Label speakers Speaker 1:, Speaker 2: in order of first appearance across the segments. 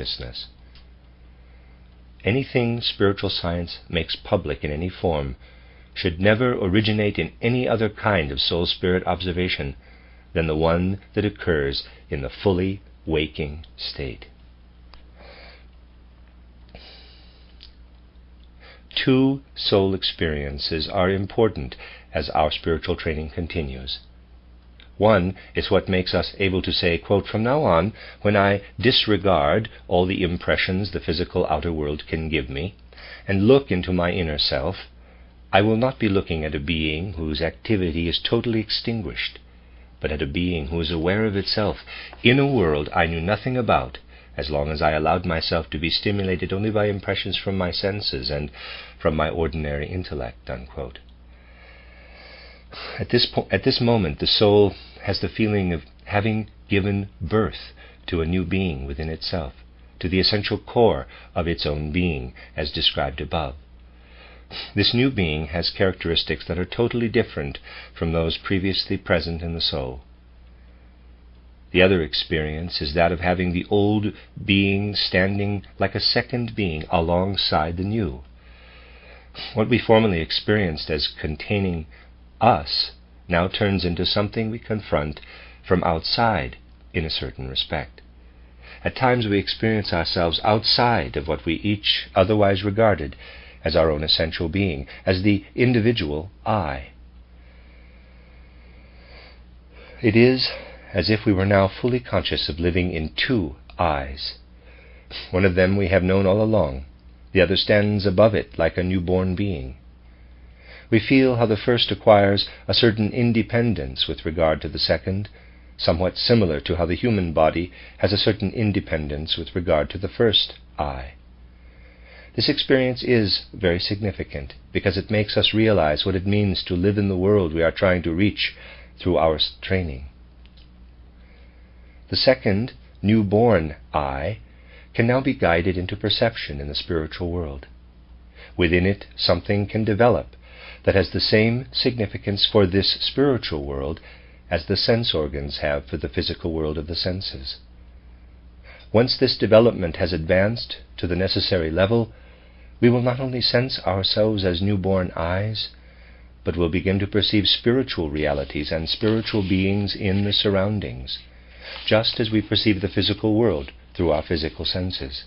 Speaker 1: consciousness. Anything spiritual science makes public in any form should never originate in any other kind of soul-spirit observation than the one that occurs in the fully waking state. 2 soul experiences are important as our spiritual training continues. One is what makes us able to say, quote, "From now on, when I disregard all the impressions the physical outer world can give me, and look into my inner self, I will not be looking at a being whose activity is totally extinguished, but at a being who is aware of itself in a world I knew nothing about, as long as I allowed myself to be stimulated only by impressions from my senses and from my ordinary intellect," unquote. At this moment, the soul has the feeling of having given birth to a new being within itself, to the essential core of its own being, as described above. This new being has characteristics that are totally different from those previously present in the soul. The other experience is that of having the old being standing like a second being alongside the new. What we formerly experienced as containing us now turns into something we confront from outside in a certain respect. At times we experience ourselves outside of what we each otherwise regarded as our own essential being, as the individual I. It is as if we were now fully conscious of living in 2 I's. One of them we have known all along. The other stands above it like a newborn being. We feel how the first acquires a certain independence with regard to the second, somewhat similar to how the human body has a certain independence with regard to the first I. This experience is very significant because it makes us realize what it means to live in the world we are trying to reach through our training. The second, newborn I, can now be guided into perception in the spiritual world. Within it, something can develop that has the same significance for this spiritual world as the sense organs have for the physical world of the senses. Once this development has advanced to the necessary level, we will not only sense ourselves as newborn eyes, but will begin to perceive spiritual realities and spiritual beings in the surroundings, just as we perceive the physical world through our physical senses.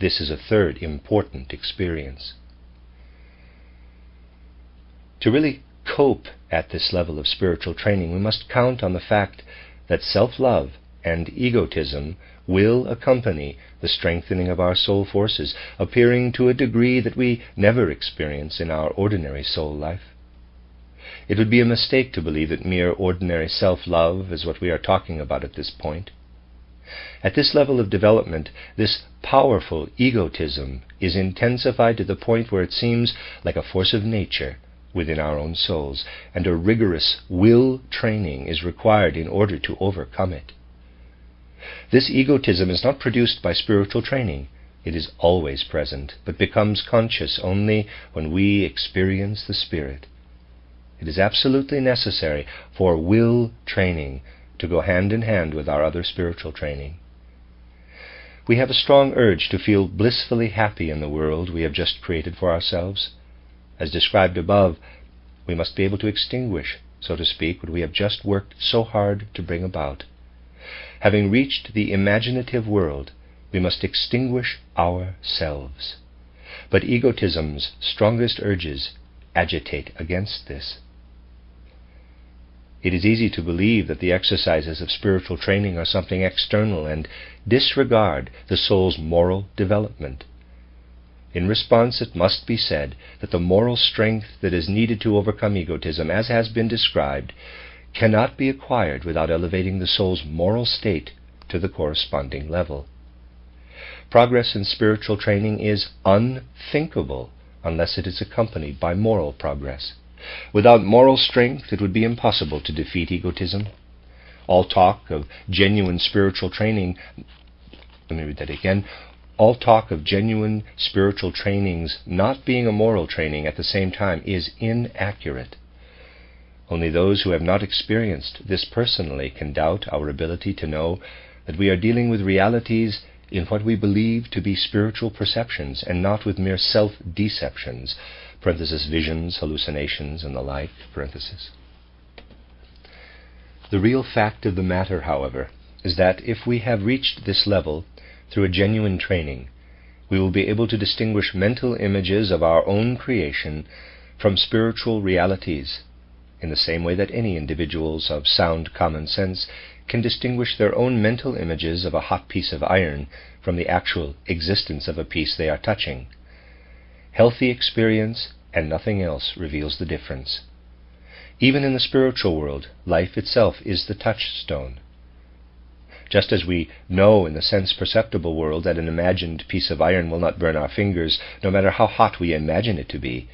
Speaker 1: This is a third important experience. To really cope at this level of spiritual training, we must count on the fact that self-love and egotism will accompany the strengthening of our soul forces, appearing to a degree that we never experience in our ordinary soul life. It would be a mistake to believe that mere ordinary self-love is what we are talking about at this point. At this level of development, this powerful egotism is intensified to the point where it seems like a force of nature within our own souls, and a rigorous will training is required in order to overcome it. This egotism is not produced by spiritual training. It is always present, but becomes conscious only when we experience the Spirit. It is absolutely necessary for will training to go hand in hand with our other spiritual training. We have a strong urge to feel blissfully happy in the world we have just created for ourselves. As described above, we must be able to extinguish, so to speak, what we have just worked so hard to bring about. Having reached the imaginative world, we must extinguish ourselves. But egotism's strongest urges agitate against this. It is easy to believe that the exercises of spiritual training are something external and disregard the soul's moral development. In response, it must be said that the moral strength that is needed to overcome egotism, as has been described, cannot be acquired without elevating the soul's moral state to the corresponding level. Progress in spiritual training is unthinkable unless it is accompanied by moral progress. Without moral strength, it would be impossible to defeat egotism. All talk of genuine spiritual training, all talk of genuine spiritual trainings not being a moral training at the same time is inaccurate. Only those who have not experienced this personally can doubt our ability to know that we are dealing with realities in what we believe to be spiritual perceptions and not with mere self-deceptions, parenthesis, visions, hallucinations, and the like, parenthesis. The real fact of the matter, however, is that if we have reached this level through a genuine training, we will be able to distinguish mental images of our own creation from spiritual realities, in the same way that any individuals of sound common sense can distinguish their own mental images of a hot piece of iron from the actual existence of a piece they are touching. Healthy experience and nothing else reveals the difference. Even in the spiritual world, life itself is the touchstone. Just as we know in the sense-perceptible world that an imagined piece of iron will not burn our fingers, no matter how hot we imagine it to be,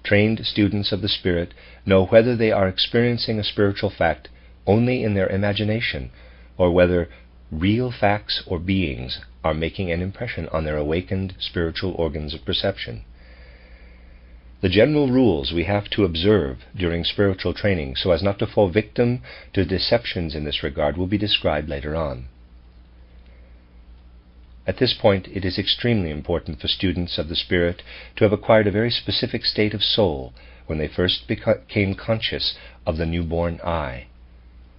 Speaker 1: trained students of the Spirit know whether they are experiencing a spiritual fact only in their imagination, or whether real facts or beings are making an impression on their awakened spiritual organs of perception. The general rules we have to observe during spiritual training so as not to fall victim to deceptions in this regard will be described later on. At this point, it is extremely important for students of the Spirit to have acquired a very specific state of soul when they first became conscious of the newborn I,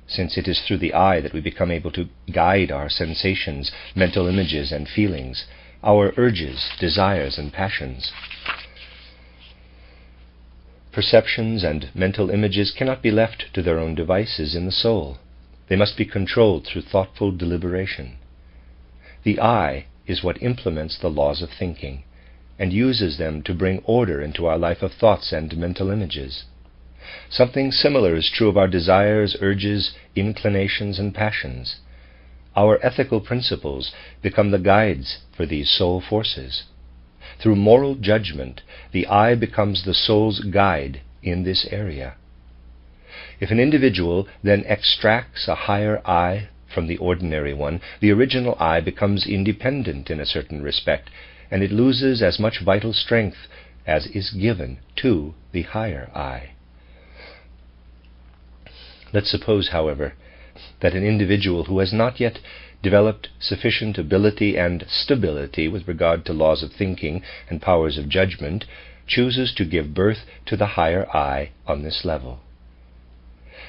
Speaker 1: since it is through the I that we become able to guide our sensations, mental images, and feelings, our urges, desires, and passions. Perceptions and mental images cannot be left to their own devices in the soul. They must be controlled through thoughtful deliberation. The I is what implements the laws of thinking and uses them to bring order into our life of thoughts and mental images. Something similar is true of our desires, urges, inclinations, and passions. Our ethical principles become the guides for these soul forces. Through moral judgment, the I becomes the soul's guide in this area. If an individual then extracts a higher I from the ordinary one, the original I becomes independent in a certain respect, and it loses as much vital strength as is given to the higher I. Let's suppose, however, that an individual who has not yet developed sufficient ability and stability with regard to laws of thinking and powers of judgment chooses to give birth to the higher I on this level.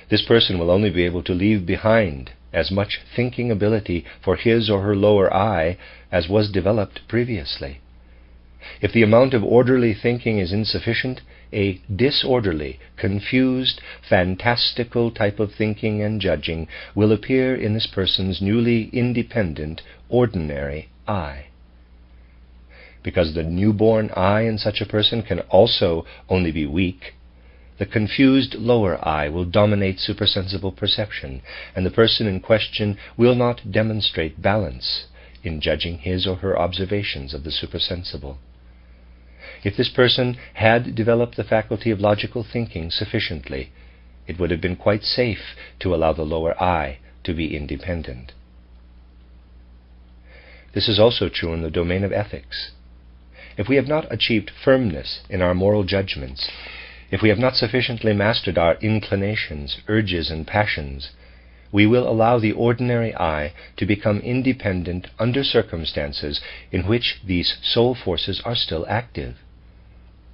Speaker 1: This person will only be able to leave behind as much thinking ability for his or her lower I as was developed previously. If the amount of orderly thinking is insufficient, a disorderly, confused, fantastical type of thinking and judging will appear in this person's newly independent, ordinary I. Because the newborn I in such a person can also only be weak, the confused lower I will dominate supersensible perception, and the person in question will not demonstrate balance in judging his or her observations of the supersensible. If this person had developed the faculty of logical thinking sufficiently, it would have been quite safe to allow the lower I to be independent. This is also true in the domain of ethics. If we have not achieved firmness in our moral judgments, if we have not sufficiently mastered our inclinations, urges, and passions, we will allow the ordinary I to become independent under circumstances in which these soul forces are still active.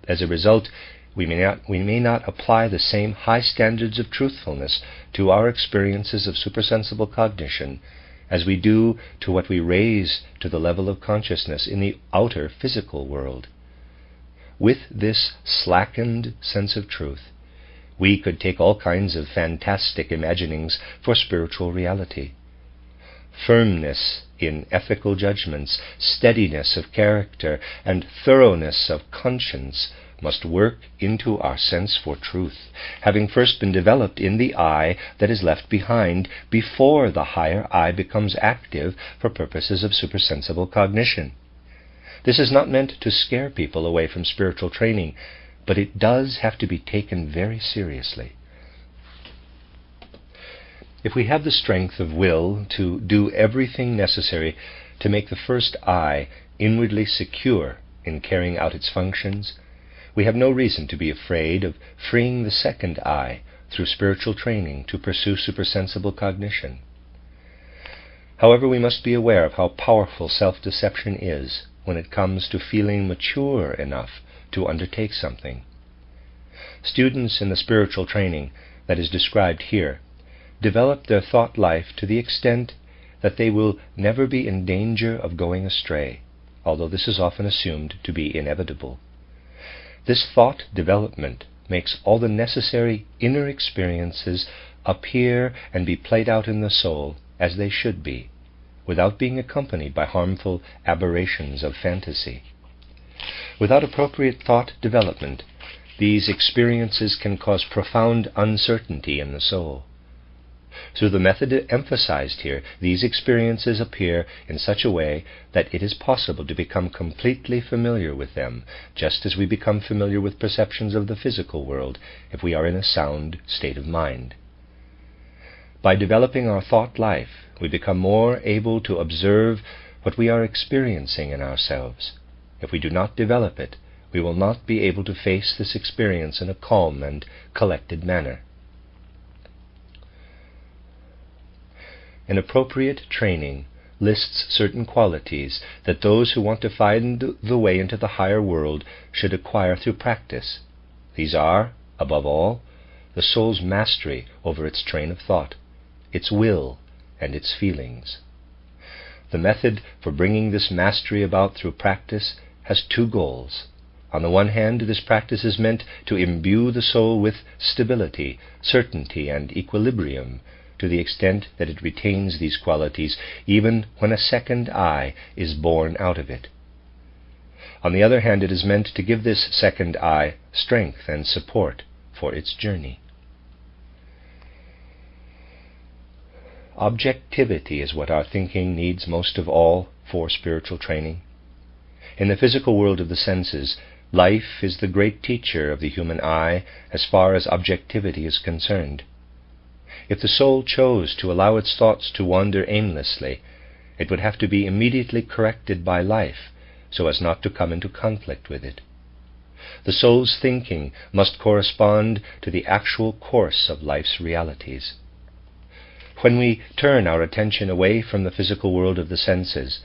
Speaker 1: As a result, we may not apply the same high standards of truthfulness to our experiences of supersensible cognition as we do to what we raise to the level of consciousness in the outer physical world. With this slackened sense of truth, we could take all kinds of fantastic imaginings for spiritual reality. Firmness in ethical judgments, steadiness of character, and thoroughness of conscience must work into our sense for truth, having first been developed in the I that is left behind before the higher I becomes active for purposes of supersensible cognition. This is not meant to scare people away from spiritual training, but it does have to be taken very seriously. If we have the strength of will to do everything necessary to make the first I inwardly secure in carrying out its functions, we have no reason to be afraid of freeing the second I through spiritual training to pursue supersensible cognition. However, we must be aware of how powerful self-deception is when it comes to feeling mature enough to undertake something. Students in the spiritual training that is described here develop their thought life to the extent that they will never be in danger of going astray, although this is often assumed to be inevitable. This thought development makes all the necessary inner experiences appear and be played out in the soul as they should be, without being accompanied by harmful aberrations of fantasy. Without appropriate thought development, these experiences can cause profound uncertainty in the soul. Through the method emphasized here, these experiences appear in such a way that it is possible to become completely familiar with them, just as we become familiar with perceptions of the physical world if we are in a sound state of mind. By developing our thought life, we become more able to observe what we are experiencing in ourselves. If we do not develop it, we will not be able to face this experience in a calm and collected manner. An appropriate training lists certain qualities that those who want to find the way into the higher world should acquire through practice. These are, above all, the soul's mastery over its train of thought, its will, and its feelings. The method for bringing this mastery about through practice has two goals. On the one hand, this practice is meant to imbue the soul with stability, certainty, and equilibrium, to the extent that it retains these qualities even when a second eye is born out of it. On the other hand, it is meant to give this second eye strength and support for its journey. Objectivity is what our thinking needs most of all for spiritual training. In the physical world of the senses, life is the great teacher of the human eye as far as objectivity is concerned. If the soul chose to allow its thoughts to wander aimlessly, it would have to be immediately corrected by life so as not to come into conflict with it. The soul's thinking must correspond to the actual course of life's realities. When we turn our attention away from the physical world of the senses,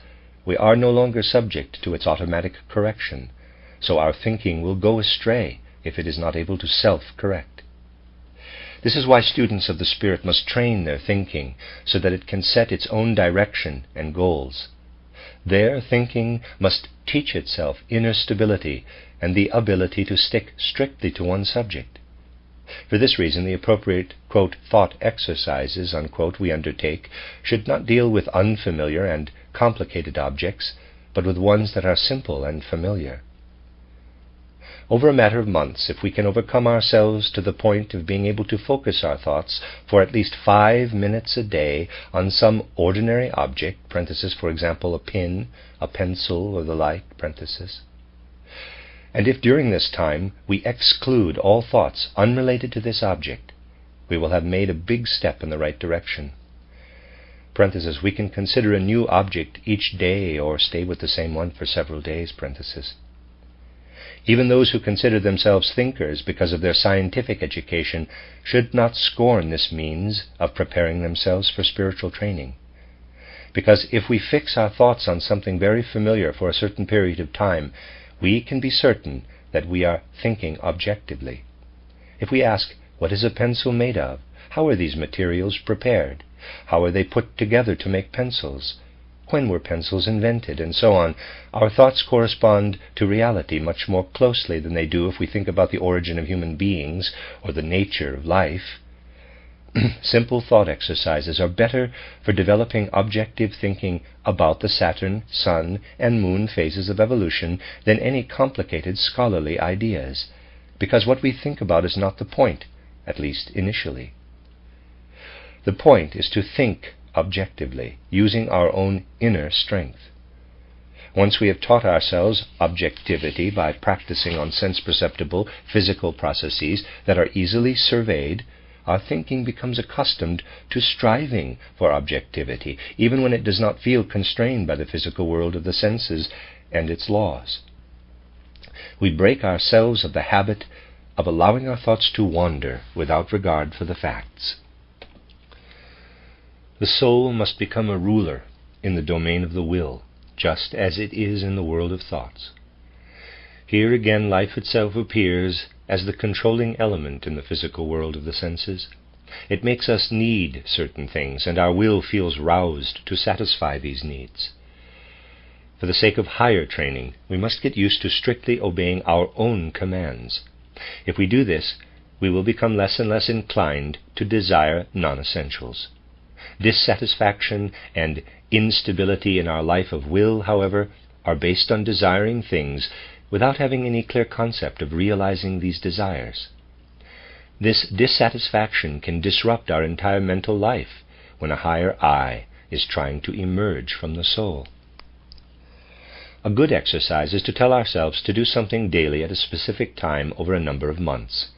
Speaker 1: we are no longer subject to its automatic correction, so our thinking will go astray if it is not able to self-correct. This is why students of the Spirit must train their thinking so that it can set its own direction and goals. Their thinking must teach itself inner stability and the ability to stick strictly to one subject. For this reason, the appropriate, quote, thought exercises, unquote, we undertake should not deal with unfamiliar and complicated objects, but with ones that are simple and familiar. Over a matter of months, if we can overcome ourselves to the point of being able to focus our thoughts for at least 5 minutes a day on some ordinary object, parenthesis, for example, a pin, a pencil, or the like, parenthesis, and if during this time we exclude all thoughts unrelated to this object, we will have made a big step in the right direction. Parenthesis, we can consider a new object each day or stay with the same one for several days, parenthesis. Even those who consider themselves thinkers because of their scientific education should not scorn this means of preparing themselves for spiritual training. Because if we fix our thoughts on something very familiar for a certain period of time, we can be certain that we are thinking objectively. If we ask, what is a pencil made of? How are these materials prepared? How are they put together to make pencils? When were pencils invented? And so on. Our thoughts correspond to reality much more closely than they do if we think about the origin of human beings or the nature of life. Simple thought exercises are better for developing objective thinking about the Saturn, Sun, and Moon phases of evolution than any complicated scholarly ideas, because what we think about is not the point, at least initially. The point is to think objectively, using our own inner strength. Once we have taught ourselves objectivity by practicing on sense-perceptible physical processes that are easily surveyed, our thinking becomes accustomed to striving for objectivity, even when it does not feel constrained by the physical world of the senses and its laws. We break ourselves of the habit of allowing our thoughts to wander without regard for the facts. The soul must become a ruler in the domain of the will, just as it is in the world of thoughts. Here again life itself appears as the controlling element in the physical world of the senses. It makes us need certain things, and our will feels roused to satisfy these needs. For the sake of higher training, we must get used to strictly obeying our own commands. If we do this, we will become less and less inclined to desire non-essentials. Dissatisfaction and instability in our life of will, however, are based on desiring things without having any clear concept of realizing these desires. This dissatisfaction can disrupt our entire mental life when a higher I is trying to emerge from the soul. A good exercise is to tell ourselves to do something daily at a specific time over a number of months.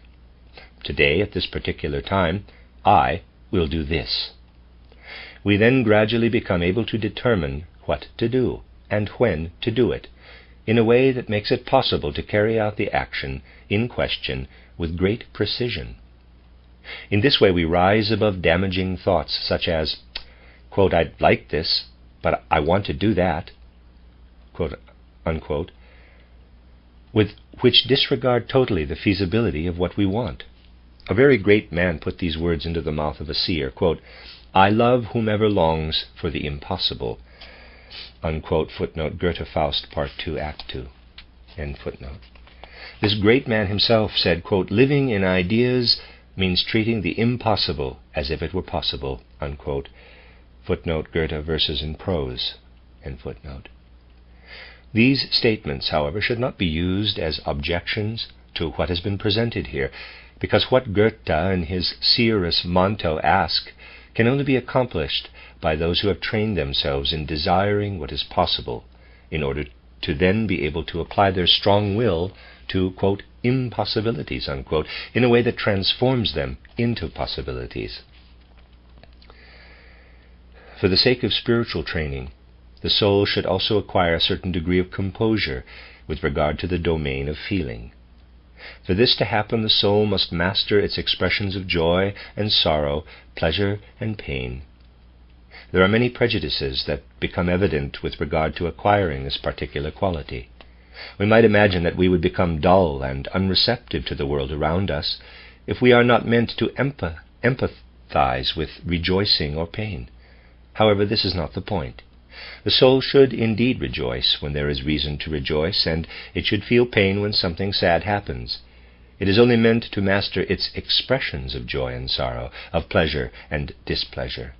Speaker 1: Today, at this particular time, I will do this. We then gradually become able to determine what to do and when to do it, in a way that makes it possible to carry out the action in question with great precision. In this way we rise above damaging thoughts such as, quote, "I'd like this, but I want to do that," quote, unquote, with which disregard totally the feasibility of what we want. A very great man put these words into the mouth of a seer, quote, "I love whomever longs for the impossible," unquote, footnote, Goethe Faust, Part 2, Act 2, end footnote. This great man himself said, quote, "Living in ideas means treating the impossible as if it were possible," unquote, footnote, Goethe, Verses in Prose, end footnote. These statements, however, should not be used as objections to what has been presented here, because what Goethe and his seeress Manto ask can only be accomplished by those who have trained themselves in desiring what is possible, in order to then be able to apply their strong will to, quote, impossibilities, unquote, in a way that transforms them into possibilities. For the sake of spiritual training, the soul should also acquire a certain degree of composure with regard to the domain of feeling. For this to happen, the soul must master its expressions of joy and sorrow, pleasure and pain. There are many prejudices that become evident with regard to acquiring this particular quality. We might imagine that we would become dull and unreceptive to the world around us if we are not meant to empathize with rejoicing or pain. However, this is not the point. The soul should indeed rejoice when there is reason to rejoice, and it should feel pain when something sad happens. It is only meant to master its expressions of joy and sorrow, of pleasure and displeasure.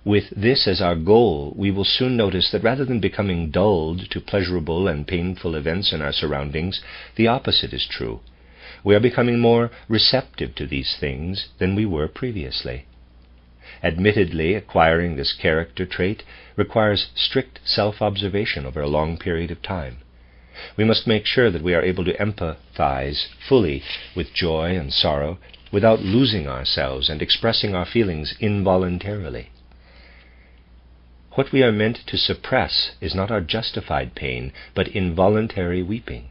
Speaker 1: With this as our goal, we will soon notice that rather than becoming dulled to pleasurable and painful events in our surroundings, the opposite is true. We are becoming more receptive to these things than we were previously. Admittedly, acquiring this character trait requires strict self-observation over a long period of time. We must make sure that we are able to empathize fully with joy and sorrow without losing ourselves and expressing our feelings involuntarily. What we are meant to suppress is not our justified pain, but involuntary weeping,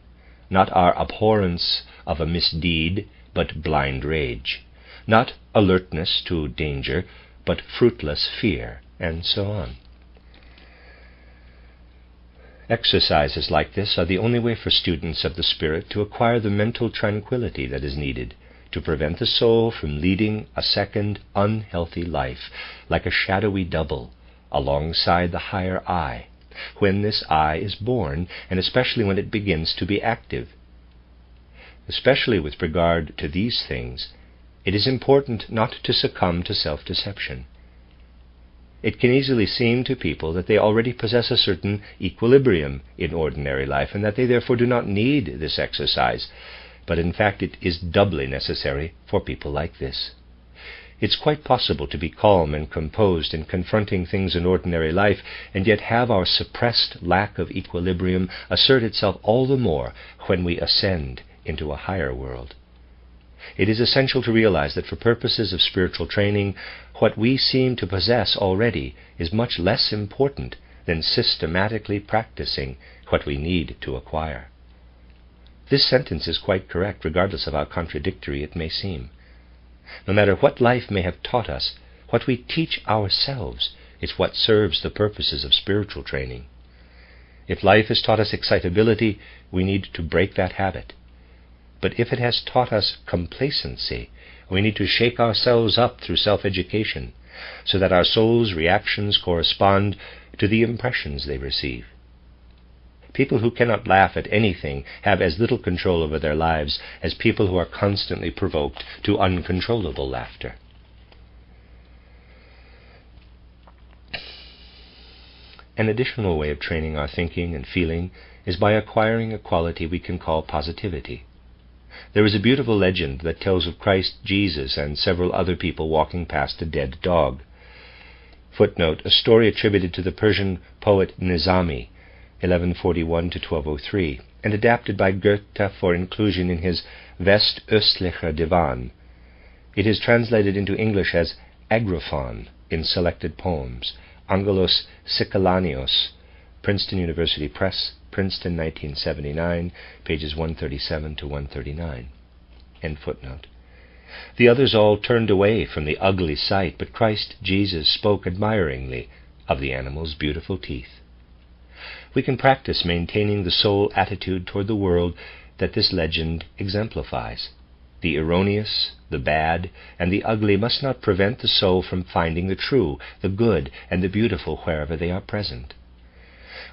Speaker 1: not our abhorrence of a misdeed, but blind rage, not alertness to danger, but fruitless fear, and so on. Exercises like this are the only way for students of the spirit to acquire the mental tranquility that is needed to prevent the soul from leading a second unhealthy life, like a shadowy double, alongside the higher I, when this I is born, and especially when it begins to be active. Especially with regard to these things, it is important not to succumb to self-deception. It can easily seem to people that they already possess a certain equilibrium in ordinary life, and that they therefore do not need this exercise, but in fact it is doubly necessary for people like this. It's quite possible to be calm and composed in confronting things in ordinary life, and yet have our suppressed lack of equilibrium assert itself all the more when we ascend into a higher world. It is essential to realize that for purposes of spiritual training, what we seem to possess already is much less important than systematically practicing what we need to acquire. This sentence is quite correct, regardless of how contradictory it may seem. No matter what life may have taught us, What we teach ourselves is what serves the purposes of spiritual training. If life has taught us excitability, we need to break that habit. But if it has taught us complacency, we need to shake ourselves up through self-education, so that our soul's reactions correspond to the impressions they receive. People who cannot laugh at anything have as little control over their lives as people who are constantly provoked to uncontrollable laughter. An additional way of training our thinking and feeling is by acquiring a quality we can call positivity. There is a beautiful legend that tells of Christ Jesus and several other people walking past a dead dog. Footnote, a story attributed to the Persian poet Nizami, 1141 to 1203, and adapted by Goethe for inclusion in his Westöstlicher Divan. It is translated into English as agrophon in selected poems. Angelos Sikellanios, Princeton University Press, Princeton, 1979, pages 137 to 139. End footnote. The others all turned away from the ugly sight, but Christ Jesus spoke admiringly of the animal's beautiful teeth. We can practice maintaining the soul attitude toward the world that this legend exemplifies. The erroneous, the bad, and the ugly must not prevent the soul from finding the true, the good, and the beautiful wherever they are present.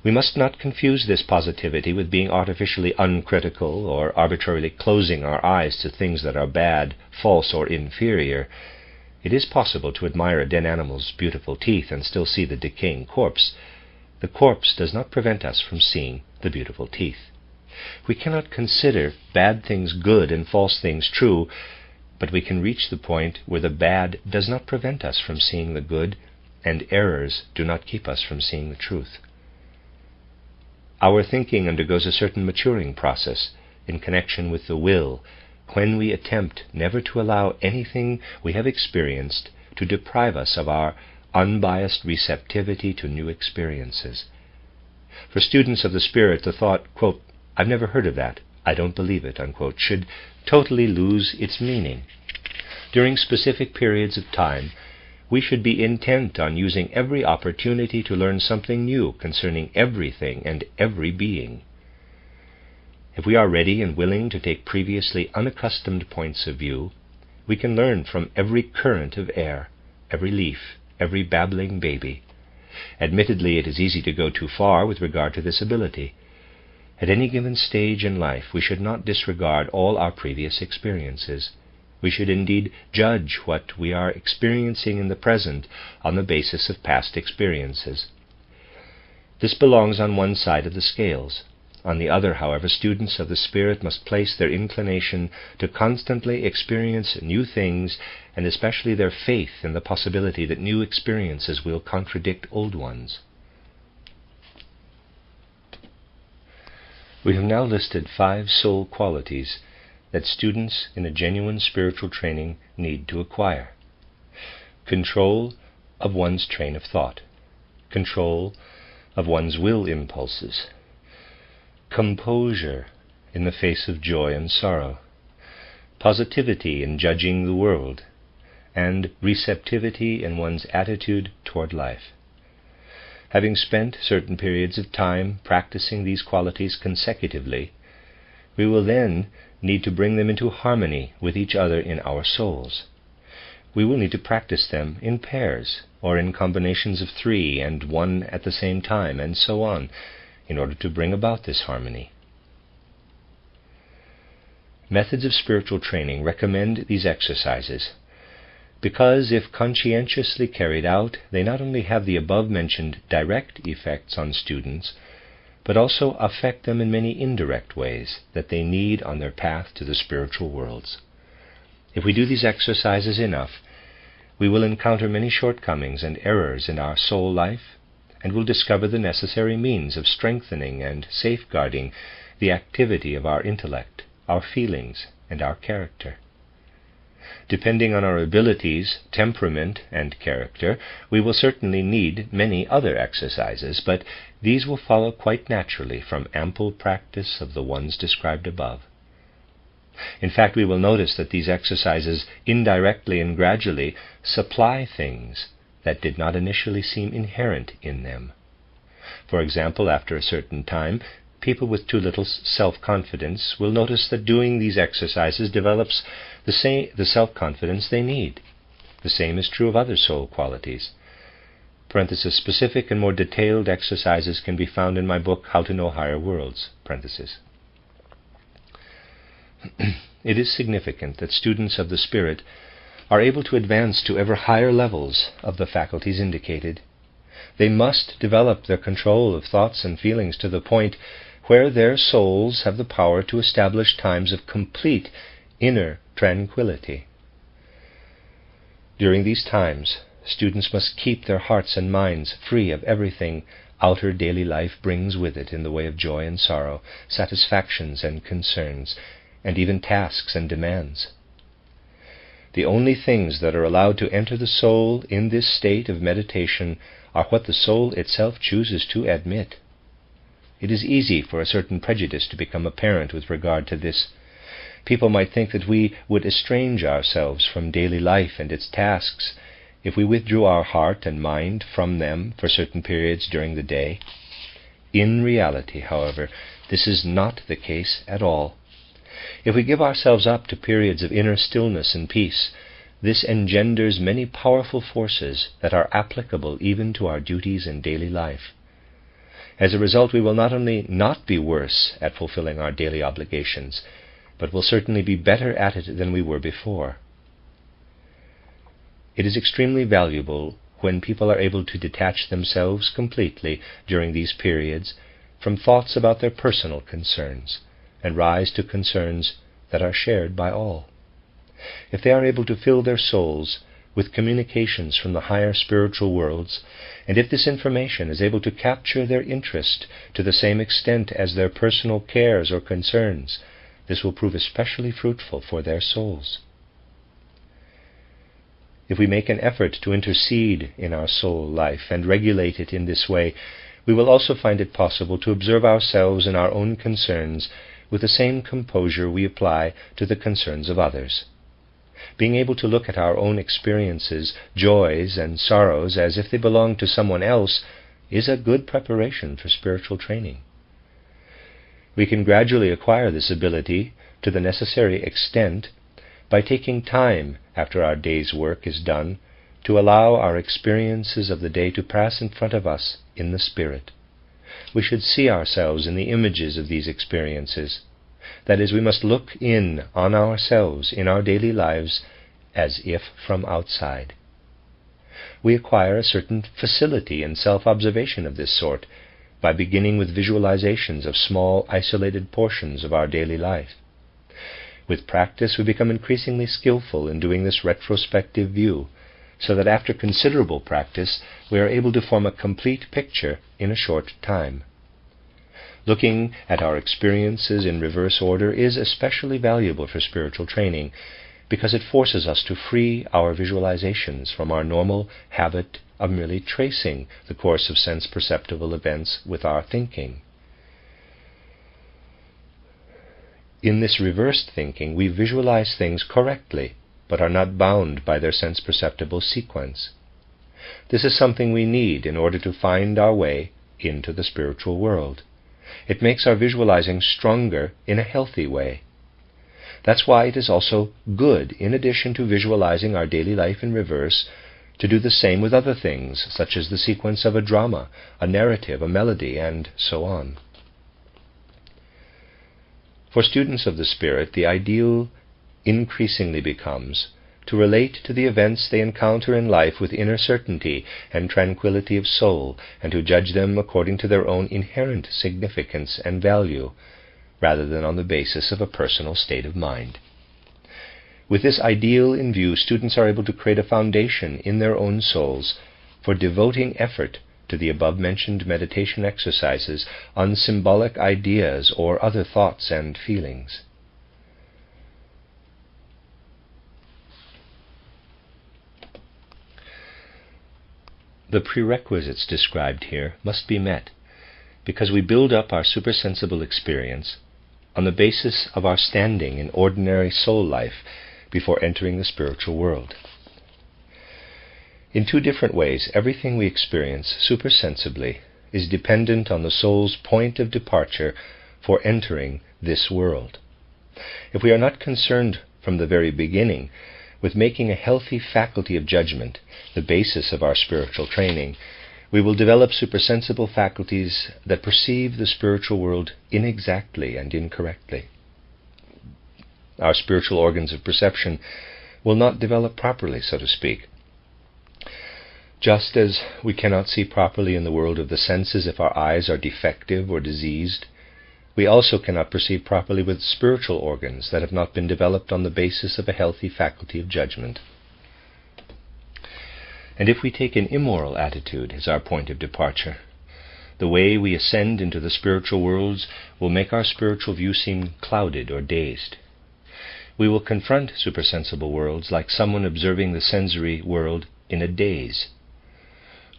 Speaker 1: We must not confuse this positivity with being artificially uncritical or arbitrarily closing our eyes to things that are bad, false, or inferior. It is possible to admire a dead animal's beautiful teeth and still see the decaying corpse. The corpse does not prevent us from seeing the beautiful teeth. We cannot consider bad things good and false things true, but we can reach the point where the bad does not prevent us from seeing the good, and errors do not keep us from seeing the truth. Our thinking undergoes a certain maturing process in connection with the will, when we attempt never to allow anything we have experienced to deprive us of our unbiased receptivity to new experiences. For students of the Spirit, the thought, quote, "I've never heard of that, I don't believe it," unquote, should totally lose its meaning. During specific periods of time, we should be intent on using every opportunity to learn something new concerning everything and every being. If we are ready and willing to take previously unaccustomed points of view, we can learn from every current of air, every leaf, every babbling baby. Admittedly, it is easy to go too far with regard to this ability. At any given stage in life, we should not disregard all our previous experiences. We should indeed judge what we are experiencing in the present on the basis of past experiences. This belongs on one side of the scales. On the other, however, students of the Spirit must place their inclination to constantly experience new things, and especially their faith in the possibility that new experiences will contradict old ones. We have now listed 5 soul qualities that students in a genuine spiritual training need to acquire. Control of one's train of thought. Control of one's will impulses. Composure in the face of joy and sorrow. Positivity in judging the world. And receptivity in one's attitude toward life. Having spent certain periods of time practicing these qualities consecutively, we will then need to bring them into harmony with each other in our souls. We will need to practice them in pairs, or in combinations of 3 and 1 at the same time, and so on, in order to bring about this harmony. Methods of spiritual training recommend these exercises, because if conscientiously carried out, they not only have the above-mentioned direct effects on students, but also affect them in many indirect ways that they need on their path to the spiritual worlds. If we do these exercises enough, we will encounter many shortcomings and errors in our soul life, and will discover the necessary means of strengthening and safeguarding the activity of our intellect, our feelings, and our character. Depending on our abilities, temperament, and character, we will certainly need many other exercises, but these will follow quite naturally from ample practice of the ones described above. In fact, we will notice that these exercises indirectly and gradually supply things that did not initially seem inherent in them. For example, after a certain time, people with too little self-confidence will notice that doing these exercises develops the self-confidence they need. The same is true of other soul qualities. Parenthesis, specific and more detailed exercises can be found in my book, How to Know Higher Worlds. Parenthesis. It is significant that students of the Spirit are able to advance to ever higher levels of the faculties indicated. They must develop their control of thoughts and feelings to the point where their souls have the power to establish times of complete inner tranquility. During these times, students must keep their hearts and minds free of everything outer daily life brings with it in the way of joy and sorrow, satisfactions and concerns, and even tasks and demands. The only things that are allowed to enter the soul in this state of meditation are what the soul itself chooses to admit. It is easy for a certain prejudice to become apparent with regard to this. People might think that we would estrange ourselves from daily life and its tasks if we withdrew our heart and mind from them for certain periods during the day. In reality, however, this is not the case at all. If we give ourselves up to periods of inner stillness and peace, this engenders many powerful forces that are applicable even to our duties in daily life. As a result, we will not only not be worse at fulfilling our daily obligations, but will certainly be better at it than we were before. It is extremely valuable when people are able to detach themselves completely during these periods from thoughts about their personal concerns and rise to concerns that are shared by all. If they are able to fill their souls with communications from the higher spiritual worlds, and if this information is able to capture their interest to the same extent as their personal cares or concerns, this will prove especially fruitful for their souls. If we make an effort to intercede in our soul life and regulate it in this way, we will also find it possible to observe ourselves and our own concerns with the same composure we apply to the concerns of others. Being able to look at our own experiences, joys and sorrows as if they belong to someone else is a good preparation for spiritual training. We can gradually acquire this ability to the necessary extent by taking time after our day's work is done to allow our experiences of the day to pass in front of us in the Spirit. We should see ourselves in the images of these experiences. That is, we must look in on ourselves in our daily lives as if from outside. We acquire a certain facility in self-observation of this sort by beginning with visualizations of small, isolated portions of our daily life. With practice, we become increasingly skillful in doing this retrospective view, so that after considerable practice, we are able to form a complete picture in a short time. Looking at our experiences in reverse order is especially valuable for spiritual training, because it forces us to free our visualizations from our normal habit of merely tracing the course of sense-perceptible events with our thinking. In this reversed thinking, we visualize things correctly, but are not bound by their sense-perceptible sequence. This is something we need in order to find our way into the spiritual world. It makes our visualizing stronger in a healthy way. That's why it is also good, in addition to visualizing our daily life in reverse, to do the same with other things, such as the sequence of a drama, a narrative, a melody, and so on. For students of the Spirit, the ideal increasingly becomes to relate to the events they encounter in life with inner certainty and tranquility of soul, and to judge them according to their own inherent significance and value, rather than on the basis of a personal state of mind. With this ideal in view, students are able to create a foundation in their own souls for devoting effort to the above-mentioned meditation exercises on symbolic ideas or other thoughts and feelings. The prerequisites described here must be met, because we build up our supersensible experience on the basis of our standing in ordinary soul life before entering the spiritual world. In two different ways, everything we experience supersensibly is dependent on the soul's point of departure for entering this world. If we are not concerned from the very beginning with making a healthy faculty of judgment the basis of our spiritual training, we will develop supersensible faculties that perceive the spiritual world inexactly and incorrectly. Our spiritual organs of perception will not develop properly, so to speak. Just as we cannot see properly in the world of the senses if our eyes are defective or diseased, we also cannot perceive properly with spiritual organs that have not been developed on the basis of a healthy faculty of judgment. And if we take an immoral attitude as our point of departure, the way we ascend into the spiritual worlds will make our spiritual view seem clouded or dazed. We will confront supersensible worlds like someone observing the sensory world in a daze.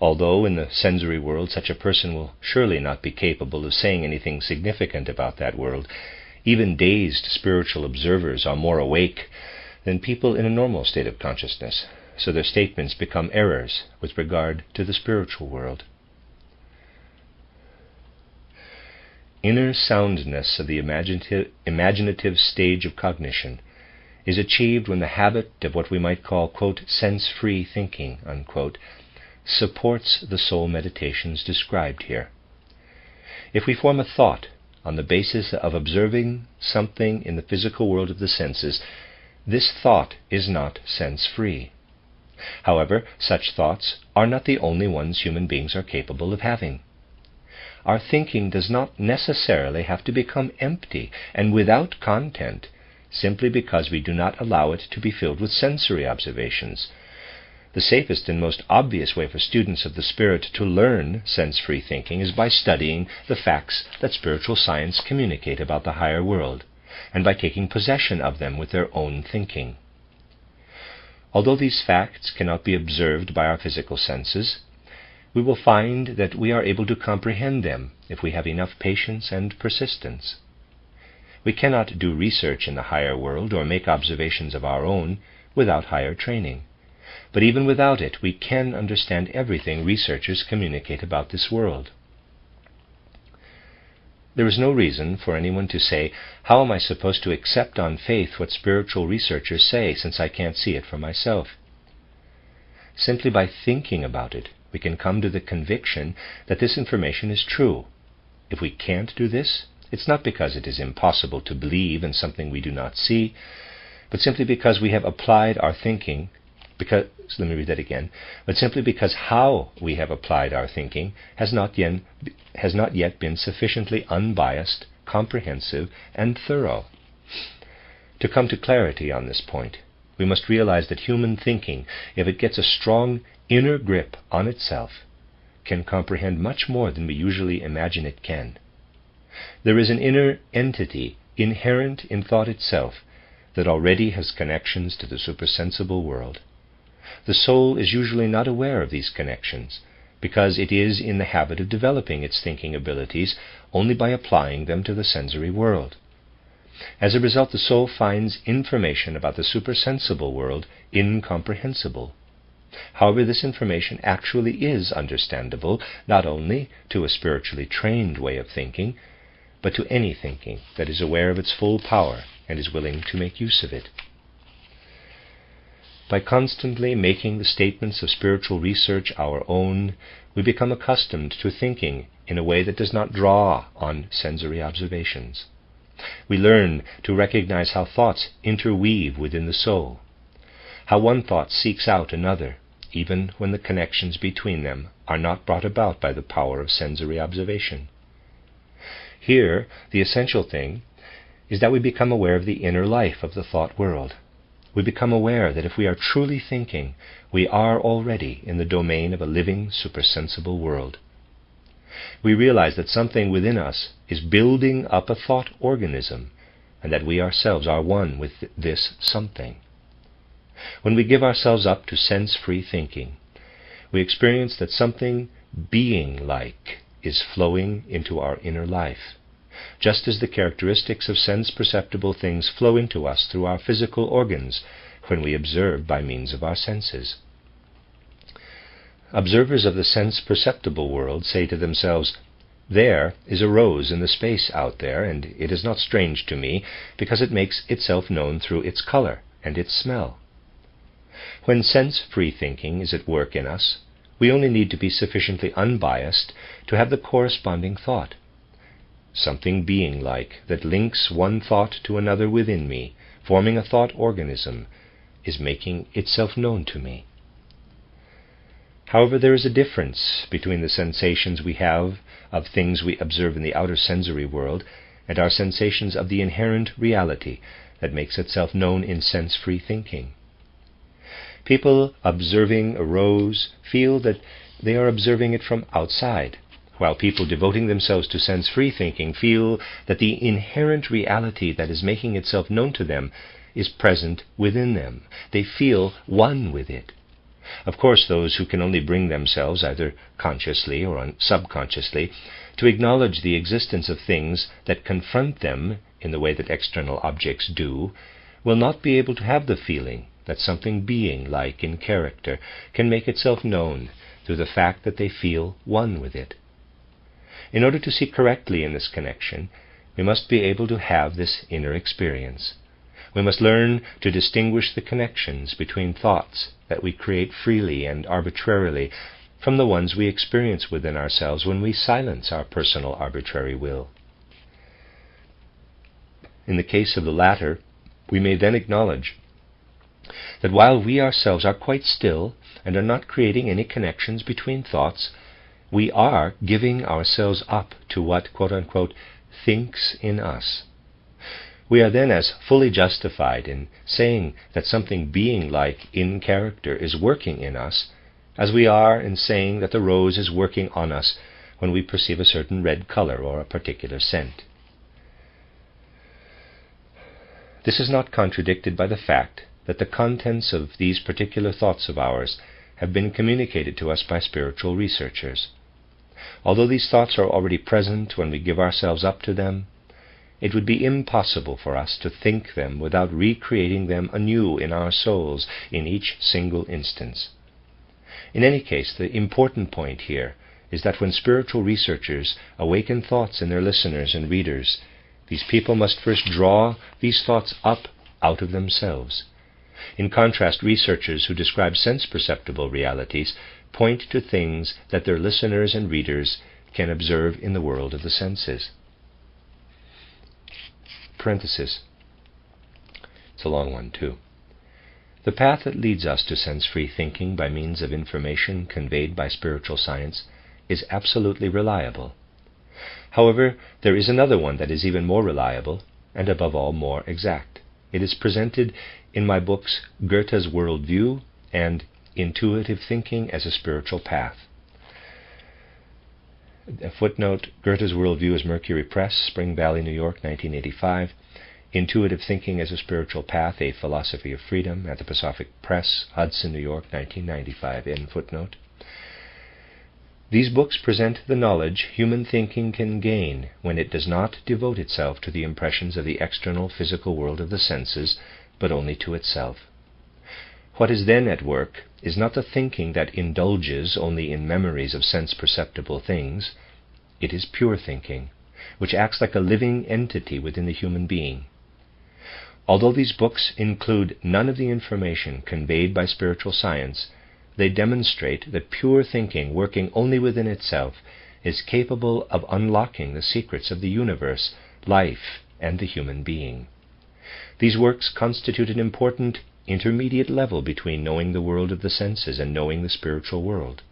Speaker 1: Although in the sensory world such a person will surely not be capable of saying anything significant about that world, even dazed spiritual observers are more awake than people in a normal state of consciousness, so their statements become errors with regard to the spiritual world. Inner soundness of the imaginative stage of cognition is achieved when the habit of what we might call, quote, sense-free thinking, unquote, supports the soul meditations described here. If we form a thought on the basis of observing something in the physical world of the senses, this thought is not sense-free. However, such thoughts are not the only ones human beings are capable of having. Our thinking does not necessarily have to become empty and without content simply because we do not allow it to be filled with sensory observations. The safest and most obvious way for students of the spirit to learn sense-free thinking is by studying the facts that spiritual science communicate about the higher world, and by taking possession of them with their own thinking. Although these facts cannot be observed by our physical senses, we will find that we are able to comprehend them if we have enough patience and persistence. We cannot do research in the higher world or make observations of our own without higher training. But even without it, we can understand everything researchers communicate about this world. There is no reason for anyone to say, "How am I supposed to accept on faith what spiritual researchers say, since I can't see it for myself?" Simply by thinking about it, we can come to the conviction that this information is true. If we can't do this, it's not because it is impossible to believe in something we do not see, but simply because we have applied our thinking but simply because how we have applied our thinking has not yet been sufficiently unbiased, comprehensive, and thorough. To come to clarity on this point, we must realize that human thinking, if it gets a strong inner grip on itself, can comprehend much more than we usually imagine it can. There is an inner entity inherent in thought itself that already has connections to the supersensible world. The soul is usually not aware of these connections, because it is in the habit of developing its thinking abilities only by applying them to the sensory world. As a result, the soul finds information about the supersensible world incomprehensible. However, this information actually is understandable, not only to a spiritually trained way of thinking, but to any thinking that is aware of its full power and is willing to make use of it. By constantly making the statements of spiritual research our own, we become accustomed to thinking in a way that does not draw on sensory observations. We learn to recognize how thoughts interweave within the soul, how one thought seeks out another, even when the connections between them are not brought about by the power of sensory observation. Here, the essential thing is that we become aware of the inner life of the thought world. We become aware that if we are truly thinking, we are already in the domain of a living, supersensible world. We realize that something within us is building up a thought organism, and that we ourselves are one with this something. When we give ourselves up to sense-free thinking, we experience that something being-like is flowing into our inner life. just as the characteristics of sense-perceptible things flow into us through our physical organs when we observe by means of our senses. Observers of the sense-perceptible world say to themselves, "There is a rose in the space out there, and it is not strange to me, because it makes itself known through its color and its smell." When sense-free thinking is at work in us, we only need to be sufficiently unbiased to have the corresponding thought. Something being-like that links one thought to another within me, forming a thought organism, is making itself known to me. However, there is a difference between the sensations we have of things we observe in the outer sensory world and our sensations of the inherent reality that makes itself known in sense-free thinking. People observing a rose feel that they are observing it from outside, while people devoting themselves to sense-free thinking feel that the inherent reality that is making itself known to them is present within them. They feel one with it. Of course, those who can only bring themselves, either consciously or subconsciously, to acknowledge the existence of things that confront them in the way that external objects do, will not be able to have the feeling that something being-like in character can make itself known through the fact that they feel one with it. In order to see correctly in this connection, we must be able to have this inner experience. We must learn to distinguish the connections between thoughts that we create freely and arbitrarily from the ones we experience within ourselves when we silence our personal arbitrary will. In the case of the latter, we may then acknowledge that while we ourselves are quite still and are not creating any connections between thoughts, we are giving ourselves up to what, quote-unquote, thinks in us. We are then as fully justified in saying that something being-like in character is working in us as we are in saying that the rose is working on us when we perceive a certain red color or a particular scent. This is not contradicted by the fact that the contents of these particular thoughts of ours have been communicated to us by spiritual researchers. Although these thoughts are already present when we give ourselves up to them, it would be impossible for us to think them without recreating them anew in our souls in each single instance. In any case, the important point here is that when spiritual researchers awaken thoughts in their listeners and readers, these people must first draw these thoughts up out of themselves. In contrast, researchers who describe sense-perceptible realities point to things that their listeners and readers can observe in the world of the senses. Parenthesis. It's a long one, too. The path that leads us to sense-free thinking by means of information conveyed by spiritual science is absolutely reliable. However, there is another one that is even more reliable and, above all, more exact. It is presented in my books Goethe's Worldview and Intuitive Thinking as a Spiritual Path. A footnote, Goethe's Worldview is Mercury Press, Spring Valley, New York, 1985. Intuitive Thinking as a Spiritual Path, A Philosophy of Freedom, at the Pacific Press, Hudson, New York, 1995. End footnote. These books present the knowledge human thinking can gain when it does not devote itself to the impressions of the external physical world of the senses, but only to itself. What is then at work is not the thinking that indulges only in memories of sense-perceptible things. It is pure thinking, which acts like a living entity within the human being. Although these books include none of the information conveyed by spiritual science, they demonstrate that pure thinking working only within itself is capable of unlocking the secrets of the universe, life, and the human being. These works constitute an important intermediate level between knowing the world of the senses and knowing the spiritual world.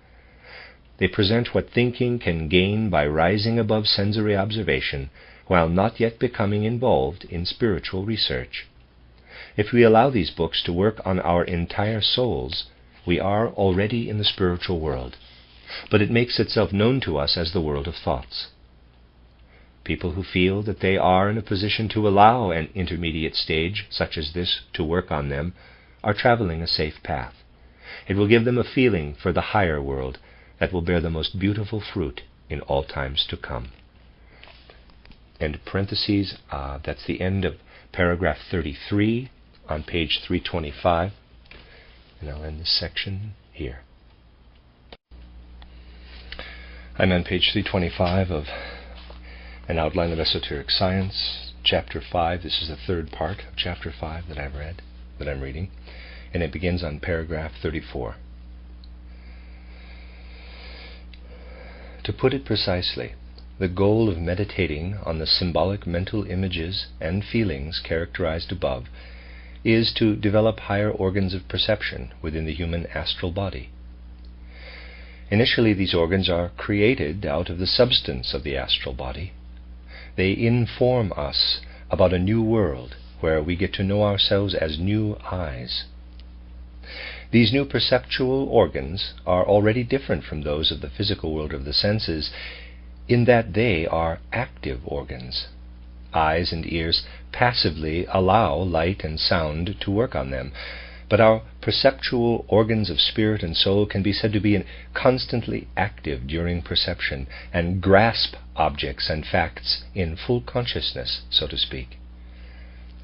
Speaker 1: They present what thinking can gain by rising above sensory observation while not yet becoming involved in spiritual research. If we allow these books to work on our entire souls, we are already in the spiritual world, but it makes itself known to us as the world of thoughts. People who feel that they are in a position to allow an intermediate stage such as this to work on them are traveling a safe path. It will give them a feeling for the higher world that will bear the most beautiful fruit in all times to come. end parentheses. That's the end of paragraph 33 on page 325. And I'll end this section here. I'm on page 325 of An Outline of Esoteric Science, Chapter 5. This is the third part of Chapter 5 that I'm reading. And it begins on paragraph 34. To put it precisely, the goal of meditating on the symbolic mental images and feelings characterized above is to develop higher organs of perception within the human astral body. Initially, these organs are created out of the substance of the astral body. They inform us about a new world where we get to know ourselves as new eyes. These new perceptual organs are already different from those of the physical world of the senses in that they are active organs. Eyes and ears passively allow light and sound to work on them, but our perceptual organs of spirit and soul can be said to be constantly active during perception and grasp objects and facts in full consciousness, so to speak.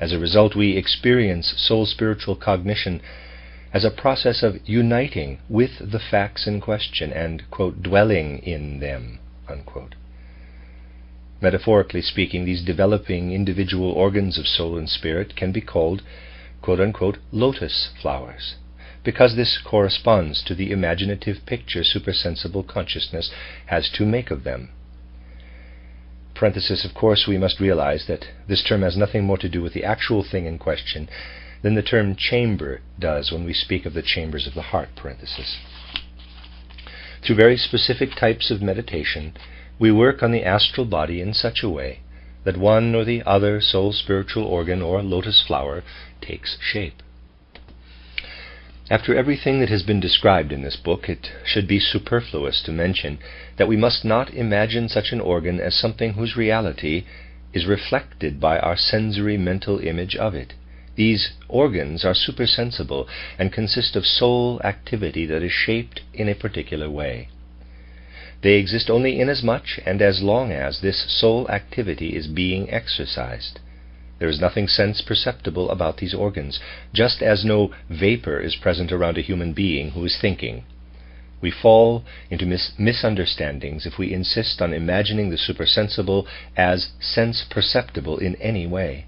Speaker 1: As a result, we experience soul-spiritual cognition as a process of uniting with the facts in question and, quote, dwelling in them, unquote. Metaphorically speaking, these developing individual organs of soul and spirit can be called, quote-unquote, lotus flowers, because this corresponds to the imaginative picture supersensible consciousness has to make of them. Parenthesis, of course, we must realize that this term has nothing more to do with the actual thing in question than the term chamber does when we speak of the chambers of the heart, parenthesis. Through very specific types of meditation, we work on the astral body in such a way that one or the other soul-spiritual organ or lotus flower takes shape. After everything that has been described in this book, it should be superfluous to mention that we must not imagine such an organ as something whose reality is reflected by our sensory mental image of it. These organs are supersensible and consist of soul activity that is shaped in a particular way. They exist only inasmuch and as long as this soul activity is being exercised. There is nothing sense perceptible about these organs, just as no vapor is present around a human being who is thinking. We fall into misunderstandings if we insist on imagining the supersensible as sense perceptible in any way.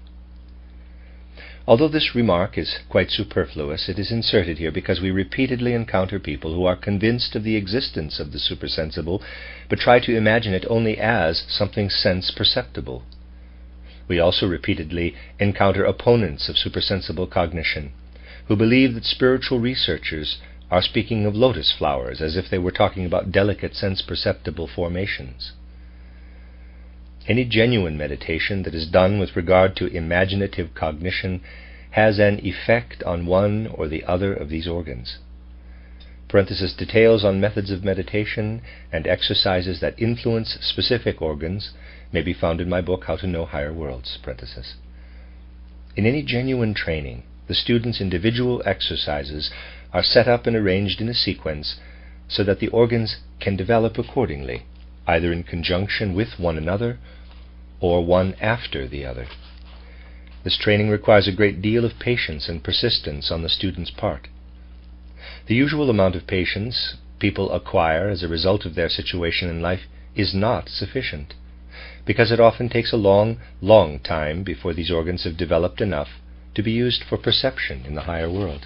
Speaker 1: Although this remark is quite superfluous, it is inserted here because we repeatedly encounter people who are convinced of the existence of the supersensible, but try to imagine it only as something sense perceptible. We also repeatedly encounter opponents of supersensible cognition, who believe that spiritual researchers are speaking of lotus flowers as if they were talking about delicate sense perceptible formations. Any genuine meditation that is done with regard to imaginative cognition has an effect on one or the other of these organs. Parenthesis, details on methods of meditation and exercises that influence specific organs may be found in my book, How to Know Higher Worlds. Parenthesis. In any genuine training, the student's individual exercises are set up and arranged in a sequence so that the organs can develop accordingly, either in conjunction with one another or one after the other. This training requires a great deal of patience and persistence on the student's part. The usual amount of patience people acquire as a result of their situation in life is not sufficient, because it often takes a long, long time before these organs have developed enough to be used for perception in the higher world.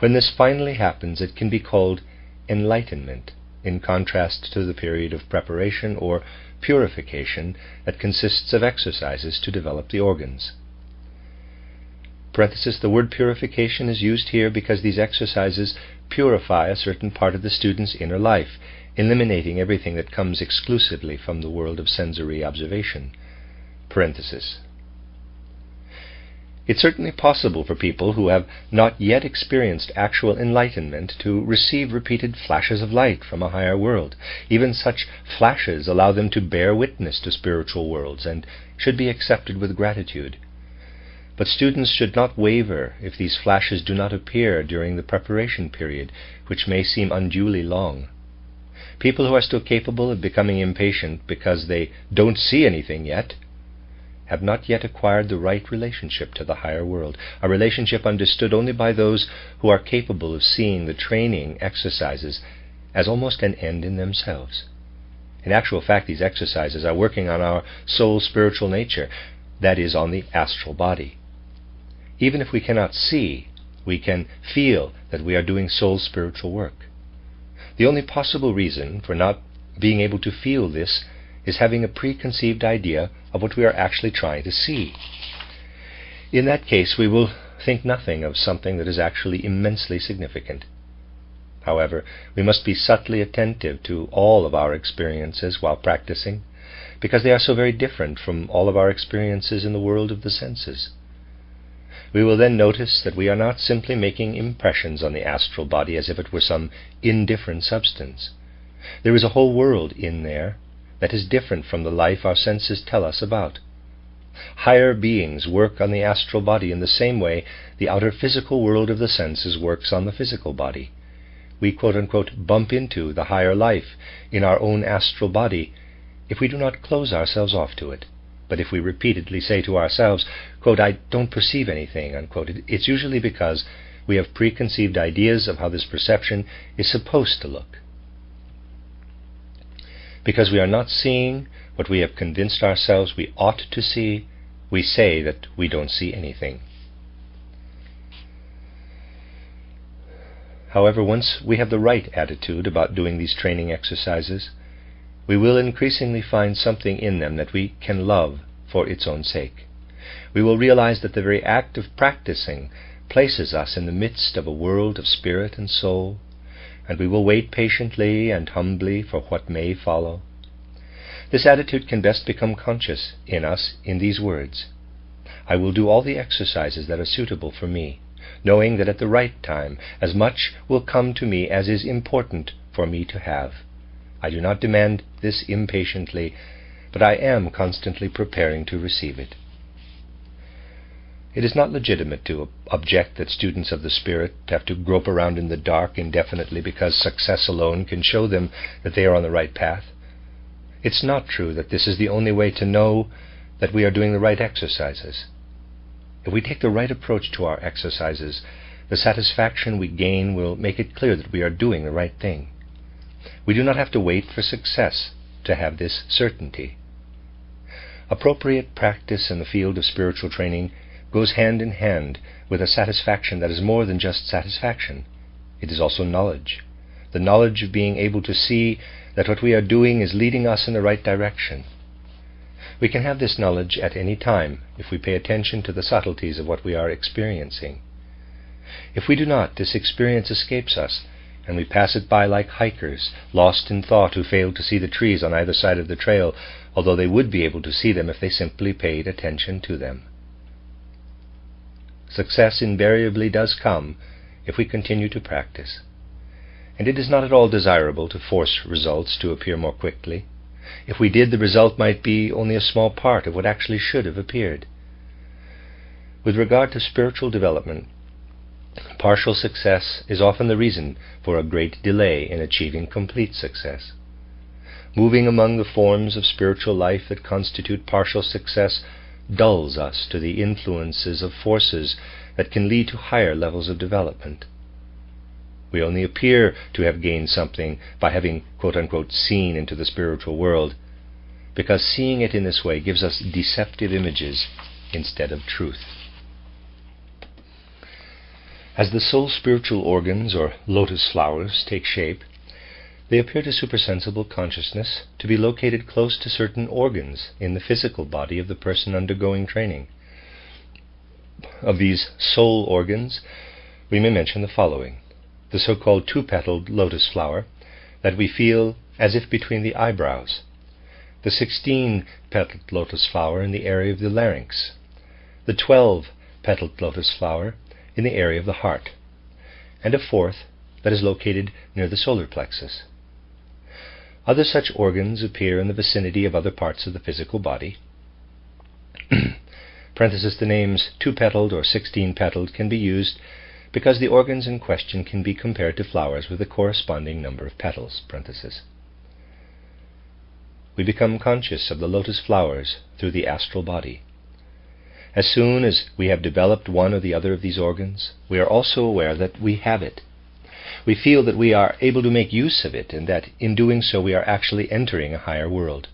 Speaker 1: When this finally happens, it can be called enlightenment, in contrast to the period of preparation or purification that consists of exercises to develop the organs. Parenthesis, the word purification is used here because these exercises purify a certain part of the student's inner life, eliminating everything that comes exclusively from the world of sensory observation. Parenthesis. It's certainly possible for people who have not yet experienced actual enlightenment to receive repeated flashes of light from a higher world. Even such flashes allow them to bear witness to spiritual worlds and should be accepted with gratitude. But students should not waver if these flashes do not appear during the preparation period, which may seem unduly long. People who are still capable of becoming impatient because they don't see anything yet have not yet acquired the right relationship to the higher world, a relationship understood only by those who are capable of seeing the training exercises as almost an end in themselves. In actual fact, these exercises are working on our soul spiritual nature, that is, on the astral body. Even if we cannot see, we can feel that we are doing soul spiritual work. The only possible reason for not being able to feel this is having a preconceived idea of what we are actually trying to see. In that case, we will think nothing of something that is actually immensely significant. However, we must be subtly attentive to all of our experiences while practicing, because they are so very different from all of our experiences in the world of the senses. We will then notice that we are not simply making impressions on the astral body as if it were some indifferent substance. There is a whole world in there that is different from the life our senses tell us about. Higher beings work on the astral body in the same way the outer physical world of the senses works on the physical body. We quote-unquote bump into the higher life in our own astral body if we do not close ourselves off to it. But if we repeatedly say to ourselves, quote, "I don't perceive anything," unquote, it's usually because we have preconceived ideas of how this perception is supposed to look. Because we are not seeing what we have convinced ourselves we ought to see, we say that we don't see anything. However, once we have the right attitude about doing these training exercises, we will increasingly find something in them that we can love for its own sake. We will realize that the very act of practicing places us in the midst of a world of spirit and soul, and we will wait patiently and humbly for what may follow. This attitude can best become conscious in us in these words: I will do all the exercises that are suitable for me, knowing that at the right time as much will come to me as is important for me to have. I do not demand this impatiently, but I am constantly preparing to receive it. It is not legitimate to object that students of the Spirit have to grope around in the dark indefinitely because success alone can show them that they are on the right path. It's not true that this is the only way to know that we are doing the right exercises. If we take the right approach to our exercises, the satisfaction we gain will make it clear that we are doing the right thing. We do not have to wait for success to have this certainty. Appropriate practice in the field of spiritual training goes hand in hand with a satisfaction that is more than just satisfaction. It is also knowledge. The knowledge of being able to see that what we are doing is leading us in the right direction. We can have this knowledge at any time if we pay attention to the subtleties of what we are experiencing. If we do not, this experience escapes us, and we pass it by like hikers, lost in thought, who fail to see the trees on either side of the trail, although they would be able to see them if they simply paid attention to them. Success invariably does come if we continue to practice, and it is not at all desirable to force results to appear more quickly. If we did, the result might be only a small part of what actually should have appeared. With regard to spiritual development, partial success is often the reason for a great delay in achieving complete success. Moving among the forms of spiritual life that constitute partial success dulls us to the influences of forces that can lead to higher levels of development. We only appear to have gained something by having, quote-unquote, seen into the spiritual world, because seeing it in this way gives us deceptive images instead of truth. As the soul spiritual organs, or lotus flowers, take shape, they appear to supersensible consciousness to be located close to certain organs in the physical body of the person undergoing training. Of these soul organs, we may mention the following: the so-called two-petaled lotus flower that we feel as if between the eyebrows, the 16-petaled lotus flower in the area of the larynx, the 12-petaled lotus flower in the area of the heart, and a fourth that is located near the solar plexus. Other such organs appear in the vicinity of other parts of the physical body. Parenthesis, the names two-petaled or 16-petaled can be used because the organs in question can be compared to flowers with a corresponding number of petals. Parenthesis. We become conscious of the lotus flowers through the astral body. As soon as we have developed one or the other of these organs, we are also aware that we have it. We feel that we are able to make use of it, and that in doing so we are actually entering a higher world.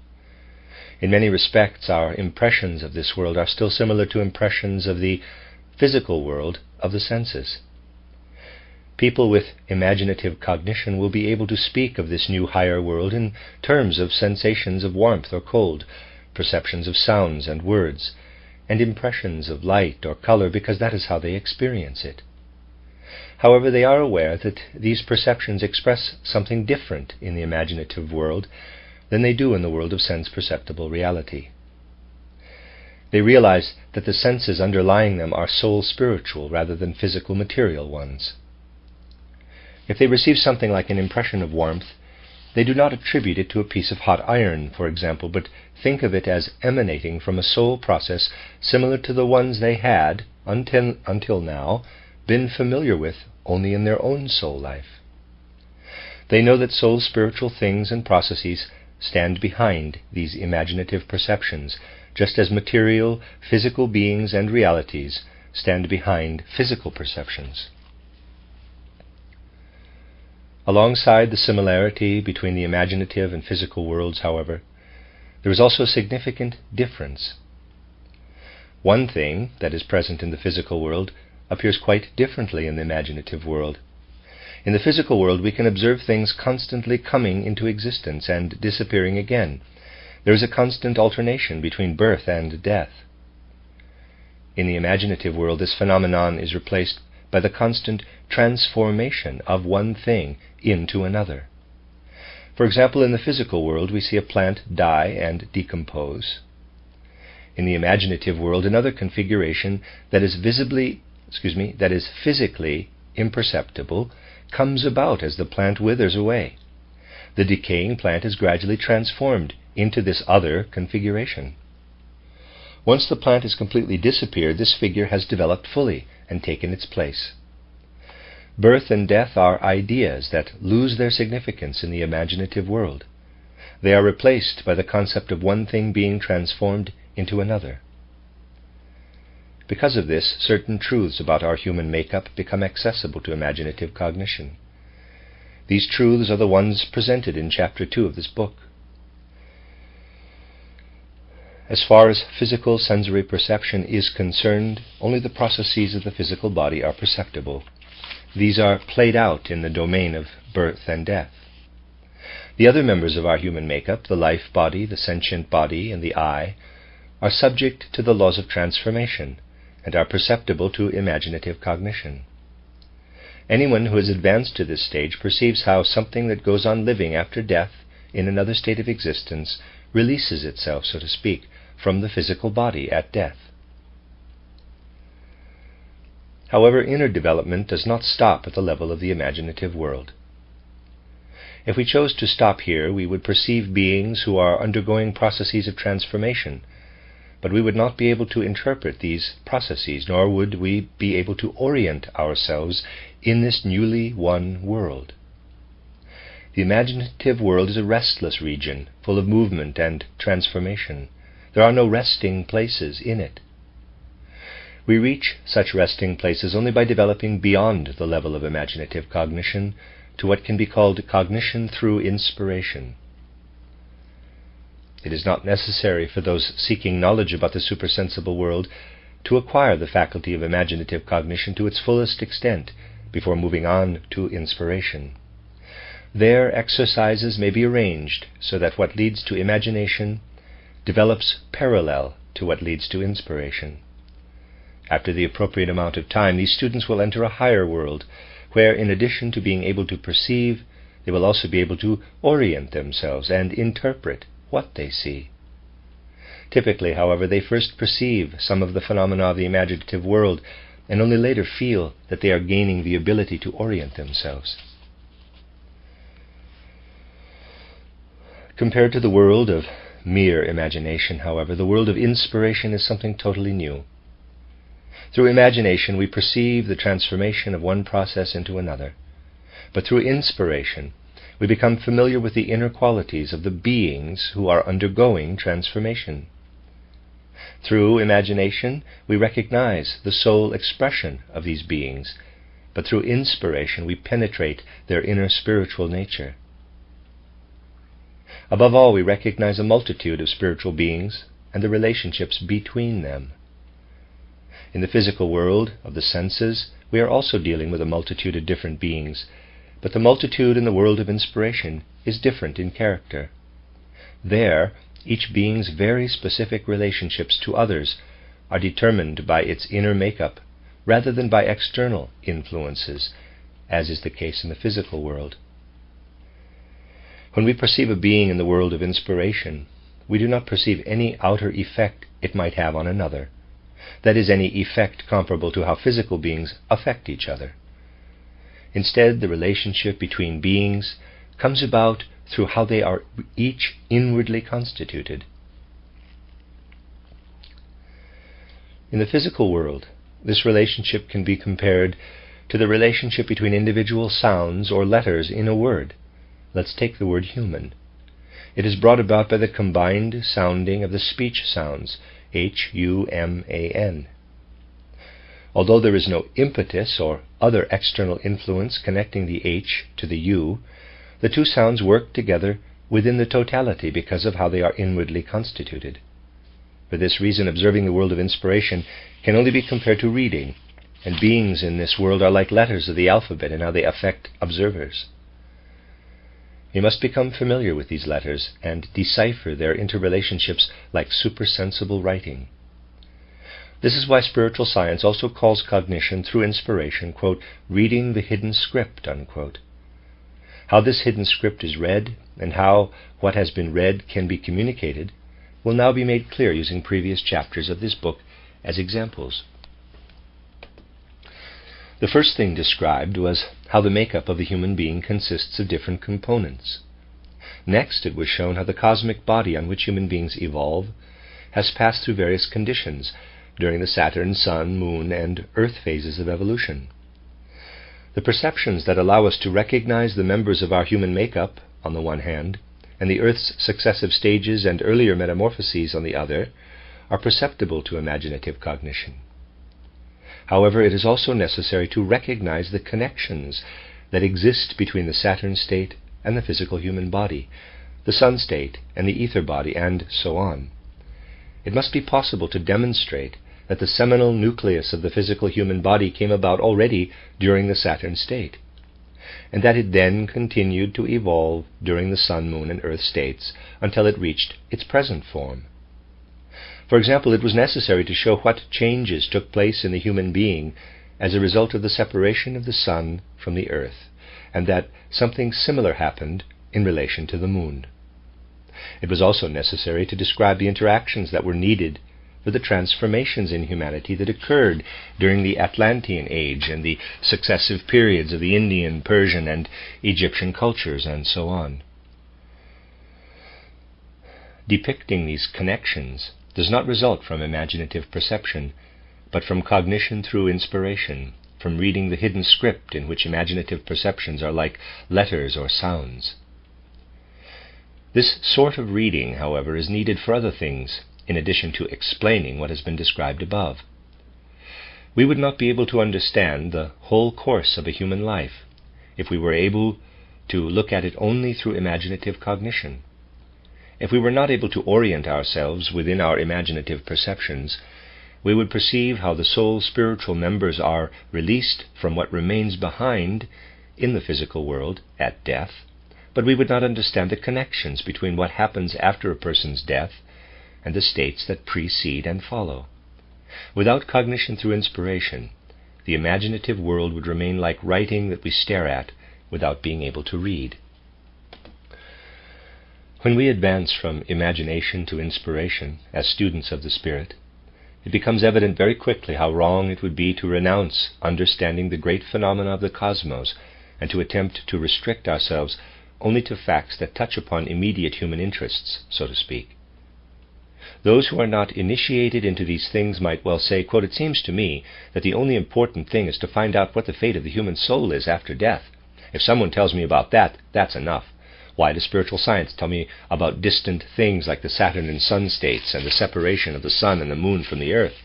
Speaker 1: In many respects, our impressions of this world are still similar to impressions of the physical world of the senses. People with imaginative cognition will be able to speak of this new higher world in terms of sensations of warmth or cold, perceptions of sounds and words, and impressions of light or color, because that is how they experience it. However, they are aware that these perceptions express something different in the imaginative world than they do in the world of sense-perceptible reality. They realize that the senses underlying them are soul-spiritual rather than physical-material ones. If they receive something like an impression of warmth, they do not attribute it to a piece of hot iron, for example, but think of it as emanating from a soul process similar to the ones they had, until now, been familiar with only in their own soul life. They know that soul-spiritual things and processes stand behind these imaginative perceptions, just as material, physical beings and realities stand behind physical perceptions. Alongside the similarity between the imaginative and physical worlds, however, there is also a significant difference. One thing that is present in the physical world appears quite differently in the imaginative world. In the physical world, we can observe things constantly coming into existence and disappearing again. There is a constant alternation between birth and death. In the imaginative world, this phenomenon is replaced by the constant transformation of one thing into another. For example, in the physical world, we see a plant die and decompose. In the imaginative world, another configuration that is physically imperceptible comes about as the plant withers away. The decaying plant is gradually transformed into this other configuration. Once the plant has completely disappeared, this figure has developed fully and taken its place. Birth and death are ideas that lose their significance in the imaginative world. They are replaced by the concept of one thing being transformed into another. Because of this, certain truths about our human makeup become accessible to imaginative cognition. These truths are the ones presented in Chapter 2 of this book. As far as physical sensory perception is concerned, only the processes of the physical body are perceptible. These are played out in the domain of birth and death. The other members of our human makeup, the life body, the sentient body, and the eye, are subject to the laws of transformation and are perceptible to imaginative cognition. Anyone who has advanced to this stage perceives how something that goes on living after death in another state of existence releases itself, so to speak, from the physical body at death. However, inner development does not stop at the level of the imaginative world. If we chose to stop here, we would perceive beings who are undergoing processes of transformation, but we would not be able to interpret these processes, nor would we be able to orient ourselves in this newly won world. The imaginative world is a restless region, full of movement and transformation. There are no resting places in it. We reach such resting places only by developing beyond the level of imaginative cognition to what can be called cognition through inspiration. It is not necessary for those seeking knowledge about the supersensible world to acquire the faculty of imaginative cognition to its fullest extent before moving on to inspiration. Their exercises may be arranged so that what leads to imagination develops parallel to what leads to inspiration. After the appropriate amount of time, these students will enter a higher world, where in addition to being able to perceive, they will also be able to orient themselves and interpret what they see. Typically, however, they first perceive some of the phenomena of the imaginative world and only later feel that they are gaining the ability to orient themselves. Compared to the world of mere imagination, however, the world of inspiration is something totally new. Through imagination, we perceive the transformation of one process into another, but through inspiration, we become familiar with the inner qualities of the beings who are undergoing transformation. Through imagination, we recognize the soul expression of these beings, but through inspiration, we penetrate their inner spiritual nature. Above all, we recognize a multitude of spiritual beings and the relationships between them. In the physical world of the senses, we are also dealing with a multitude of different beings, but the multitude in the world of inspiration is different in character. There, each being's very specific relationships to others are determined by its inner makeup rather than by external influences, as is the case in the physical world. When we perceive a being in the world of inspiration, we do not perceive any outer effect it might have on another, that is, any effect comparable to how physical beings affect each other. Instead, the relationship between beings comes about through how they are each inwardly constituted. In the physical world, this relationship can be compared to the relationship between individual sounds or letters in a word. Let's take the word human. It is brought about by the combined sounding of the speech sounds, H-U-M-A-N. Although there is no impetus or other external influence connecting the H to the U, the two sounds work together within the totality because of how they are inwardly constituted. For this reason, observing the world of inspiration can only be compared to reading, and beings in this world are like letters of the alphabet in how they affect observers. We must become familiar with these letters and decipher their interrelationships like supersensible writing. This is why spiritual science also calls cognition through inspiration, quote, reading the hidden script, unquote. How this hidden script is read, and how what has been read can be communicated, will now be made clear using previous chapters of this book as examples. The first thing described was how the makeup of the human being consists of different components. Next, it was shown how the cosmic body on which human beings evolve has passed through various conditions during the Saturn, Sun, Moon, and Earth phases of evolution. The perceptions that allow us to recognize the members of our human makeup, on the one hand, and the Earth's successive stages and earlier metamorphoses on the other, are perceptible to imaginative cognition. However, it is also necessary to recognize the connections that exist between the Saturn state and the physical human body, the Sun state and the ether body, and so on. It must be possible to demonstrate that the seminal nucleus of the physical human body came about already during the Saturn state, and that it then continued to evolve during the Sun, Moon, and Earth states until it reached its present form. For example, it was necessary to show what changes took place in the human being as a result of the separation of the Sun from the Earth, and that something similar happened in relation to the Moon. It was also necessary to describe the interactions that were needed for the transformations in humanity that occurred during the Atlantean Age and the successive periods of the Indian, Persian, and Egyptian cultures, and so on. Depicting these connections does not result from imaginative perception, but from cognition through inspiration, from reading the hidden script in which imaginative perceptions are like letters or sounds. This sort of reading, however, is needed for other things, in addition to explaining what has been described above. We would not be able to understand the whole course of a human life if we were able to look at it only through imaginative cognition. If we were not able to orient ourselves within our imaginative perceptions, we would perceive how the soul's spiritual members are released from what remains behind in the physical world at death, but we would not understand the connections between what happens after a person's death and the states that precede and follow. Without cognition through inspiration, the imaginative world would remain like writing that we stare at without being able to read. When we advance from imagination to inspiration as students of the Spirit, it becomes evident very quickly how wrong it would be to renounce understanding the great phenomena of the cosmos and to attempt to restrict ourselves only to facts that touch upon immediate human interests, so to speak. Those who are not initiated into these things might well say, quote, "It seems to me that the only important thing is to find out what the fate of the human soul is after death. If someone tells me about that, that's enough. Why does spiritual science tell me about distant things like the Saturn and Sun states and the separation of the Sun and the Moon from the Earth?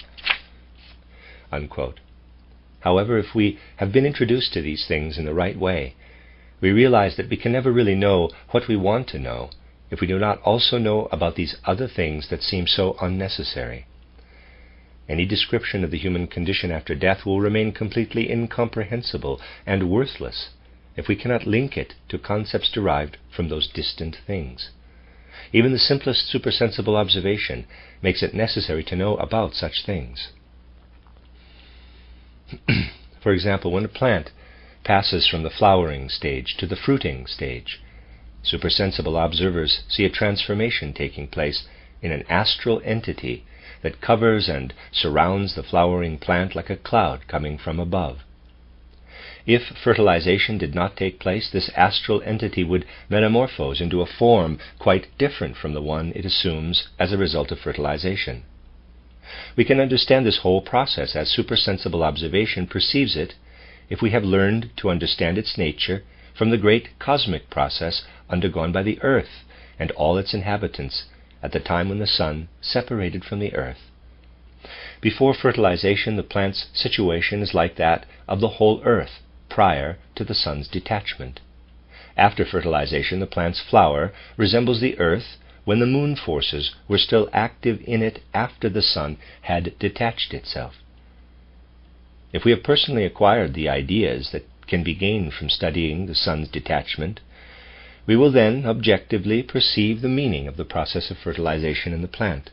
Speaker 1: Unquote. However, if we have been introduced to these things in the right way, we realize that we can never really know what we want to know if we do not also know about these other things that seem so unnecessary. Any description of the human condition after death will remain completely incomprehensible and worthless if we cannot link it to concepts derived from those distant things. Even the simplest supersensible observation makes it necessary to know about such things. For example, when a plant passes from the flowering stage to the fruiting stage, supersensible observers see a transformation taking place in an astral entity that covers and surrounds the flowering plant like a cloud coming from above. If fertilization did not take place, this astral entity would metamorphose into a form quite different from the one it assumes as a result of fertilization. We can understand this whole process as supersensible observation perceives it if we have learned to understand its nature from the great cosmic process undergone by the earth and all its inhabitants at the time when the sun separated from the earth. Before fertilization, the plant's situation is like that of the whole earth prior to the sun's detachment. After fertilization, the plant's flower resembles the earth when the moon forces were still active in it after the sun had detached itself. If we have personally acquired the ideas that can be gained from studying the sun's detachment, we will then objectively perceive the meaning of the process of fertilization in the plant.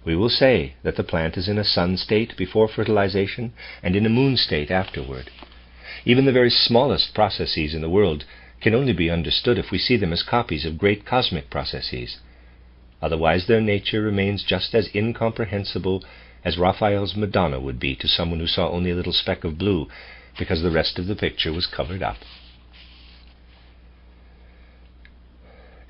Speaker 1: We will say that the plant is in a sun state before fertilization and in a moon state afterward. Even the very smallest processes in the world can only be understood if we see them as copies of great cosmic processes. Otherwise their nature remains just as incomprehensible as Raphael's Madonna would be to someone who saw only a little speck of blue because the rest of the picture was covered up.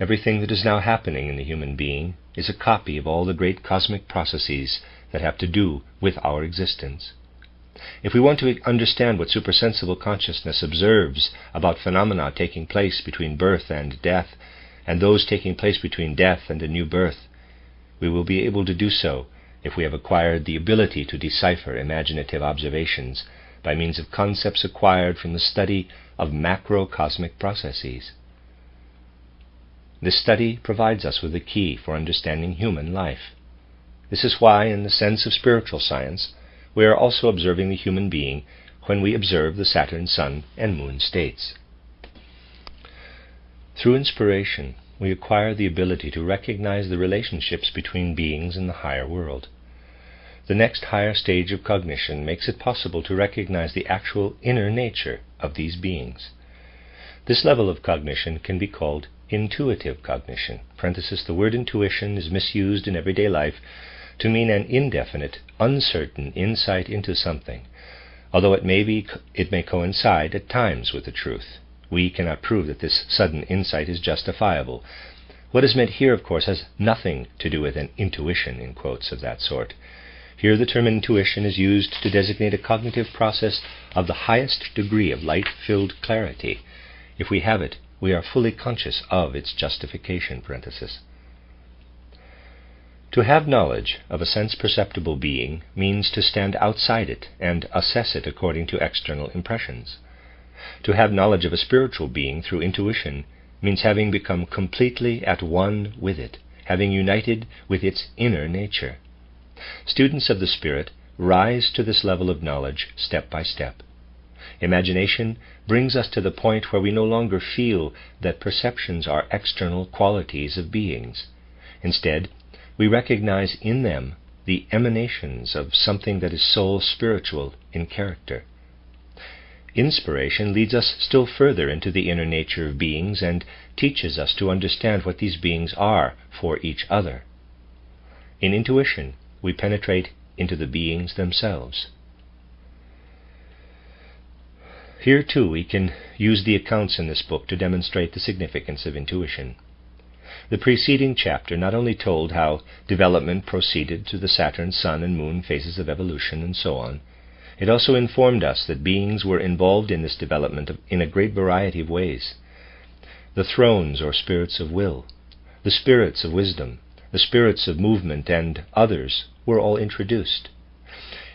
Speaker 1: Everything that is now happening in the human being is a copy of all the great cosmic processes that have to do with our existence. If we want to understand what supersensible consciousness observes about phenomena taking place between birth and death, and those taking place between death and a new birth, we will be able to do so if we have acquired the ability to decipher imaginative observations by means of concepts acquired from the study of macrocosmic processes. This study provides us with a key for understanding human life. This is why, in the sense of spiritual science, we are also observing the human being when we observe the Saturn, Sun, and Moon states. Through inspiration, we acquire the ability to recognize the relationships between beings in the higher world. The next higher stage of cognition makes it possible to recognize the actual inner nature of these beings. This level of cognition can be called intuitive cognition. Parenthesis, the word intuition is misused in everyday life to mean an indefinite, uncertain insight into something, although it may coincide at times with the truth. We cannot prove that this sudden insight is justifiable. What is meant here, of course, has nothing to do with an intuition, in quotes, of that sort. Here the term intuition is used to designate a cognitive process of the highest degree of light-filled clarity. If we have it, we are fully conscious of its justification. Parenthesis. To have knowledge of a sense-perceptible being means to stand outside it and assess it according to external impressions. To have knowledge of a spiritual being through intuition means having become completely at one with it, having united with its inner nature. Students of the Spirit rise to this level of knowledge step by step. Imagination brings us to the point where we no longer feel that perceptions are external qualities of beings. Instead, we recognize in them the emanations of something that is soul spiritual in character. Inspiration leads us still further into the inner nature of beings and teaches us to understand what these beings are for each other. In intuition, we penetrate into the beings themselves. Here, too, we can use the accounts in this book to demonstrate the significance of intuition. The preceding chapter not only told how development proceeded to the Saturn, Sun, and Moon phases of evolution and so on, it also informed us that beings were involved in this development in a great variety of ways. the thrones or spirits of will, the spirits of wisdom, the spirits of movement, and others were all introduced.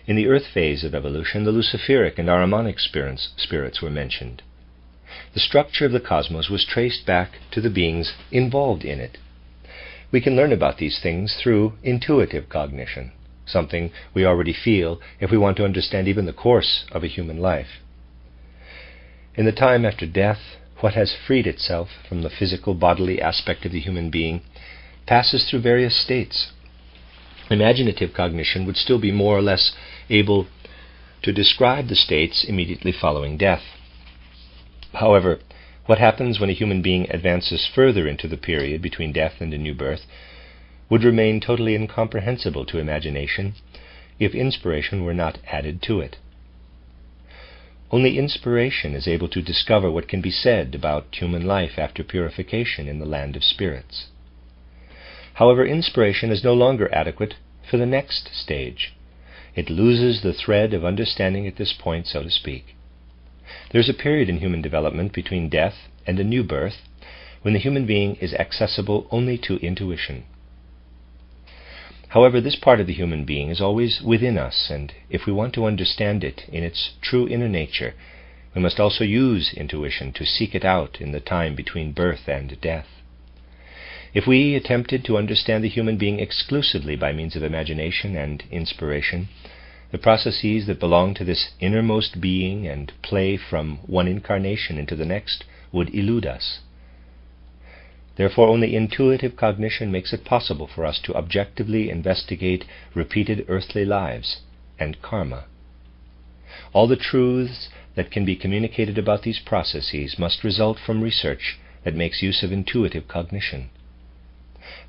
Speaker 1: In the earth phase of evolution, the Luciferic and Ahrimanic spirits were mentioned. The structure of the cosmos was traced back to the beings involved in it. We can learn about these things through intuitive cognition, something we already feel if we want to understand even the course of a human life. In the time after death, what has freed itself from the physical bodily aspect of the human being passes through various states. Imaginative cognition would still be more or less able to describe the states immediately following death. However, what happens when a human being advances further into the period between death and a new birth would remain totally incomprehensible to imagination if inspiration were not added to it. Only inspiration is able to discover what can be said about human life after purification in the land of spirits. However, inspiration is no longer adequate for the next stage. It loses the thread of understanding at this point, so to speak. There is a period in human development between death and a new birth when the human being is accessible only to intuition. However, this part of the human being is always within us, and if we want to understand it in its true inner nature, we must also use intuition to seek it out in the time between birth and death. If we attempted to understand the human being exclusively by means of imagination and inspiration, the processes that belong to this innermost being and play from one incarnation into the next would elude us. Therefore, only intuitive cognition makes it possible for us to objectively investigate repeated earthly lives and karma. All the truths that can be communicated about these processes must result from research that makes use of intuitive cognition.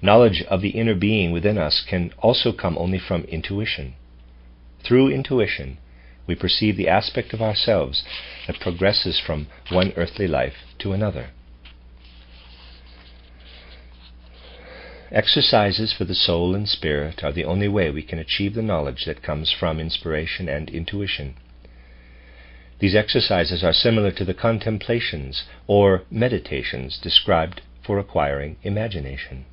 Speaker 1: Knowledge of the inner being within us can also come only from intuition. Through intuition, we perceive the aspect of ourselves that progresses from one earthly life to another. Exercises for the soul and spirit are the only way we can achieve the knowledge that comes from inspiration and intuition. These exercises are similar to the contemplations or meditations described for acquiring imagination.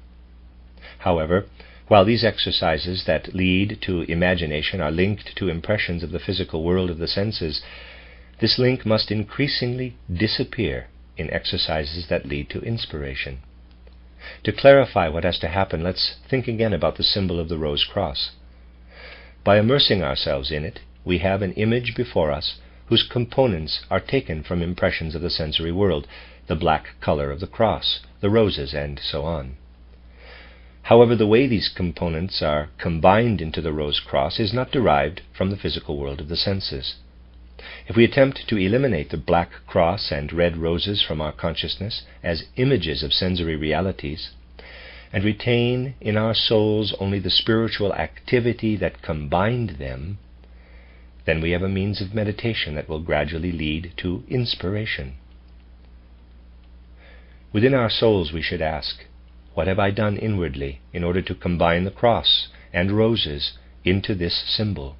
Speaker 1: However, while these exercises that lead to imagination are linked to impressions of the physical world of the senses, this link must increasingly disappear in exercises that lead to inspiration. To clarify what has to happen, let's think again about the symbol of the rose cross. By immersing ourselves in it, we have an image before us whose components are taken from impressions of the sensory world, the black color of the cross, the roses, and so on. However, the way these components are combined into the rose cross is not derived from the physical world of the senses. If we attempt to eliminate the black cross and red roses from our consciousness as images of sensory realities, and retain in our souls only the spiritual activity that combined them, then we have a means of meditation that will gradually lead to inspiration. Within our souls we should ask, what have I done inwardly in order to combine the cross and roses into this symbol?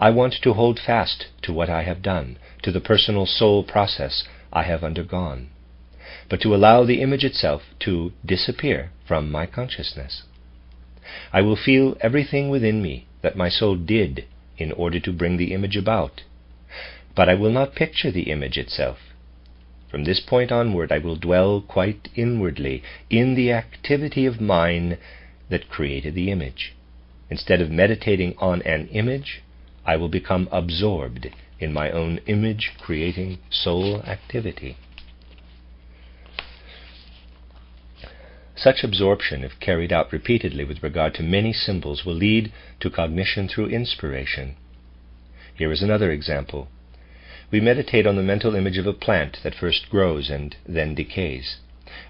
Speaker 1: I want to hold fast to what I have done, to the personal soul process I have undergone, but to allow the image itself to disappear from my consciousness. I will feel everything within me that my soul did in order to bring the image about, but I will not picture the image itself. From this point onward, I will dwell quite inwardly in the activity of mind that created the image. Instead of meditating on an image, I will become absorbed in my own image-creating soul activity. Such absorption, if carried out repeatedly with regard to many symbols, will lead to cognition through inspiration. Here is another example. We meditate on the mental image of a plant that first grows and then decays.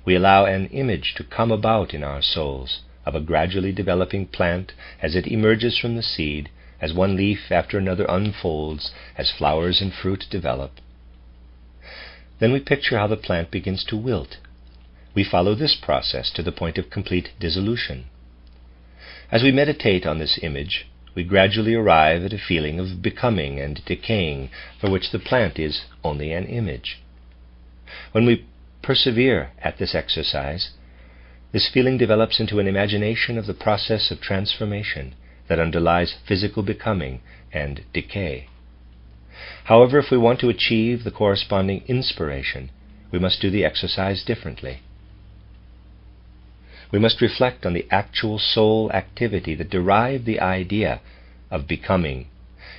Speaker 1: We allow an image to come about in our souls of a gradually developing plant as it emerges from the seed, as one leaf after another unfolds, as flowers and fruit develop. Then we picture how the plant begins to wilt. We follow this process to the point of complete dissolution. As we meditate on this image, we gradually arrive at a feeling of becoming and decaying, for which the plant is only an image. When we persevere at this exercise, this feeling develops into an imagination of the process of transformation that underlies physical becoming and decay. However, if we want to achieve the corresponding inspiration, we must do the exercise differently. We must reflect on the actual soul activity that derived the idea of becoming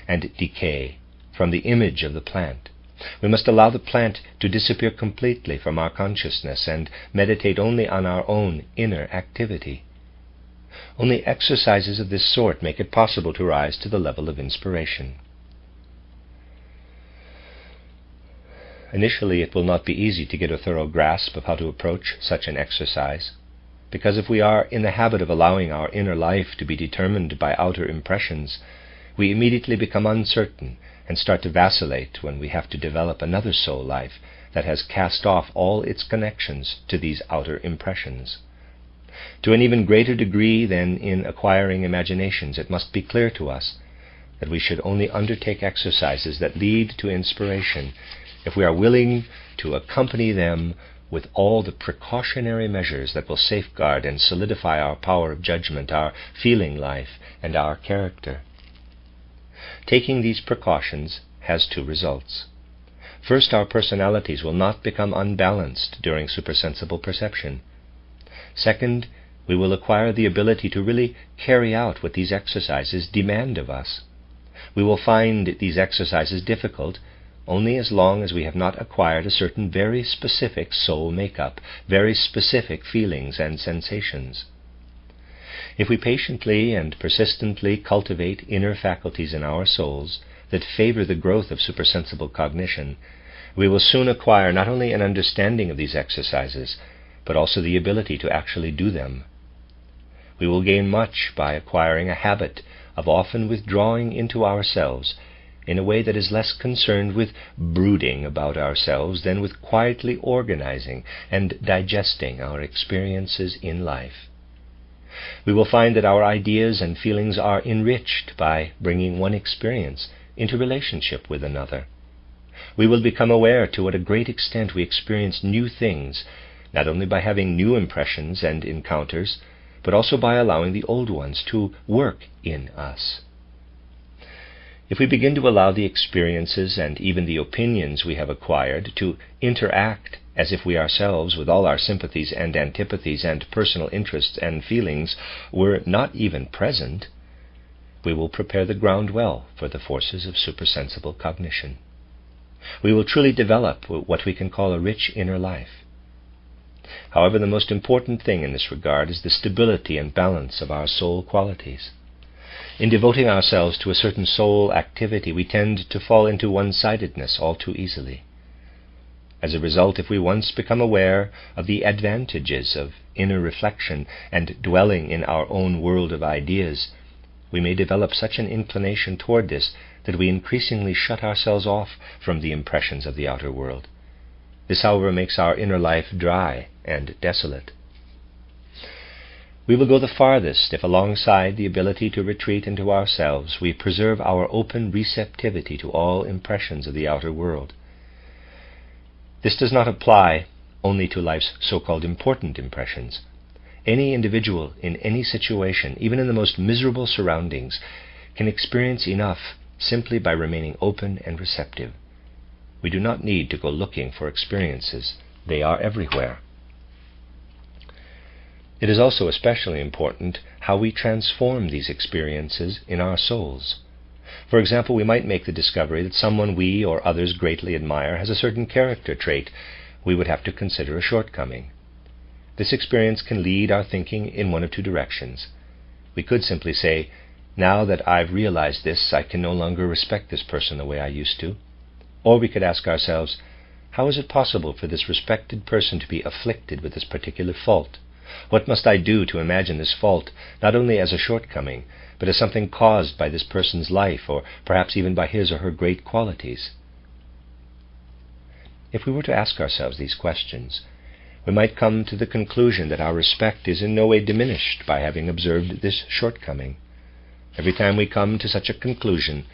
Speaker 1: and decay from the image of the plant. We must allow the plant to disappear completely from our consciousness and meditate only on our own inner activity. Only exercises of this sort make it possible to rise to the level of inspiration. Initially, it will not be easy to get a thorough grasp of how to approach such an exercise, because if we are in the habit of allowing our inner life to be determined by outer impressions, we immediately become uncertain and start to vacillate when we have to develop another soul life that has cast off all its connections to these outer impressions. To an even greater degree than in acquiring imaginations, it must be clear to us that we should only undertake exercises that lead to inspiration if we are willing to accompany them with all the precautionary measures that will safeguard and solidify our power of judgment, our feeling life, and our character. Taking these precautions has two results. First, our personalities will not become unbalanced during supersensible perception. Second, we will acquire the ability to really carry out what these exercises demand of us. We will find these exercises difficult only as long as we have not acquired a certain very specific soul makeup, very specific feelings and sensations. If we patiently and persistently cultivate inner faculties in our souls that favor the growth of supersensible cognition, we will soon acquire not only an understanding of these exercises, but also the ability to actually do them. We will gain much by acquiring a habit of often withdrawing into ourselves in a way that is less concerned with brooding about ourselves than with quietly organizing and digesting our experiences in life. We will find that our ideas and feelings are enriched by bringing one experience into relationship with another. We will become aware to what a great extent we experience new things, not only by having new impressions and encounters, but also by allowing the old ones to work in us. If we begin to allow the experiences and even the opinions we have acquired to interact as if we ourselves, with all our sympathies and antipathies and personal interests and feelings, were not even present, we will prepare the ground well for the forces of supersensible cognition. We will truly develop what we can call a rich inner life. However, the most important thing in this regard is the stability and balance of our soul qualities. In devoting ourselves to a certain soul activity, we tend to fall into one-sidedness all too easily. As a result, if we once become aware of the advantages of inner reflection and dwelling in our own world of ideas, we may develop such an inclination toward this that we increasingly shut ourselves off from the impressions of the outer world. This, however, makes our inner life dry and desolate. We will go the farthest if, alongside the ability to retreat into ourselves, we preserve our open receptivity to all impressions of the outer world. This does not apply only to life's so-called important impressions. Any individual in any situation, even in the most miserable surroundings, can experience enough simply by remaining open and receptive. We do not need to go looking for experiences. They are everywhere. It is also especially important how we transform these experiences in our souls. For example, we might make the discovery that someone we or others greatly admire has a certain character trait we would have to consider a shortcoming. This experience can lead our thinking in one of two directions. We could simply say, "Now that I've realized this, I can no longer respect this person the way I used to." Or we could ask ourselves, how is it possible for this respected person to be afflicted with this particular fault? What must I do to imagine this fault not only as a shortcoming, but as something caused by this person's life, or perhaps even by his or her great qualities? If we were to ask ourselves these questions, we might come to the conclusion that our respect is in no way diminished by having observed this shortcoming. Every time we come to such a conclusion,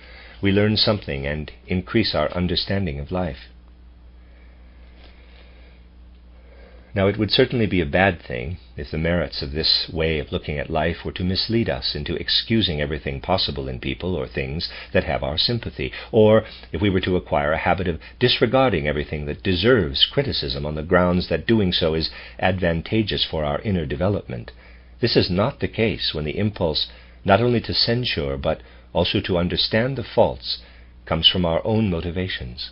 Speaker 1: we learn something and increase our understanding of life. Now, it would certainly be a bad thing if the merits of this way of looking at life were to mislead us into excusing everything possible in people or things that have our sympathy, or if we were to acquire a habit of disregarding everything that deserves criticism on the grounds that doing so is advantageous for our inner development. This is not the case when the impulse not only to censure but also to understand the faults comes from our own motivations.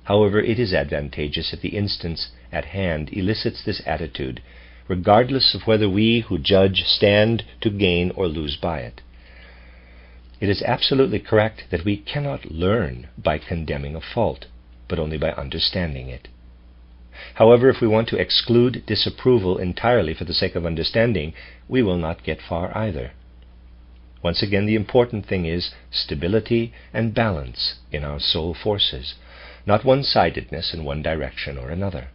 Speaker 1: However, it is advantageous if the instance at hand elicits this attitude, regardless of whether we who judge stand to gain or lose by it. It is absolutely correct that we cannot learn by condemning a fault, but only by understanding it. However, if we want to exclude disapproval entirely for the sake of understanding, we will not get far either. Once again, the important thing is stability and balance in our soul forces, not one-sidedness in one direction or another.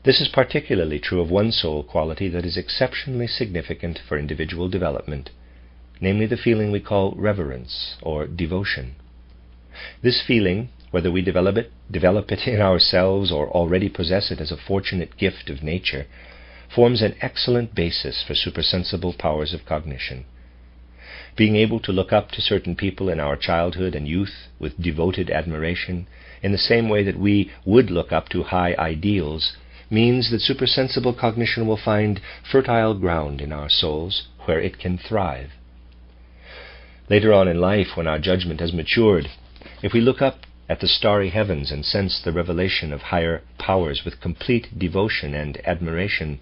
Speaker 1: This is particularly true of one soul quality that is exceptionally significant for individual development, namely the feeling we call reverence or devotion. This feeling, whether we develop it in ourselves or already possess it as a fortunate gift of nature, forms an excellent basis for supersensible powers of cognition. Being able to look up to certain people in our childhood and youth with devoted admiration, in the same way that we would look up to high ideals, means that supersensible cognition will find fertile ground in our souls where it can thrive. Later on in life, when our judgment has matured, if we look up at the starry heavens and sense the revelation of higher powers with complete devotion and admiration,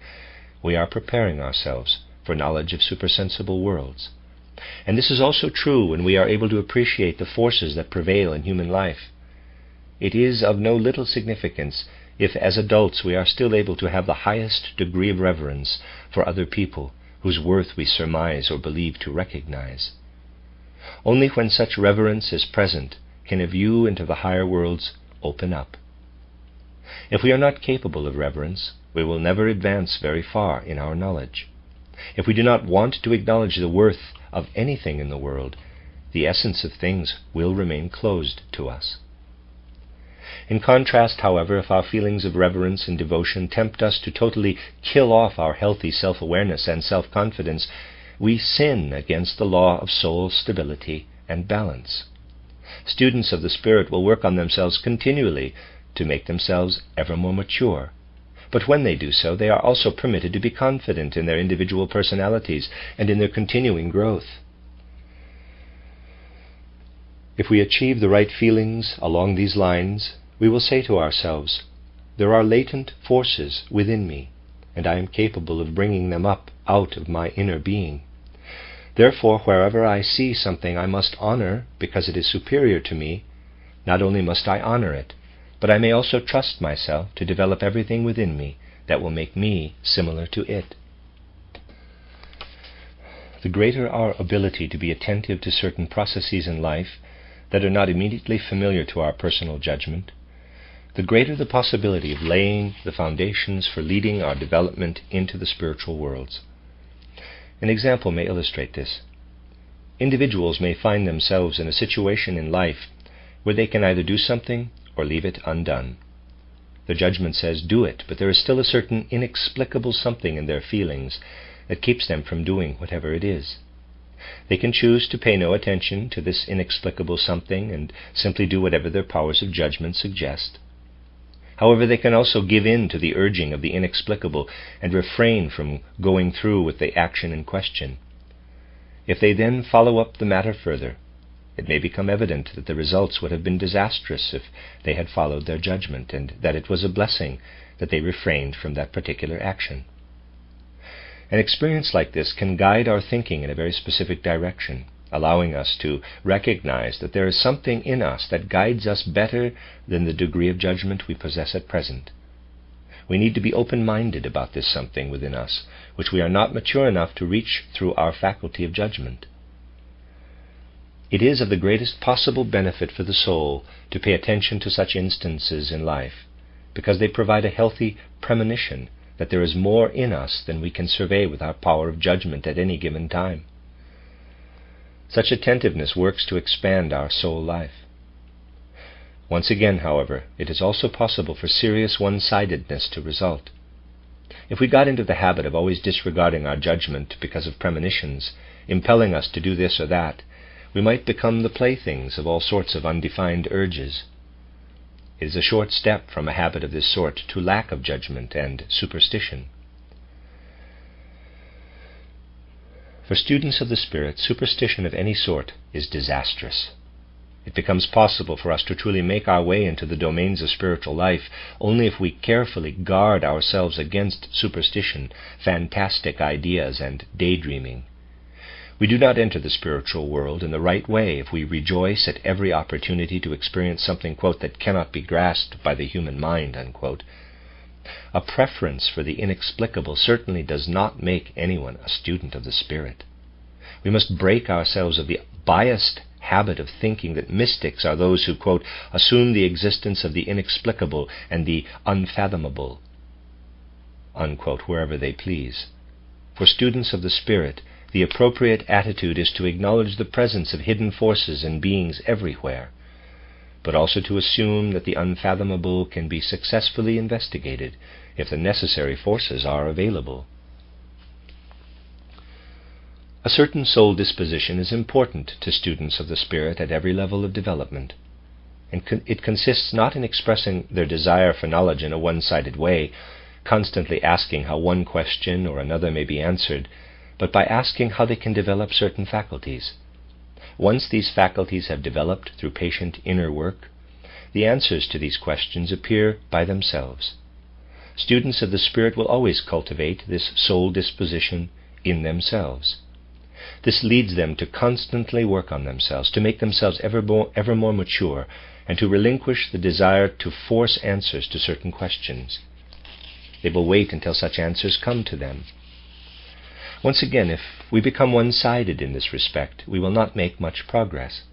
Speaker 1: we are preparing ourselves for knowledge of supersensible worlds. And this is also true when we are able to appreciate the forces that prevail in human life. It is of no little significance if, as adults, we are still able to have the highest degree of reverence for other people whose worth we surmise or believe to recognize. Only when such reverence is present can a view into the higher worlds open up. If we are not capable of reverence, we will never advance very far in our knowledge. If we do not want to acknowledge the worth of anything in the world, the essence of things will remain closed to us. In contrast, however, if our feelings of reverence and devotion tempt us to totally kill off our healthy self-awareness and self-confidence, we sin against the law of soul stability and balance. Students of the Spirit will work on themselves continually to make themselves ever more mature. But when they do so, they are also permitted to be confident in their individual personalities and in their continuing growth. If we achieve the right feelings along these lines, we will say to ourselves, "There are latent forces within me, and I am capable of bringing them up out of my inner being. Therefore, wherever I see something I must honor because it is superior to me, not only must I honor it, but I may also trust myself to develop everything within me that will make me similar to it." The greater our ability to be attentive to certain processes in life that are not immediately familiar to our personal judgment, the greater the possibility of laying the foundations for leading our development into the spiritual worlds. An example may illustrate this. Individuals may find themselves in a situation in life where they can either do something or leave it undone. The judgment says, do it, but there is still a certain inexplicable something in their feelings that keeps them from doing whatever it is. They can choose to pay no attention to this inexplicable something and simply do whatever their powers of judgment suggest. However, they can also give in to the urging of the inexplicable and refrain from going through with the action in question. If they then follow up the matter further, it may become evident that the results would have been disastrous if they had followed their judgment, and that it was a blessing that they refrained from that particular action. An experience like this can guide our thinking in a very specific direction, allowing us to recognize that there is something in us that guides us better than the degree of judgment we possess at present. We need to be open-minded about this something within us, which we are not mature enough to reach through our faculty of judgment. It is of the greatest possible benefit for the soul to pay attention to such instances in life, because they provide a healthy premonition that there is more in us than we can survey with our power of judgment at any given time. Such attentiveness works to expand our soul life. Once again, however, it is also possible for serious one-sidedness to result. If we got into the habit of always disregarding our judgment because of premonitions, impelling us to do this or that, we might become the playthings of all sorts of undefined urges. It is a short step from a habit of this sort to lack of judgment and superstition. For students of the Spirit, superstition of any sort is disastrous. It becomes possible for us to truly make our way into the domains of spiritual life only if we carefully guard ourselves against superstition, fantastic ideas, and daydreaming. We do not enter the spiritual world in the right way if we rejoice at every opportunity to experience something, quote, that cannot be grasped by the human mind, unquote. A preference for the inexplicable certainly does not make anyone a student of the Spirit. We must break ourselves of the biased habit of thinking that mystics are those who, quote, assume the existence of the inexplicable and the unfathomable, unquote, wherever they please. For students of the Spirit, the appropriate attitude is to acknowledge the presence of hidden forces and beings everywhere, but also to assume that the unfathomable can be successfully investigated if the necessary forces are available. A certain soul disposition is important to students of the Spirit at every level of development, and it consists not in expressing their desire for knowledge in a one-sided way, constantly asking how one question or another may be answered, but by asking how they can develop certain faculties. Once these faculties have developed through patient inner work, the answers to these questions appear by themselves. Students of the Spirit will always cultivate this soul disposition in themselves. This leads them to constantly work on themselves, to make themselves ever more mature, and to relinquish the desire to force answers to certain questions. They will wait until such answers come to them. Once again, if we become one-sided in this respect, we will not make much progress.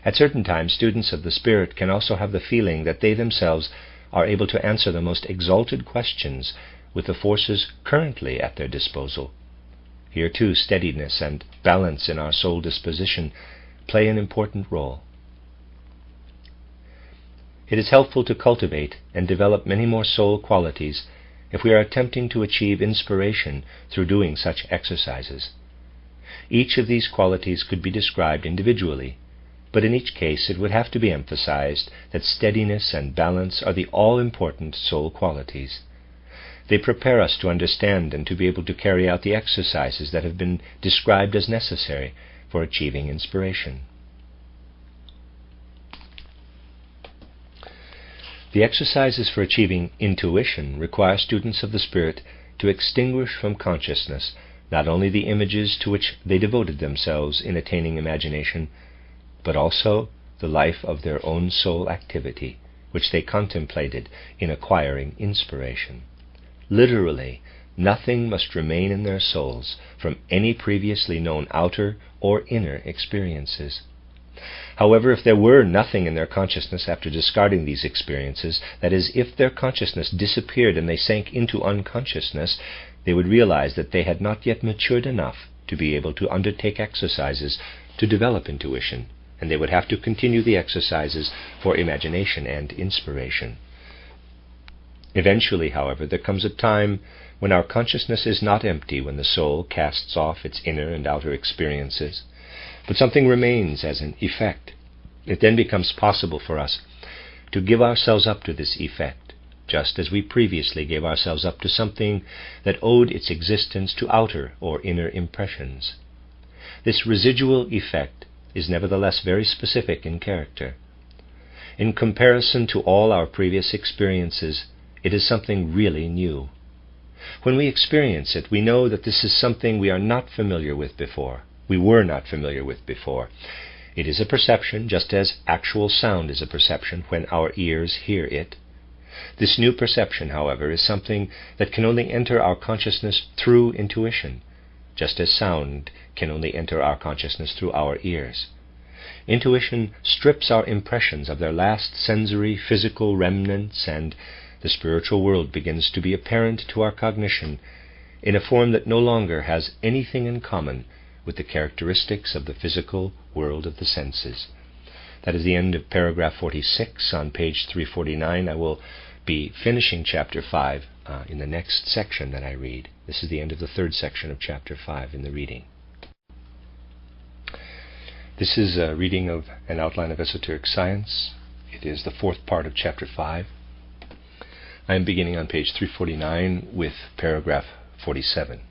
Speaker 1: At certain times, students of the Spirit can also have the feeling that they themselves are able to answer the most exalted questions with the forces currently at their disposal. Here, too, steadiness and balance in our soul disposition play an important role. It is helpful to cultivate and develop many more soul qualities if we are attempting to achieve inspiration through doing such exercises. Each of these qualities could be described individually, but in each case it would have to be emphasized that steadiness and balance are the all-important soul qualities. They prepare us to understand and to be able to carry out the exercises that have been described as necessary for achieving inspiration. The exercises for achieving intuition require students of the Spirit to extinguish from consciousness not only the images to which they devoted themselves in attaining imagination, but also the life of their own soul activity, which they contemplated in acquiring inspiration. Literally, nothing must remain in their souls from any previously known outer or inner experiences. However, if there were nothing in their consciousness after discarding these experiences, that is, if their consciousness disappeared and they sank into unconsciousness, they would realize that they had not yet matured enough to be able to undertake exercises to develop intuition, and they would have to continue the exercises for imagination and inspiration. Eventually, however, there comes a time when our consciousness is not empty when the soul casts off its inner and outer experiences, but something remains as an effect. It then becomes possible for us to give ourselves up to this effect, just as we previously gave ourselves up to something that owed its existence to outer or inner impressions. This residual effect is nevertheless very specific in character. In comparison to all our previous experiences, it is something really new. When we experience it, we know that this is something we are not familiar with before. We were not familiar with before. It is a perception, just as actual sound is a perception when our ears hear it. This new perception, however, is something that can only enter our consciousness through intuition, just as sound can only enter our consciousness through our ears. Intuition strips our impressions of their last sensory, physical remnants, and the spiritual world begins to be apparent to our cognition in a form that no longer has anything in common with the characteristics of the physical world of the senses. That is the end of paragraph 46 on page 349. I will be finishing chapter 5 in the next section that I read. This is the end of the third section of chapter 5 in the reading. This is a reading of an outline of esoteric science. It is the fourth part of chapter 5. I am beginning on page 349 with paragraph 47.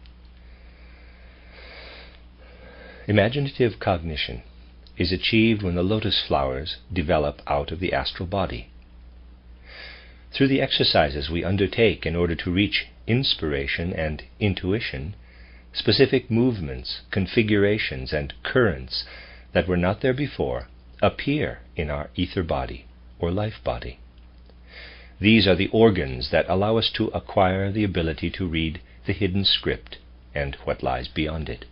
Speaker 1: Imaginative cognition is achieved when the lotus flowers develop out of the astral body. Through the exercises we undertake in order to reach inspiration and intuition, specific movements, configurations, and currents that were not there before appear in our ether body or life body. These are the organs that allow us to acquire the ability to read the hidden script and what lies beyond it.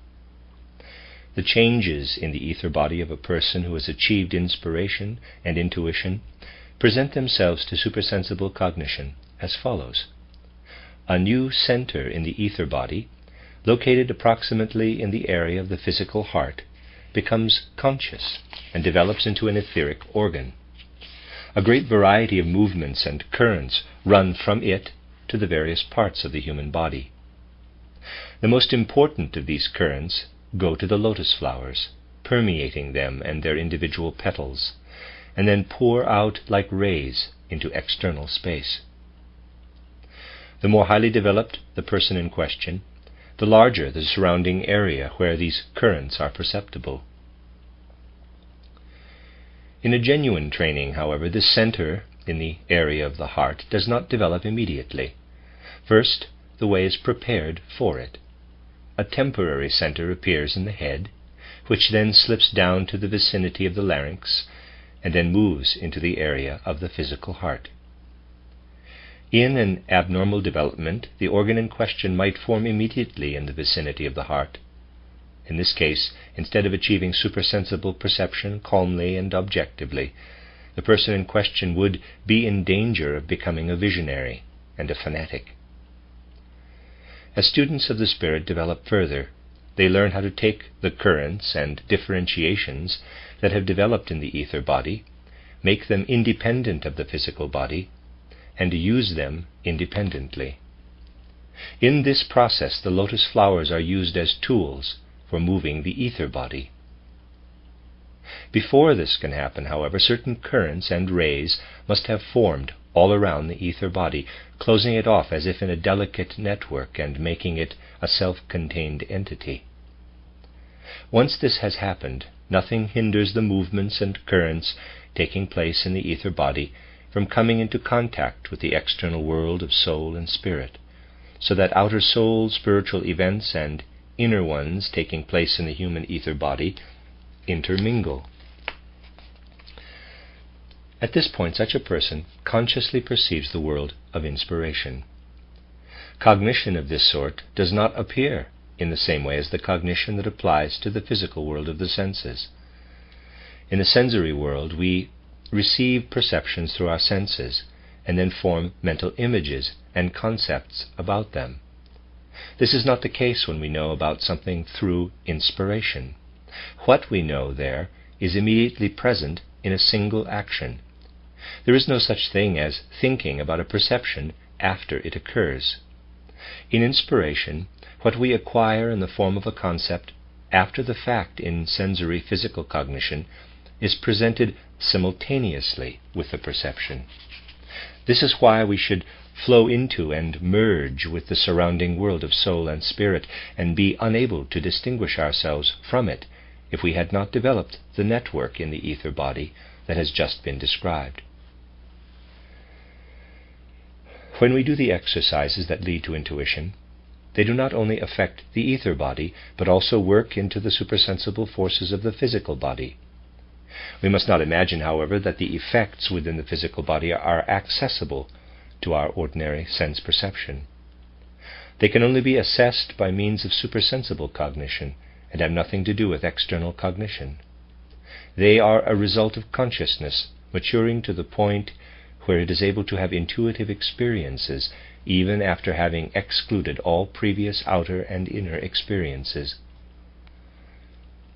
Speaker 1: The changes in the ether body of a person who has achieved inspiration and intuition present themselves to supersensible cognition as follows. A new center in the ether body, located approximately in the area of the physical heart, becomes conscious and develops into an etheric organ. A great variety of movements and currents run from it to the various parts of the human body. The most important of these currents go to the lotus flowers, permeating them and their individual petals, and then pour out like rays into external space. The more highly developed the person in question, the larger the surrounding area where these currents are perceptible. In a genuine training, however, this center in the area of the heart does not develop immediately. First, the way is prepared for it. A temporary center appears in the head, which then slips down to the vicinity of the larynx, and then moves into the area of the physical heart. In an abnormal development, the organ in question might form immediately in the vicinity of the heart. In this case, instead of achieving supersensible perception calmly and objectively, the person in question would be in danger of becoming a visionary and a fanatic. As students of the Spirit develop further, they learn how to take the currents and differentiations that have developed in the ether body, make them independent of the physical body, and use them independently. In this process, the lotus flowers are used as tools for moving the ether body. Before this can happen, however, certain currents and rays must have formed all around the ether body, closing it off as if in a delicate network and making it a self-contained entity. Once this has happened, nothing hinders the movements and currents taking place in the ether body from coming into contact with the external world of soul and spirit, so that outer soul spiritual events and inner ones taking place in the human ether body intermingle. At this point, such a person consciously perceives the world of inspiration. Cognition of this sort does not appear in the same way as the cognition that applies to the physical world of the senses. In the sensory world, we receive perceptions through our senses and then form mental images and concepts about them. This is not the case when we know about something through inspiration. What we know there is immediately present in a single action. There is no such thing as thinking about a perception after it occurs. In inspiration, what we acquire in the form of a concept after the fact in sensory physical cognition is presented simultaneously with the perception. This is why we should flow into and merge with the surrounding world of soul and spirit and be unable to distinguish ourselves from it if we had not developed the network in the ether body that has just been described. When we do the exercises that lead to intuition, they do not only affect the ether body, but also work into the supersensible forces of the physical body. We must not imagine, however, that the effects within the physical body are accessible to our ordinary sense perception. They can only be assessed by means of supersensible cognition and have nothing to do with external cognition. They are a result of consciousness maturing to the point where it is able to have intuitive experiences even after having excluded all previous outer and inner experiences.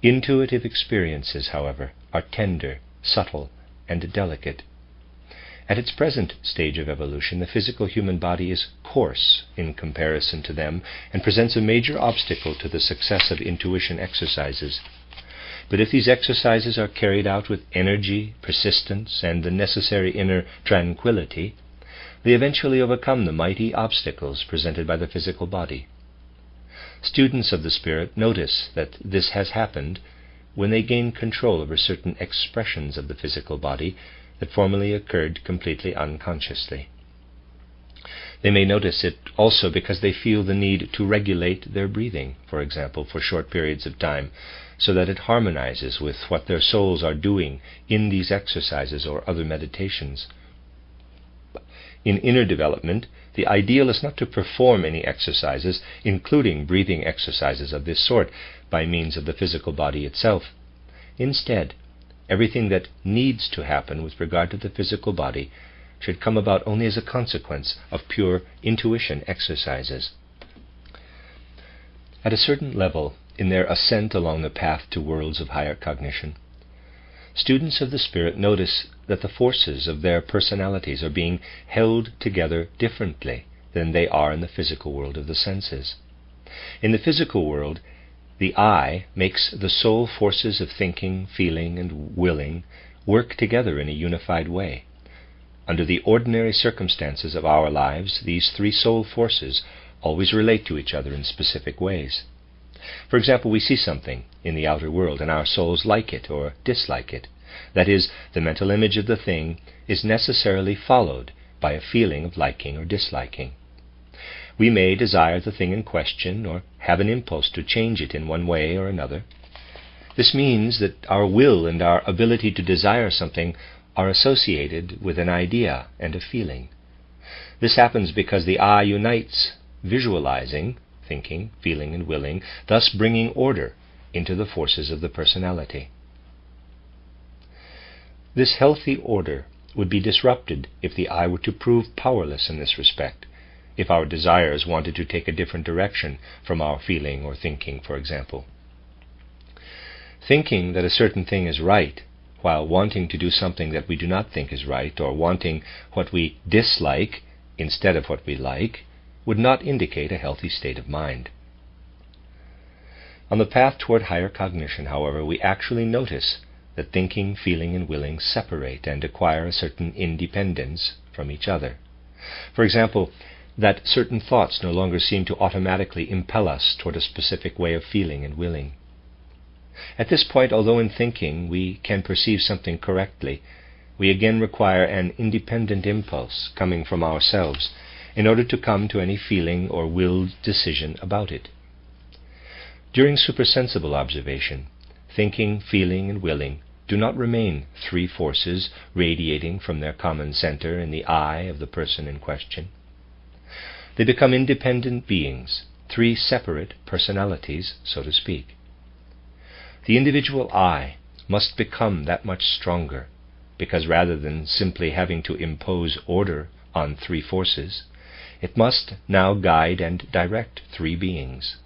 Speaker 1: Intuitive experiences, however, are tender subtle, and delicate. At its present stage of evolution, the physical human body is coarse in comparison to them and presents a major obstacle to the success of intuition exercises. But if these exercises are carried out with energy, persistence, and the necessary inner tranquility, they eventually overcome the mighty obstacles presented by the physical body. Students of the spirit notice that this has happened when they gain control over certain expressions of the physical body that formerly occurred completely unconsciously. They may notice it also because they feel the need to regulate their breathing, for example, for short periods of time, so that it harmonizes with what their souls are doing in these exercises or other meditations. In inner development, the ideal is not to perform any exercises, including breathing exercises of this sort, by means of the physical body itself. Instead, everything that needs to happen with regard to the physical body should come about only as a consequence of pure intuition exercises. At a certain level, in their ascent along the path to worlds of higher cognition, students of the spirit notice that the forces of their personalities are being held together differently than they are in the physical world of the senses. In the physical world, the I makes the soul forces of thinking, feeling, and willing work together in a unified way. Under the ordinary circumstances of our lives, these three soul forces always relate to each other in specific ways. For example, we see something in the outer world, and our souls like it or dislike it. That is, the mental image of the thing is necessarily followed by a feeling of liking or disliking. We may desire the thing in question or have an impulse to change it in one way or another. This means that our will and our ability to desire something are associated with an idea and a feeling. This happens because the I unites visualizing, thinking, feeling, and willing, thus bringing order into the forces of the personality. This healthy order would be disrupted if the I were to prove powerless in this respect, if our desires wanted to take a different direction from our feeling or thinking, for example. Thinking that a certain thing is right, while wanting to do something that we do not think is right, or wanting what we dislike instead of what we like, would not indicate a healthy state of mind. On the path toward higher cognition, however, we actually notice that thinking, feeling, and willing separate and acquire a certain independence from each other. For example, that certain thoughts no longer seem to automatically impel us toward a specific way of feeling and willing. At this point, although in thinking we can perceive something correctly, we again require an independent impulse coming from ourselves in order to come to any feeling or willed decision about it. During supersensible observation, thinking, feeling, and willing do not remain three forces radiating from their common center in the I of the person in question. They become independent beings, three separate personalities, so to speak. The individual I must become that much stronger, because rather than simply having to impose order on three forces, it must now guide and direct three beings.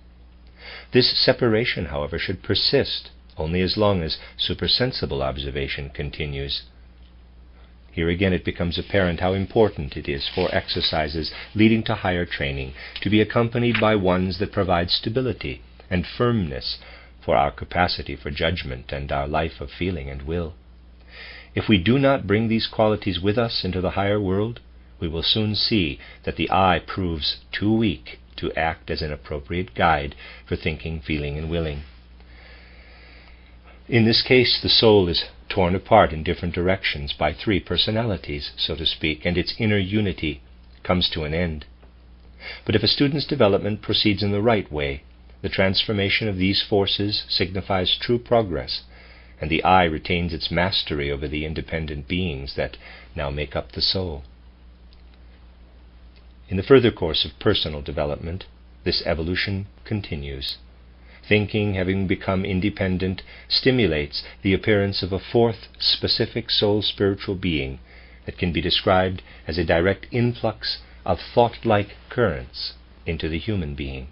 Speaker 1: This separation, however, should persist only as long as supersensible observation continues. Here again it becomes apparent how important it is for exercises leading to higher training to be accompanied by ones that provide stability and firmness for our capacity for judgment and our life of feeling and will. If we do not bring these qualities with us into the higher world, we will soon see that the I proves too weak to act as an appropriate guide for thinking, feeling, and willing. In this case, the soul is torn apart in different directions by three personalities, so to speak, and its inner unity comes to an end. But if a student's development proceeds in the right way, the transformation of these forces signifies true progress, and the I retains its mastery over the independent beings that now make up the soul. In the further course of personal development, this evolution continues. Thinking, having become independent, stimulates the appearance of a fourth specific soul-spiritual being that can be described as a direct influx of thought-like currents into the human being.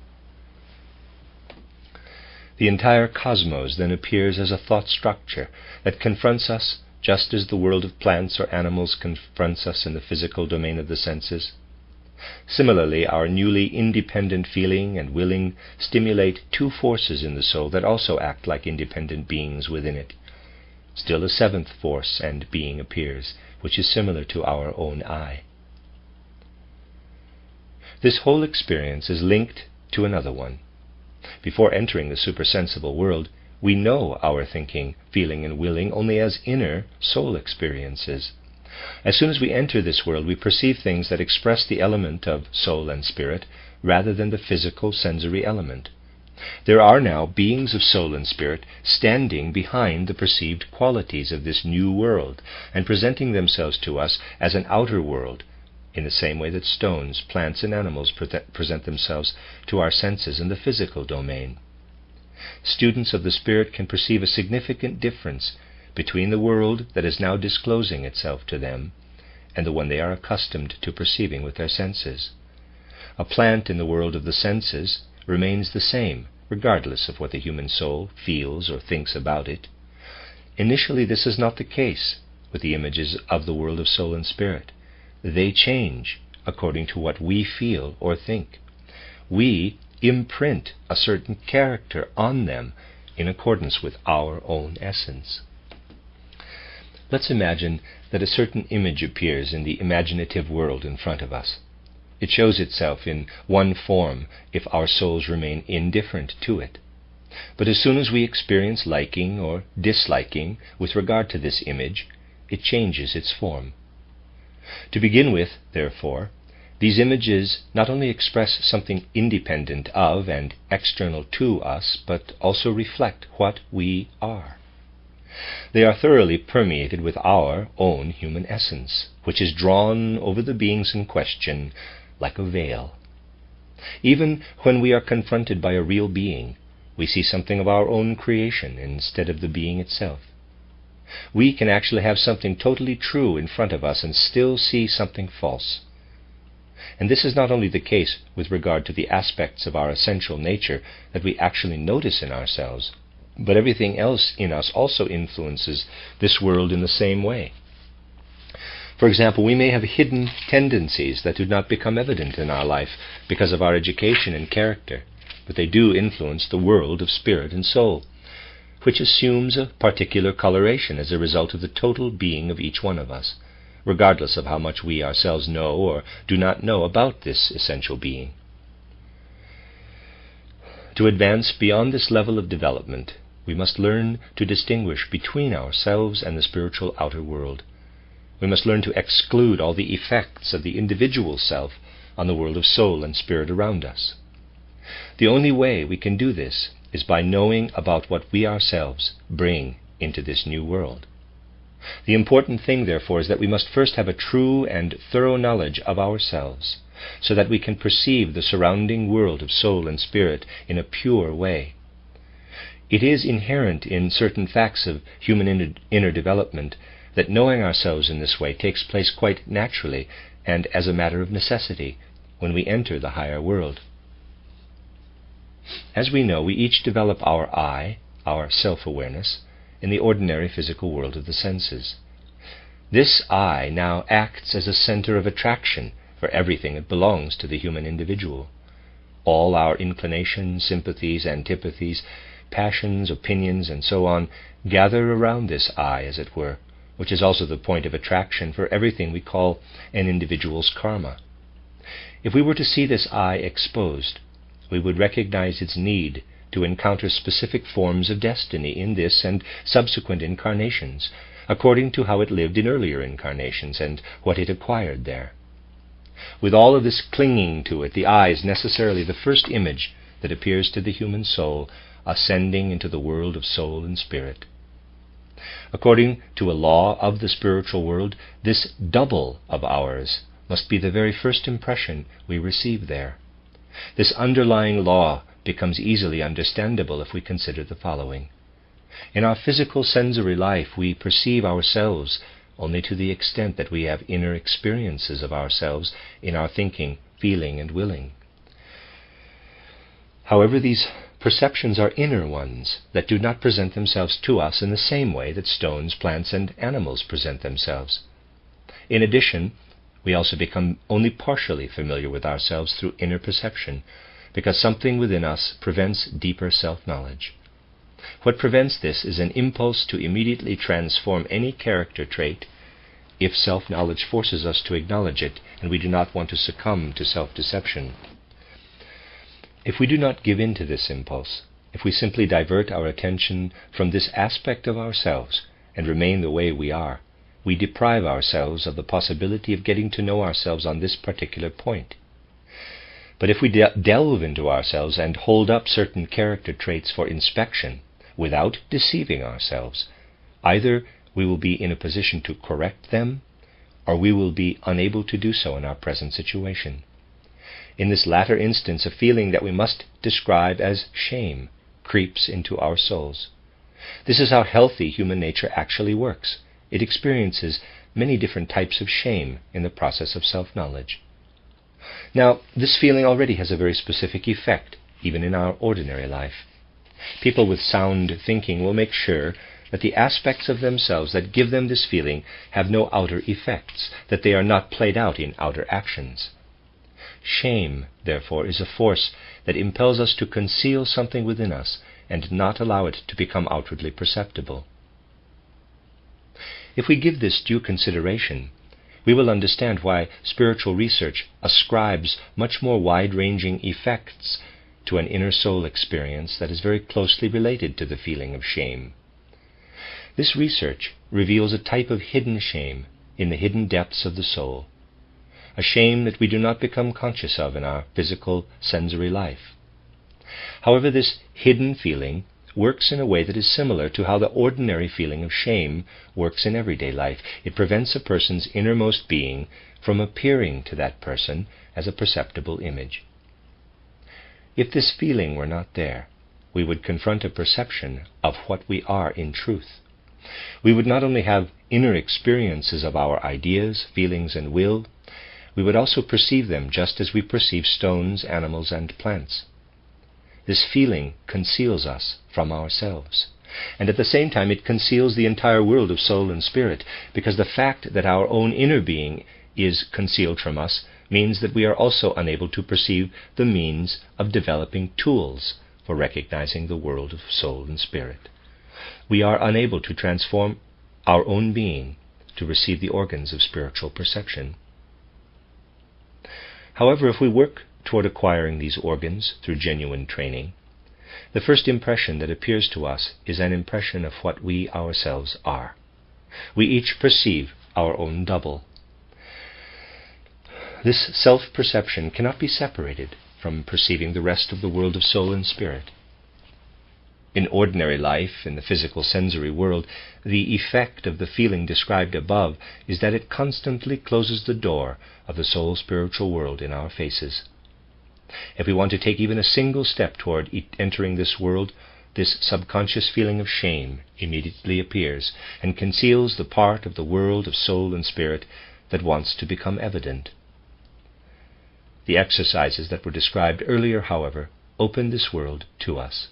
Speaker 1: The entire cosmos then appears as a thought structure that confronts us just as the world of plants or animals confronts us in the physical domain of the senses. Similarly, our newly independent feeling and willing stimulate two forces in the soul that also act like independent beings within it. Still a seventh force and being appears, which is similar to our own I. This whole experience is linked to another one. Before entering the supersensible world, we know our thinking, feeling, and willing only as inner soul experiences. As soon as we enter this world, we perceive things that express the element of soul and spirit rather than the physical sensory element. There are now beings of soul and spirit standing behind the perceived qualities of this new world and presenting themselves to us as an outer world, in the same way that stones, plants, and animals present themselves to our senses in the physical domain. Students of the spirit can perceive a significant difference between the world that is now disclosing itself to them and the one they are accustomed to perceiving with their senses. A plant in the world of the senses remains the same, regardless of what the human soul feels or thinks about it. Initially, this is not the case with the images of the world of soul and spirit. They change according to what we feel or think. We imprint a certain character on them in accordance with our own essence. Let's imagine that a certain image appears in the imaginative world in front of us. It shows itself in one form if our souls remain indifferent to it. But as soon as we experience liking or disliking with regard to this image, it changes its form. To begin with, therefore, these images not only express something independent of and external to us, but also reflect what we are. They are thoroughly permeated with our own human essence, which is drawn over the beings in question like a veil. Even when we are confronted by a real being, we see something of our own creation instead of the being itself. We can actually have something totally true in front of us and still see something false. And this is not only the case with regard to the aspects of our essential nature that we actually notice in ourselves, but everything else in us also influences this world in the same way. For example, we may have hidden tendencies that do not become evident in our life because of our education and character, but they do influence the world of spirit and soul, which assumes a particular coloration as a result of the total being of each one of us, regardless of how much we ourselves know or do not know about this essential being. To advance beyond this level of development, we must learn to distinguish between ourselves and the spiritual outer world. We must learn to exclude all the effects of the individual self on the world of soul and spirit around us. The only way we can do this is by knowing about what we ourselves bring into this new world. The important thing, therefore, is that we must first have a true and thorough knowledge of ourselves, so that we can perceive the surrounding world of soul and spirit in a pure way. It is inherent in certain facts of human inner development that knowing ourselves in this way takes place quite naturally and as a matter of necessity when we enter the higher world. As we know, we each develop our I, our self-awareness, in the ordinary physical world of the senses. This I now acts as a center of attraction for everything that belongs to the human individual. All our inclinations, sympathies, antipathies, passions, opinions, and so on gather around this I, as it were, which is also the point of attraction for everything we call an individual's karma. If we were to see this I exposed, we would recognize its need to encounter specific forms of destiny in this and subsequent incarnations, according to how it lived in earlier incarnations and what it acquired there. With all of this clinging to it, the I is necessarily the first image that appears to the human soul ascending into the world of soul and spirit. According to a law of the spiritual world, this double of ours must be the very first impression we receive there. This underlying law becomes easily understandable if we consider the following. In our physical sensory life, we perceive ourselves only to the extent that we have inner experiences of ourselves in our thinking, feeling, and willing. However, these Perceptions are inner ones that do not present themselves to us in the same way that stones, plants, and animals present themselves. In addition, we also become only partially familiar with ourselves through inner perception, because something within us prevents deeper self-knowledge. What prevents this is an impulse to immediately transform any character trait if self-knowledge forces us to acknowledge it, and we do not want to succumb to self-deception. If we do not give in to this impulse, if we simply divert our attention from this aspect of ourselves and remain the way we are, we deprive ourselves of the possibility of getting to know ourselves on this particular point. But if we delve into ourselves and hold up certain character traits for inspection without deceiving ourselves, either we will be in a position to correct them, or we will be unable to do so in our present situation. In this latter instance, a feeling that we must describe as shame creeps into our souls. This is how healthy human nature actually works. It experiences many different types of shame in the process of self-knowledge. Now, this feeling already has a very specific effect, even in our ordinary life. People with sound thinking will make sure that the aspects of themselves that give them this feeling have no outer effects, that they are not played out in outer actions. Shame, therefore, is a force that impels us to conceal something within us and not allow it to become outwardly perceptible. If we give this due consideration, we will understand why spiritual research ascribes much more wide-ranging effects to an inner soul experience that is very closely related to the feeling of shame. This research reveals a type of hidden shame in the hidden depths of the soul, a shame that we do not become conscious of in our physical sensory life. However, this hidden feeling works in a way that is similar to how the ordinary feeling of shame works in everyday life. It prevents a person's innermost being from appearing to that person as a perceptible image. If this feeling were not there, we would confront a perception of what we are in truth. We would not only have inner experiences of our ideas, feelings, and will, we would also perceive them just as we perceive stones, animals, and plants. This feeling conceals us from ourselves, and at the same time it conceals the entire world of soul and spirit, because the fact that our own inner being is concealed from us means that we are also unable to perceive the means of developing tools for recognizing the world of soul and spirit. We are unable to transform our own being to receive the organs of spiritual perception. However, if we work toward acquiring these organs through genuine training, the first impression that appears to us is an impression of what we ourselves are. We each perceive our own double. This self-perception cannot be separated from perceiving the rest of the world of soul and spirit. In ordinary life, in the physical sensory world, the effect of the feeling described above is that it constantly closes the door of the soul-spiritual world in our faces. If we want to take even a single step toward entering this world, this subconscious feeling of shame immediately appears and conceals the part of the world of soul and spirit that wants to become evident. The exercises that were described earlier, however, open this world to us.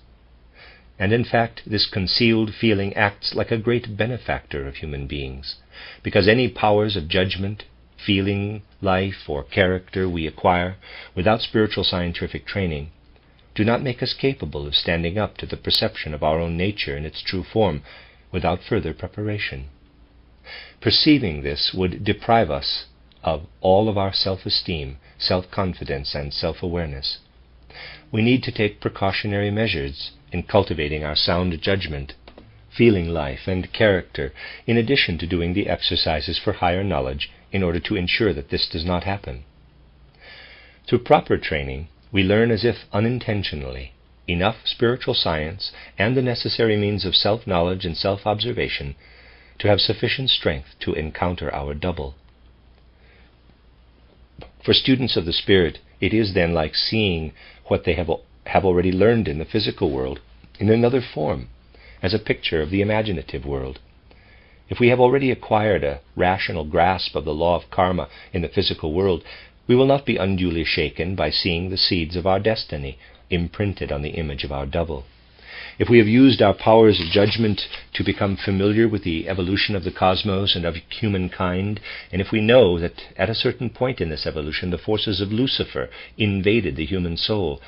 Speaker 1: And in fact, this concealed feeling acts like a great benefactor of human beings, because any powers of judgment, feeling, life, or character we acquire without spiritual scientific training do not make us capable of standing up to the perception of our own nature in its true form without further preparation. Perceiving this would deprive us of all of our self-esteem, self-confidence, and self-awareness. We need to take precautionary measures in cultivating our sound judgment, feeling life, and character, in addition to doing the exercises for higher knowledge in order to ensure that this does not happen. Through proper training, we learn as if unintentionally enough spiritual science and the necessary means of self-knowledge and self-observation to have sufficient strength to encounter our double. For students of the Spirit, it is then like seeing what they have already learned in the physical world in another form, as a picture of the imaginative world. If we have already acquired a rational grasp of the law of karma in the physical world, we will not be unduly shaken by seeing the seeds of our destiny imprinted on the image of our double. If we have used our powers of judgment to become familiar with the evolution of the cosmos and of humankind, and if we know that at a certain point in this evolution the forces of Lucifer invaded the human soul,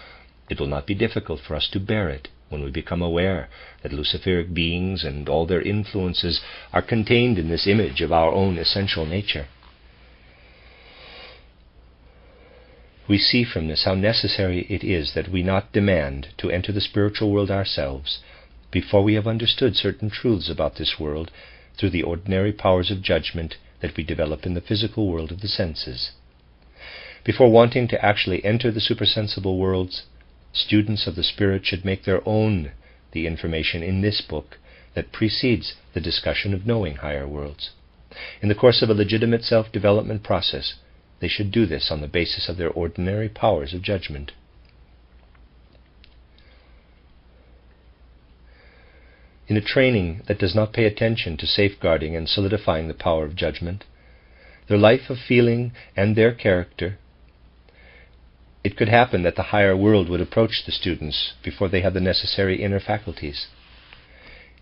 Speaker 1: it will not be difficult for us to bear it when we become aware that Luciferic beings and all their influences are contained in this image of our own essential nature. We see from this how necessary it is that we not demand to enter the spiritual world ourselves before we have understood certain truths about this world through the ordinary powers of judgment that we develop in the physical world of the senses. Before wanting to actually enter the supersensible worlds, students of the Spirit should make their own the information in this book that precedes the discussion of knowing higher worlds. In the course of a legitimate self-development process, they should do this on the basis of their ordinary powers of judgment. In a training that does not pay attention to safeguarding and solidifying the power of judgment, their life of feeling and their character, it could happen that the higher world would approach the students before they had the necessary inner faculties.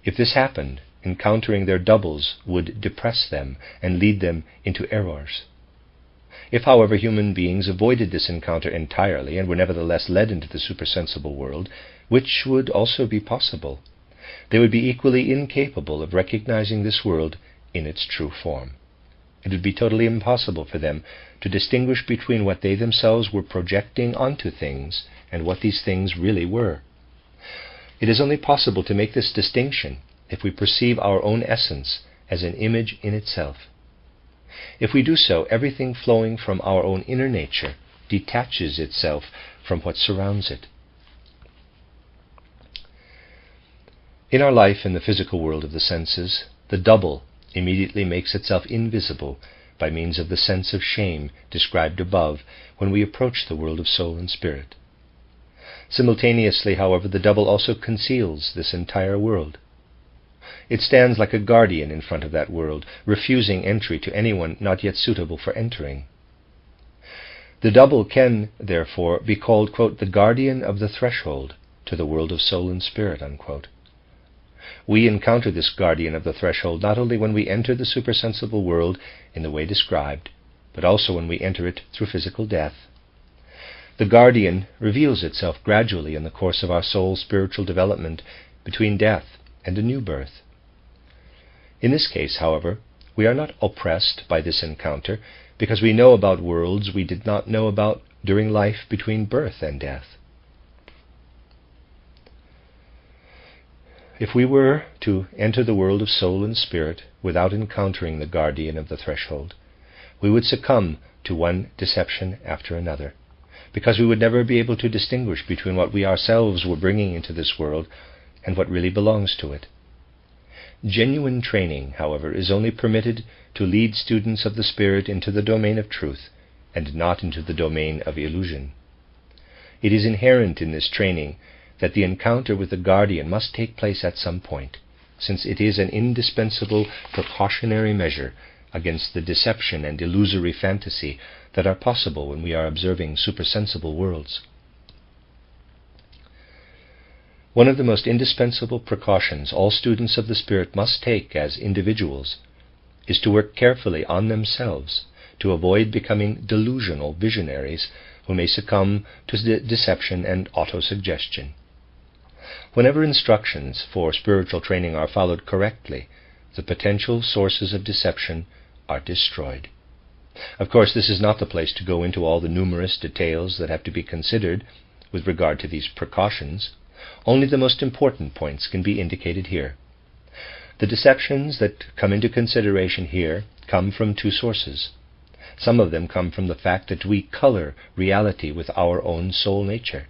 Speaker 1: If this happened, encountering their doubles would depress them and lead them into errors. If, however, human beings avoided this encounter entirely and were nevertheless led into the supersensible world, which would also be possible, they would be equally incapable of recognizing this world in its true form. It would be totally impossible for them to distinguish between what they themselves were projecting onto things and what these things really were. It is only possible to make this distinction if we perceive our own essence as an image in itself. If we do so, everything flowing from our own inner nature detaches itself from what surrounds it. In our life in the physical world of the senses, the double immediately makes itself invisible by means of the sense of shame described above when we approach the world of soul and spirit. Simultaneously, however, the double also conceals this entire world. It stands like a guardian in front of that world, refusing entry to anyone not yet suitable for entering. The double can, therefore, be called, quote, the guardian of the threshold to the world of soul and spirit, unquote. We encounter this guardian of the threshold not only when we enter the supersensible world in the way described, but also when we enter it through physical death. The guardian reveals itself gradually in the course of our soul's spiritual development between death and a new birth. In this case, however, we are not oppressed by this encounter because we know about worlds we did not know about during life between birth and death. If we were to enter the world of soul and spirit without encountering the guardian of the threshold, we would succumb to one deception after another, because we would never be able to distinguish between what we ourselves were bringing into this world and what really belongs to it. Genuine training, however, is only permitted to lead students of the Spirit into the domain of truth and not into the domain of illusion. It is inherent in this training that the encounter with the guardian must take place at some point, since it is an indispensable precautionary measure against the deception and illusory fantasy that are possible when we are observing supersensible worlds. One of the most indispensable precautions all students of the Spirit must take as individuals is to work carefully on themselves to avoid becoming delusional visionaries who may succumb to deception and autosuggestion. Whenever instructions for spiritual training are followed correctly, the potential sources of deception are destroyed. Of course, this is not the place to go into all the numerous details that have to be considered with regard to these precautions. Only the most important points can be indicated here. The deceptions that come into consideration here come from two sources. Some of them come from the fact that we color reality with our own soul nature.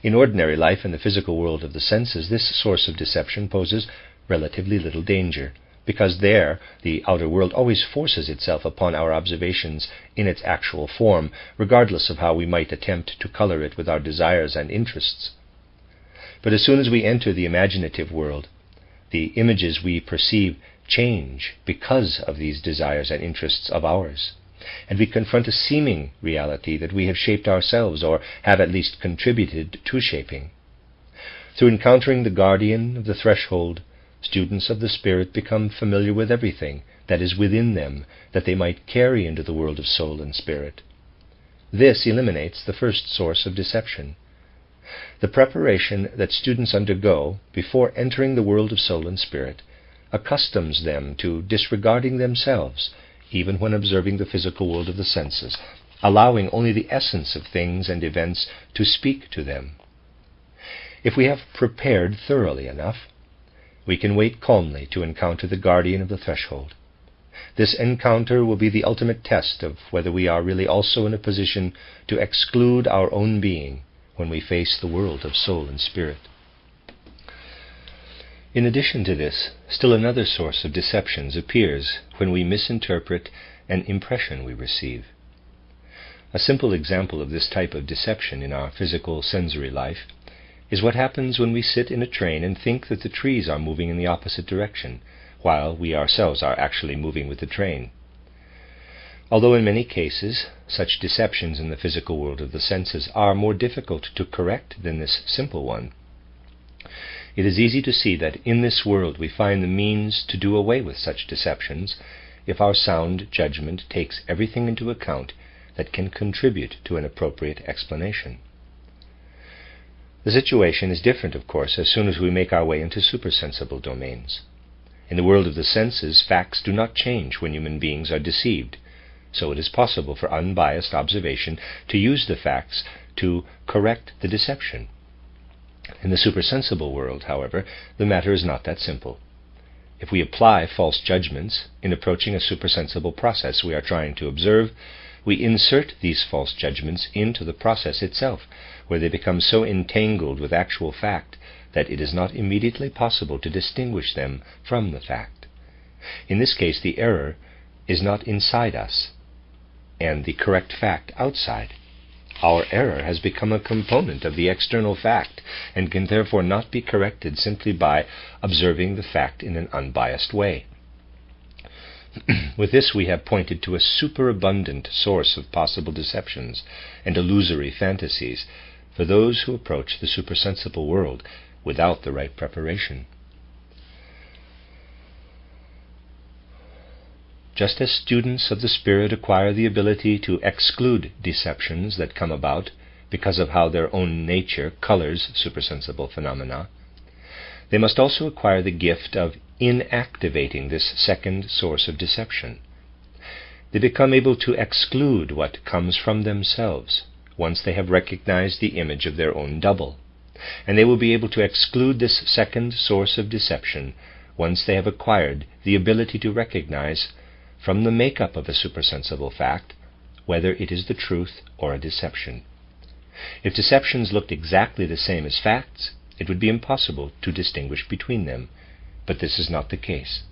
Speaker 1: In ordinary life in the physical world of the senses, this source of deception poses relatively little danger, because there the outer world always forces itself upon our observations in its actual form, regardless of how we might attempt to color it with our desires and interests. But as soon as we enter the imaginative world, the images we perceive change because of these desires and interests of ours. and we confront a seeming reality that we have shaped ourselves, or have at least contributed to shaping. Through encountering the guardian of the threshold, students of the Spirit become familiar with everything that is within them that they might carry into the world of soul and spirit. This eliminates the first source of deception. The preparation that students undergo before entering the world of soul and spirit accustoms them to disregarding themselves, even when observing the physical world of the senses, allowing only the essence of things and events to speak to them. If we have prepared thoroughly enough, we can wait calmly to encounter the guardian of the threshold. This encounter will be the ultimate test of whether we are really also in a position to exclude our own being when we face the world of soul and spirit. In addition to this, still another source of deceptions appears when we misinterpret an impression we receive. A simple example of this type of deception in our physical sensory life is what happens when we sit in a train and think that the trees are moving in the opposite direction, while we ourselves are actually moving with the train. Although in many cases such deceptions in the physical world of the senses are more difficult to correct than this simple one, it is easy to see that in this world we find the means to do away with such deceptions if our sound judgment takes everything into account that can contribute to an appropriate explanation. The situation is different, of course, as soon as we make our way into supersensible domains. In the world of the senses, facts do not change when human beings are deceived, so it is possible for unbiased observation to use the facts to correct the deception. In the supersensible world, however, the matter is not that simple. If we apply false judgments in approaching a supersensible process we are trying to observe, we insert these false judgments into the process itself, where they become so entangled with actual fact that it is not immediately possible to distinguish them from the fact. In this case, the error is not inside us, and the correct fact outside. Our error has become a component of the external fact, and can therefore not be corrected simply by observing the fact in an unbiased way. With this we have pointed to a superabundant source of possible deceptions and illusory fantasies for those who approach the supersensible world without the right preparation. Just as students of the Spirit acquire the ability to exclude deceptions that come about because of how their own nature colors supersensible phenomena, they must also acquire the gift of inactivating this second source of deception. They become able to exclude what comes from themselves once they have recognized the image of their own double, and they will be able to exclude this second source of deception once they have acquired the ability to recognize from the makeup of a supersensible fact whether it is the truth or a deception. If deceptions looked exactly the same as facts, it would be impossible to distinguish between them, but this is not the case.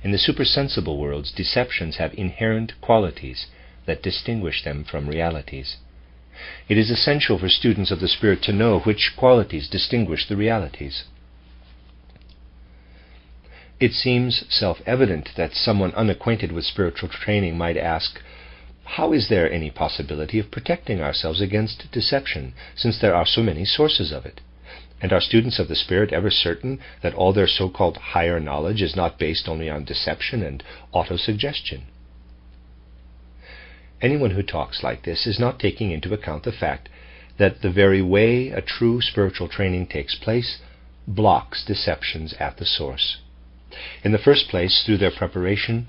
Speaker 1: In the supersensible worlds, deceptions have inherent qualities that distinguish them from realities. It is essential for students of the Spirit to know which qualities distinguish the realities. It seems self-evident that someone unacquainted with spiritual training might ask, how is there any possibility of protecting ourselves against deception, since there are so many sources of it? And are students of the Spirit ever certain that all their so-called higher knowledge is not based only on deception and autosuggestion? Anyone who talks like this is not taking into account the fact that the very way a true spiritual training takes place blocks deceptions at the source. In the first place, through their preparation,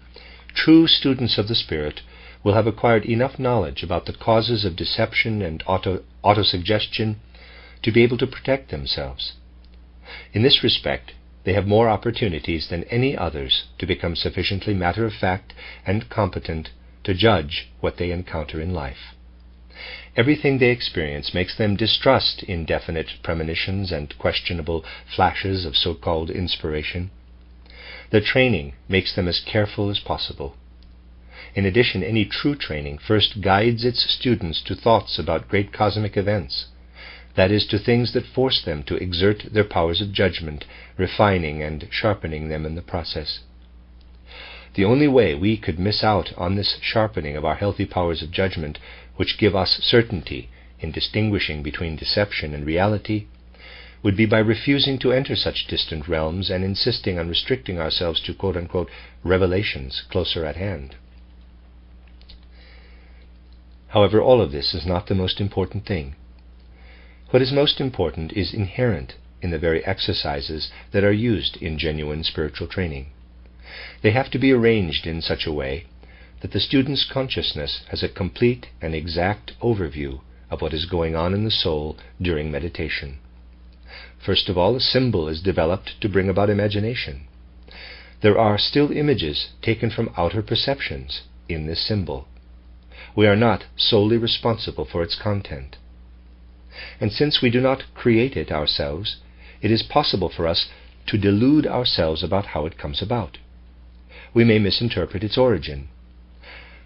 Speaker 1: true students of the Spirit will have acquired enough knowledge about the causes of deception and autosuggestion to be able to protect themselves. In this respect, they have more opportunities than any others to become sufficiently matter-of-fact and competent to judge what they encounter in life. Everything they experience makes them distrust indefinite premonitions and questionable flashes of so-called inspiration. The training makes them as careful as possible. In addition, any true training first guides its students to thoughts about great cosmic events, that is, to things that force them to exert their powers of judgment, refining and sharpening them in the process. The only way we could miss out on this sharpening of our healthy powers of judgment, which give us certainty in distinguishing between deception and reality, would be by refusing to enter such distant realms and insisting on restricting ourselves to quote-unquote revelations closer at hand. However, all of this is not the most important thing. What is most important is inherent in the very exercises that are used in genuine spiritual training. They have to be arranged in such a way that the student's consciousness has a complete and exact overview of what is going on in the soul during meditation. First of all, a symbol is developed to bring about imagination. There are still images taken from outer perceptions in this symbol. We are not solely responsible for its content. And since we do not create it ourselves, it is possible for us to delude ourselves about how it comes about. We may misinterpret its origin.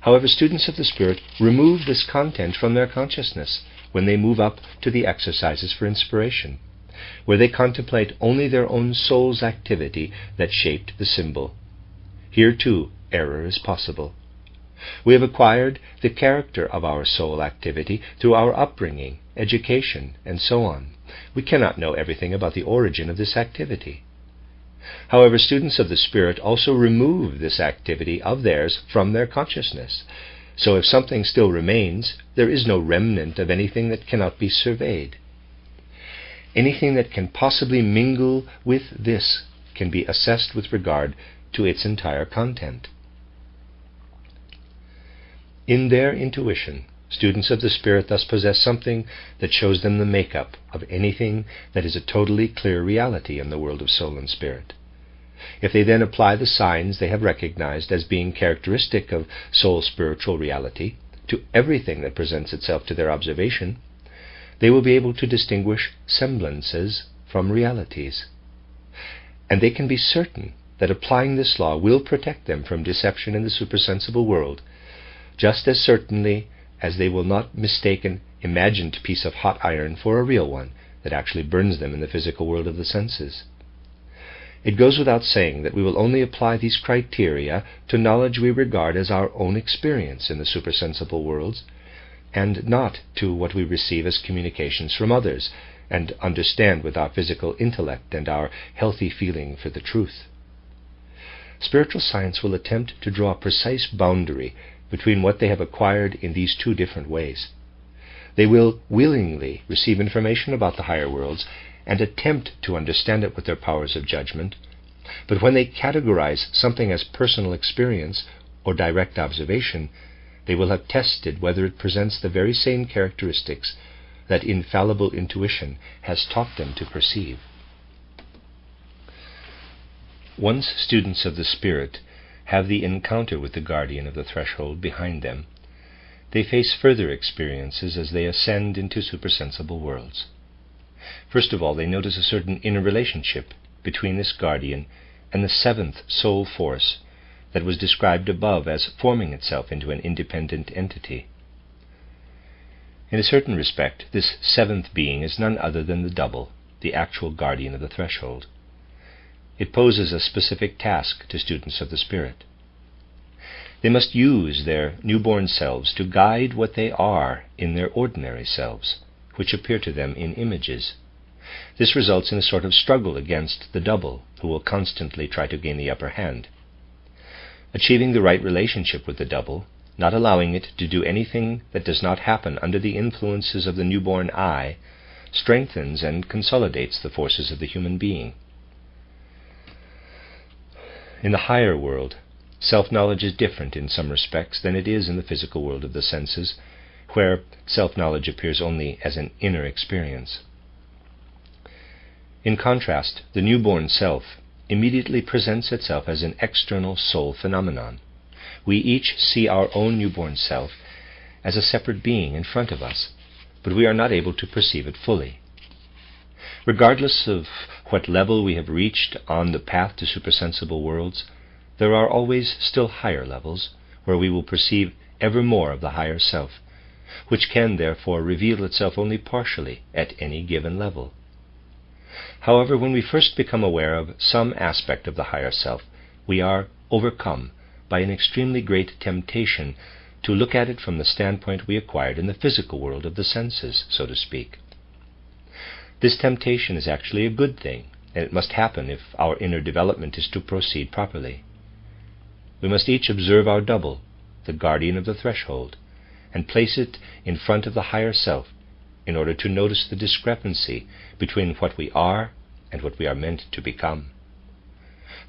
Speaker 1: However, students of the Spirit remove this content from their consciousness when they move up to the exercises for inspiration, where they contemplate only their own soul's activity that shaped the symbol. Here, too, error is possible. We have acquired the character of our soul activity through our upbringing, education, and so on. We cannot know everything about the origin of this activity. However, students of the Spirit also remove this activity of theirs from their consciousness. So if something still remains, there is no remnant of anything that cannot be surveyed. Anything that can possibly mingle with this can be assessed with regard to its entire content. In their intuition, students of the Spirit thus possess something that shows them the makeup of anything that is a totally clear reality in the world of soul and spirit. If they then apply the signs they have recognized as being characteristic of soul spiritual reality to everything that presents itself to their observation, they will be able to distinguish semblances from realities. And they can be certain that applying this law will protect them from deception in the supersensible world, just as certainly as they will not mistake an imagined piece of hot iron for a real one that actually burns them in the physical world of the senses. It goes without saying that we will only apply these criteria to knowledge we regard as our own experience in the supersensible worlds, and not to what we receive as communications from others, and understand with our physical intellect and our healthy feeling for the truth. Spiritual science will attempt to draw a precise boundary between what they have acquired in these two different ways. They will willingly receive information about the higher worlds and attempt to understand it with their powers of judgment, but when they categorize something as personal experience or direct observation, they will have tested whether it presents the very same characteristics that infallible intuition has taught them to perceive. Once students of the Spirit have the encounter with the guardian of the threshold behind them, they face further experiences as they ascend into supersensible worlds. First of all, they notice a certain inner relationship between this guardian and the seventh soul force that was described above as forming itself into an independent entity. In a certain respect, this seventh being is none other than the double, the actual guardian of the threshold. It poses a specific task to students of the Spirit. They must use their newborn selves to guide what they are in their ordinary selves, which appear to them in images. This results in a sort of struggle against the double, who will constantly try to gain the upper hand. Achieving the right relationship with the double, not allowing it to do anything that does not happen under the influences of the newborn I, strengthens and consolidates the forces of the human being. In the higher world, self-knowledge is different in some respects than it is in the physical world of the senses, where self-knowledge appears only as an inner experience. In contrast, the newborn self immediately presents itself as an external soul phenomenon. We each see our own newborn self as a separate being in front of us, but we are not able to perceive it fully. Regardless of what level we have reached on the path to supersensible worlds, there are always still higher levels where we will perceive ever more of the higher self, which can therefore reveal itself only partially at any given level. However, when we first become aware of some aspect of the higher self, we are overcome by an extremely great temptation to look at it from the standpoint we acquired in the physical world of the senses, so to speak. This temptation is actually a good thing, and it must happen if our inner development is to proceed properly. We must each observe our double, the guardian of the threshold, and place it in front of the higher self in order to notice the discrepancy between what we are and what we are meant to become.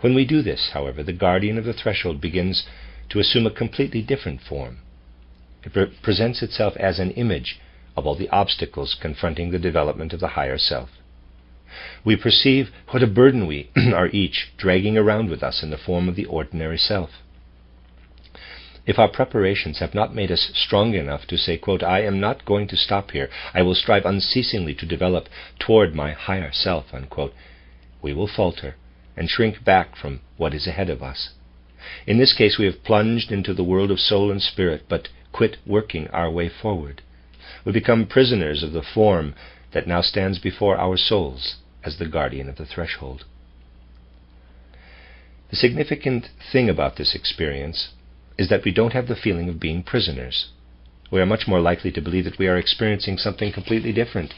Speaker 1: When we do this, however, the guardian of the threshold begins to assume a completely different form. It presents itself as an image of all the obstacles confronting the development of the higher self. We perceive what a burden we are each dragging around with us in the form of the ordinary self. If our preparations have not made us strong enough to say, quote, "I am not going to stop here, I will strive unceasingly to develop toward my higher self," unquote, we will falter and shrink back from what is ahead of us. In this case, we have plunged into the world of soul and spirit, but quit working our way forward. We become prisoners of the form that now stands before our souls as the guardian of the threshold. The significant thing about this experience is that we don't have the feeling of being prisoners. We are much more likely to believe that we are experiencing something completely different.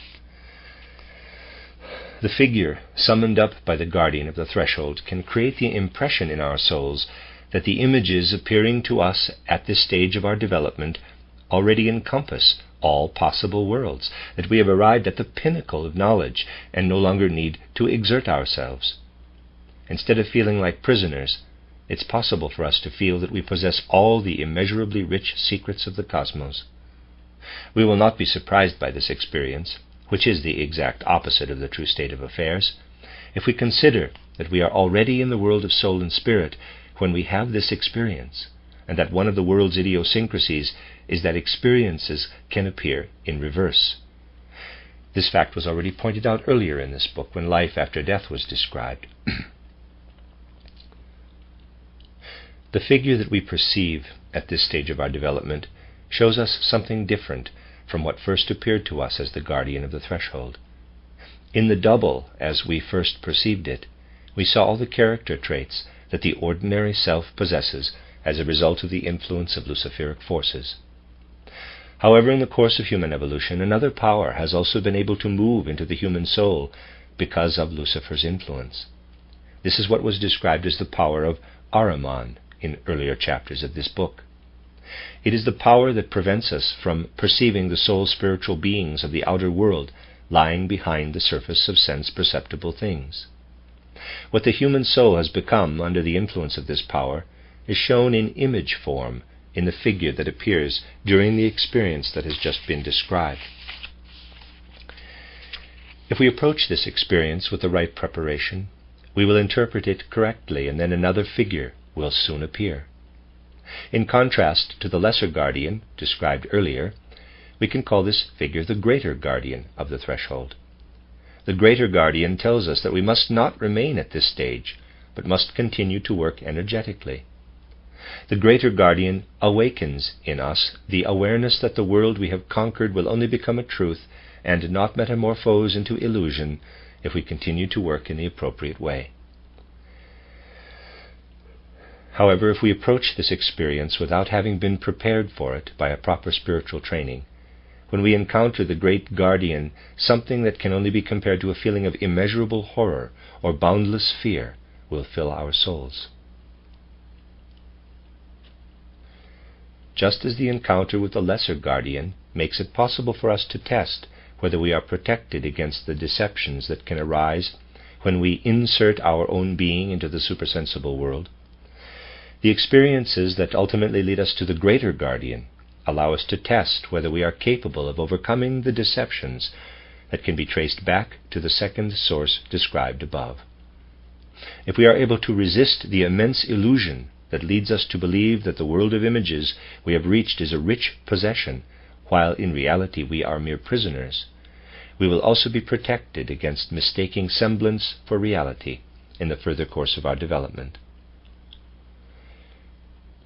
Speaker 1: The figure summoned up by the guardian of the threshold can create the impression in our souls that the images appearing to us at this stage of our development already encompass all possible worlds, that we have arrived at the pinnacle of knowledge and no longer need to exert ourselves. Instead of feeling like prisoners, it's possible for us to feel that we possess all the immeasurably rich secrets of the cosmos. We will not be surprised by this experience, which is the exact opposite of the true state of affairs, if we consider that we are already in the world of soul and spirit when we have this experience, and that one of the world's idiosyncrasies is that experiences can appear in reverse. This fact was already pointed out earlier in this book when life after death was described. The figure that we perceive at this stage of our development shows us something different from what first appeared to us as the guardian of the threshold. In the double, as we first perceived it, we saw all the character traits that the ordinary self possesses as a result of the influence of Luciferic forces. However, in the course of human evolution, another power has also been able to move into the human soul because of Lucifer's influence. This is what was described as the power of Ahriman in earlier chapters of this book. It is the power that prevents us from perceiving the soul-spiritual beings of the outer world lying behind the surface of sense-perceptible things. What the human soul has become under the influence of this power is shown in image form in the figure that appears during the experience that has just been described. If we approach this experience with the right preparation, we will interpret it correctly, and then another figure will soon appear. In contrast to the lesser guardian described earlier, we can call this figure the greater guardian of the threshold. The greater guardian tells us that we must not remain at this stage, but must continue to work energetically. The greater guardian awakens in us the awareness that the world we have conquered will only become a truth and not metamorphose into illusion if we continue to work in the appropriate way. However, if we approach this experience without having been prepared for it by a proper spiritual training, when we encounter the great guardian, something that can only be compared to a feeling of immeasurable horror or boundless fear will fill our souls. Just as the encounter with the lesser guardian makes it possible for us to test whether we are protected against the deceptions that can arise when we insert our own being into the supersensible world, the experiences that ultimately lead us to the greater guardian allow us to test whether we are capable of overcoming the deceptions that can be traced back to the second source described above. If we are able to resist the immense illusion that leads us to believe that the world of images we have reached is a rich possession, while in reality we are mere prisoners, we will also be protected against mistaking semblance for reality in the further course of our development.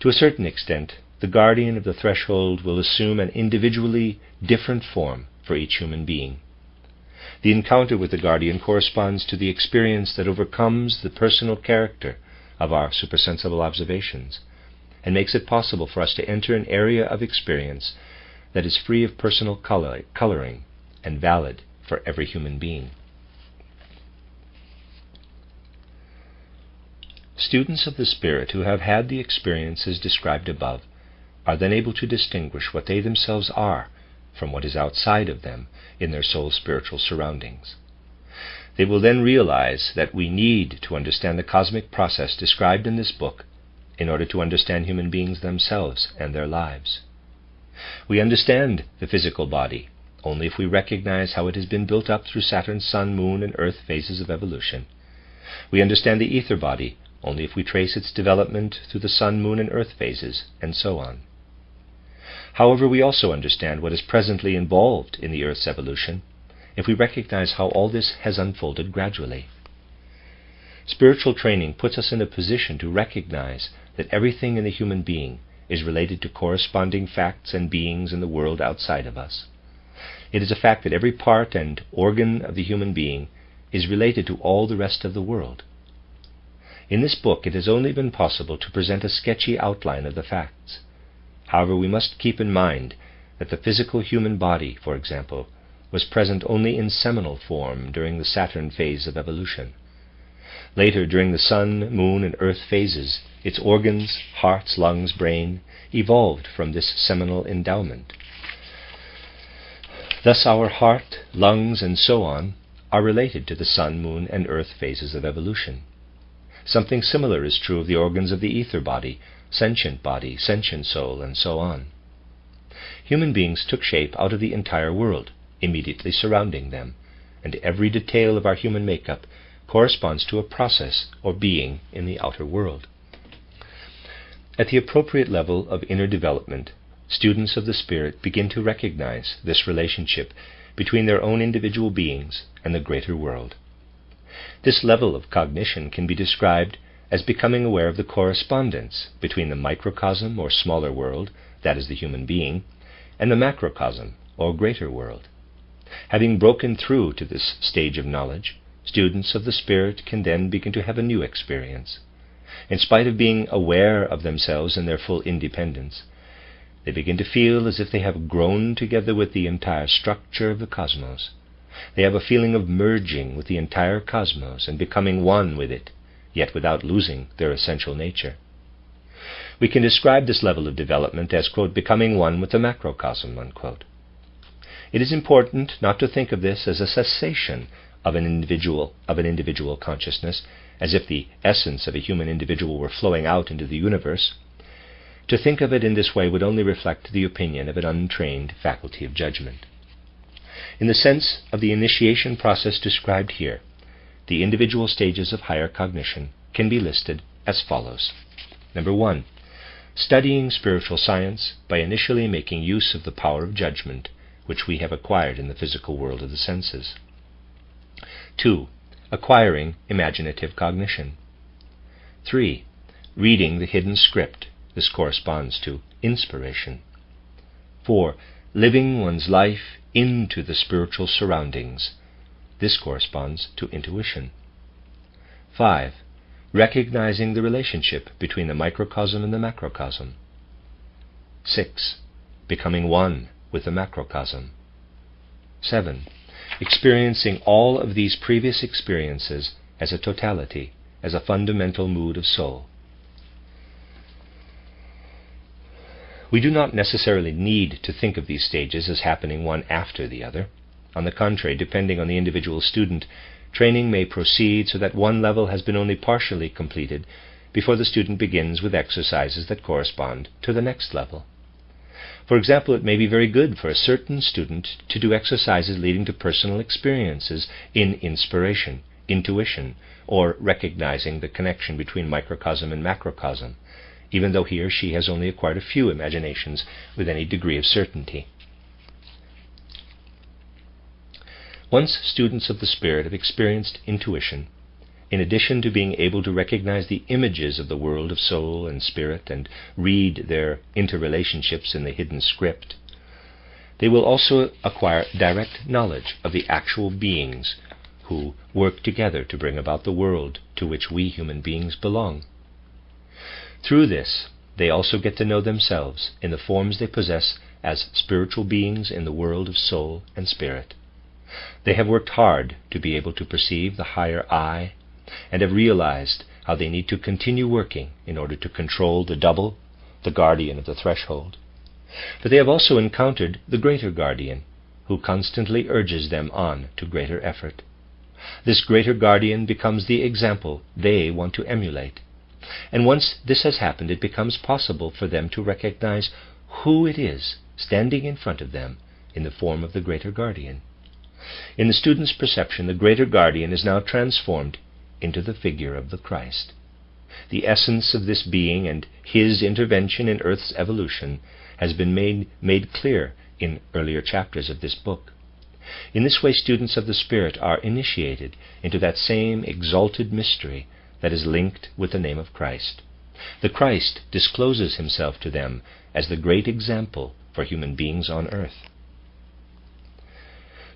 Speaker 1: To a certain extent, the guardian of the threshold will assume an individually different form for each human being. The encounter with the guardian corresponds to the experience that overcomes the personal character of our supersensible observations, and makes it possible for us to enter an area of experience that is free of personal coloring and valid for every human being. Students of the Spirit who have had the experiences described above are then able to distinguish what they themselves are from what is outside of them in their soul's spiritual surroundings. They will then realize that we need to understand the cosmic process described in this book in order to understand human beings themselves and their lives. We understand the physical body only if we recognize how it has been built up through Saturn's Sun, Moon, and Earth phases of evolution. We understand the ether body only if we trace its development through the Sun, Moon, and Earth phases, and so on. However, we also understand what is presently involved in the Earth's evolution if we recognize how all this has unfolded gradually. Spiritual training puts us in a position to recognize that everything in the human being is related to corresponding facts and beings in the world outside of us. It is a fact that every part and organ of the human being is related to all the rest of the world. In this book it has only been possible to present a sketchy outline of the facts. However, we must keep in mind that the physical human body, for example, was present only in seminal form during the Saturn phase of evolution. Later, during the Sun, Moon, and Earth phases, its organs, hearts, lungs, brain, evolved from this seminal endowment. Thus our heart, lungs, and so on are related to the Sun, Moon, and Earth phases of evolution. Something similar is true of the organs of the ether body, sentient soul, and so on. Human beings took shape out of the entire world, immediately surrounding them, and every detail of our human makeup corresponds to a process or being in the outer world. At the appropriate level of inner development, students of the Spirit begin to recognize this relationship between their own individual beings and the greater world. This level of cognition can be described as becoming aware of the correspondence between the microcosm or smaller world, that is the human being, and the macrocosm or greater world. Having broken through to this stage of knowledge, students of the Spirit can then begin to have a new experience. In spite of being aware of themselves in their full independence, they begin to feel as if they have grown together with the entire structure of the cosmos. They have a feeling of merging with the entire cosmos and becoming one with it, yet without losing their essential nature. We can describe this level of development as, quote, becoming one with the macrocosm, unquote. It is important not to think of this as a cessation of an individual consciousness, as if the essence of a human individual were flowing out into the universe. To think of it in this way would only reflect the opinion of an untrained faculty of judgment. In the sense of the initiation process described here, the individual stages of higher cognition can be listed as follows. Number 1, studying spiritual science by initially making use of the power of judgment which we have acquired in the physical world of the senses. 2, acquiring imaginative cognition. 3, reading the hidden script. This corresponds to inspiration. 4, living one's life into the spiritual surroundings. This corresponds to intuition. 5, recognizing the relationship between the microcosm and the macrocosm. 6, becoming one with the macrocosm. 7, experiencing all of these previous experiences as a totality, as a fundamental mood of soul. We do not necessarily need to think of these stages as happening one after the other. On the contrary, depending on the individual student, training may proceed so that one level has been only partially completed before the student begins with exercises that correspond to the next level. For example, it may be very good for a certain student to do exercises leading to personal experiences in inspiration, intuition, or recognizing the connection between microcosm and macrocosm, even though he or she has only acquired a few imaginations with any degree of certainty. Once students of the Spirit have experienced intuition, in addition to being able to recognize the images of the world of soul and spirit and read their interrelationships in the hidden script, they will also acquire direct knowledge of the actual beings who work together to bring about the world to which we human beings belong. Through this, they also get to know themselves in the forms they possess as spiritual beings in the world of soul and spirit. They have worked hard to be able to perceive the higher I, and have realized how they need to continue working in order to control the double, the guardian of the threshold. But they have also encountered the greater guardian, who constantly urges them on to greater effort. This greater guardian becomes the example they want to emulate. And once this has happened, it becomes possible for them to recognize who it is standing in front of them in the form of the greater guardian. In the student's perception, the greater guardian is now transformed into the figure of the Christ. The essence of this being and his intervention in Earth's evolution has been made clear in earlier chapters of this book. In this way, students of the Spirit are initiated into that same exalted mystery that is linked with the name of Christ. The Christ discloses himself to them as the great example for human beings on earth.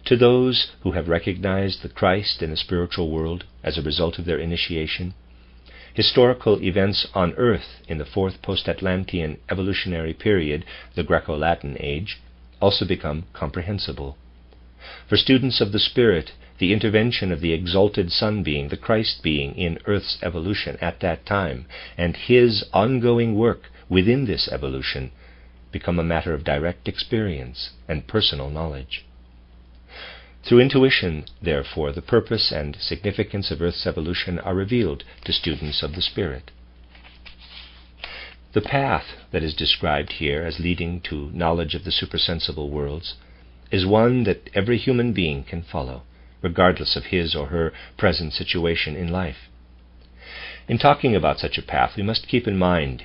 Speaker 1: To those who have recognized the Christ in the spiritual world as a result of their initiation, historical events on earth in the fourth post-Atlantean evolutionary period, the Greco-Latin age, also become comprehensible. For students of the Spirit, the intervention of the exalted Son being, the Christ being, in Earth's evolution at that time, and his ongoing work within this evolution, become a matter of direct experience and personal knowledge. Through intuition, therefore, the purpose and significance of Earth's evolution are revealed to students of the Spirit. The path that is described here as leading to knowledge of the supersensible worlds is one that every human being can follow, regardless of his or her present situation in life. In talking about such a path, we must keep in mind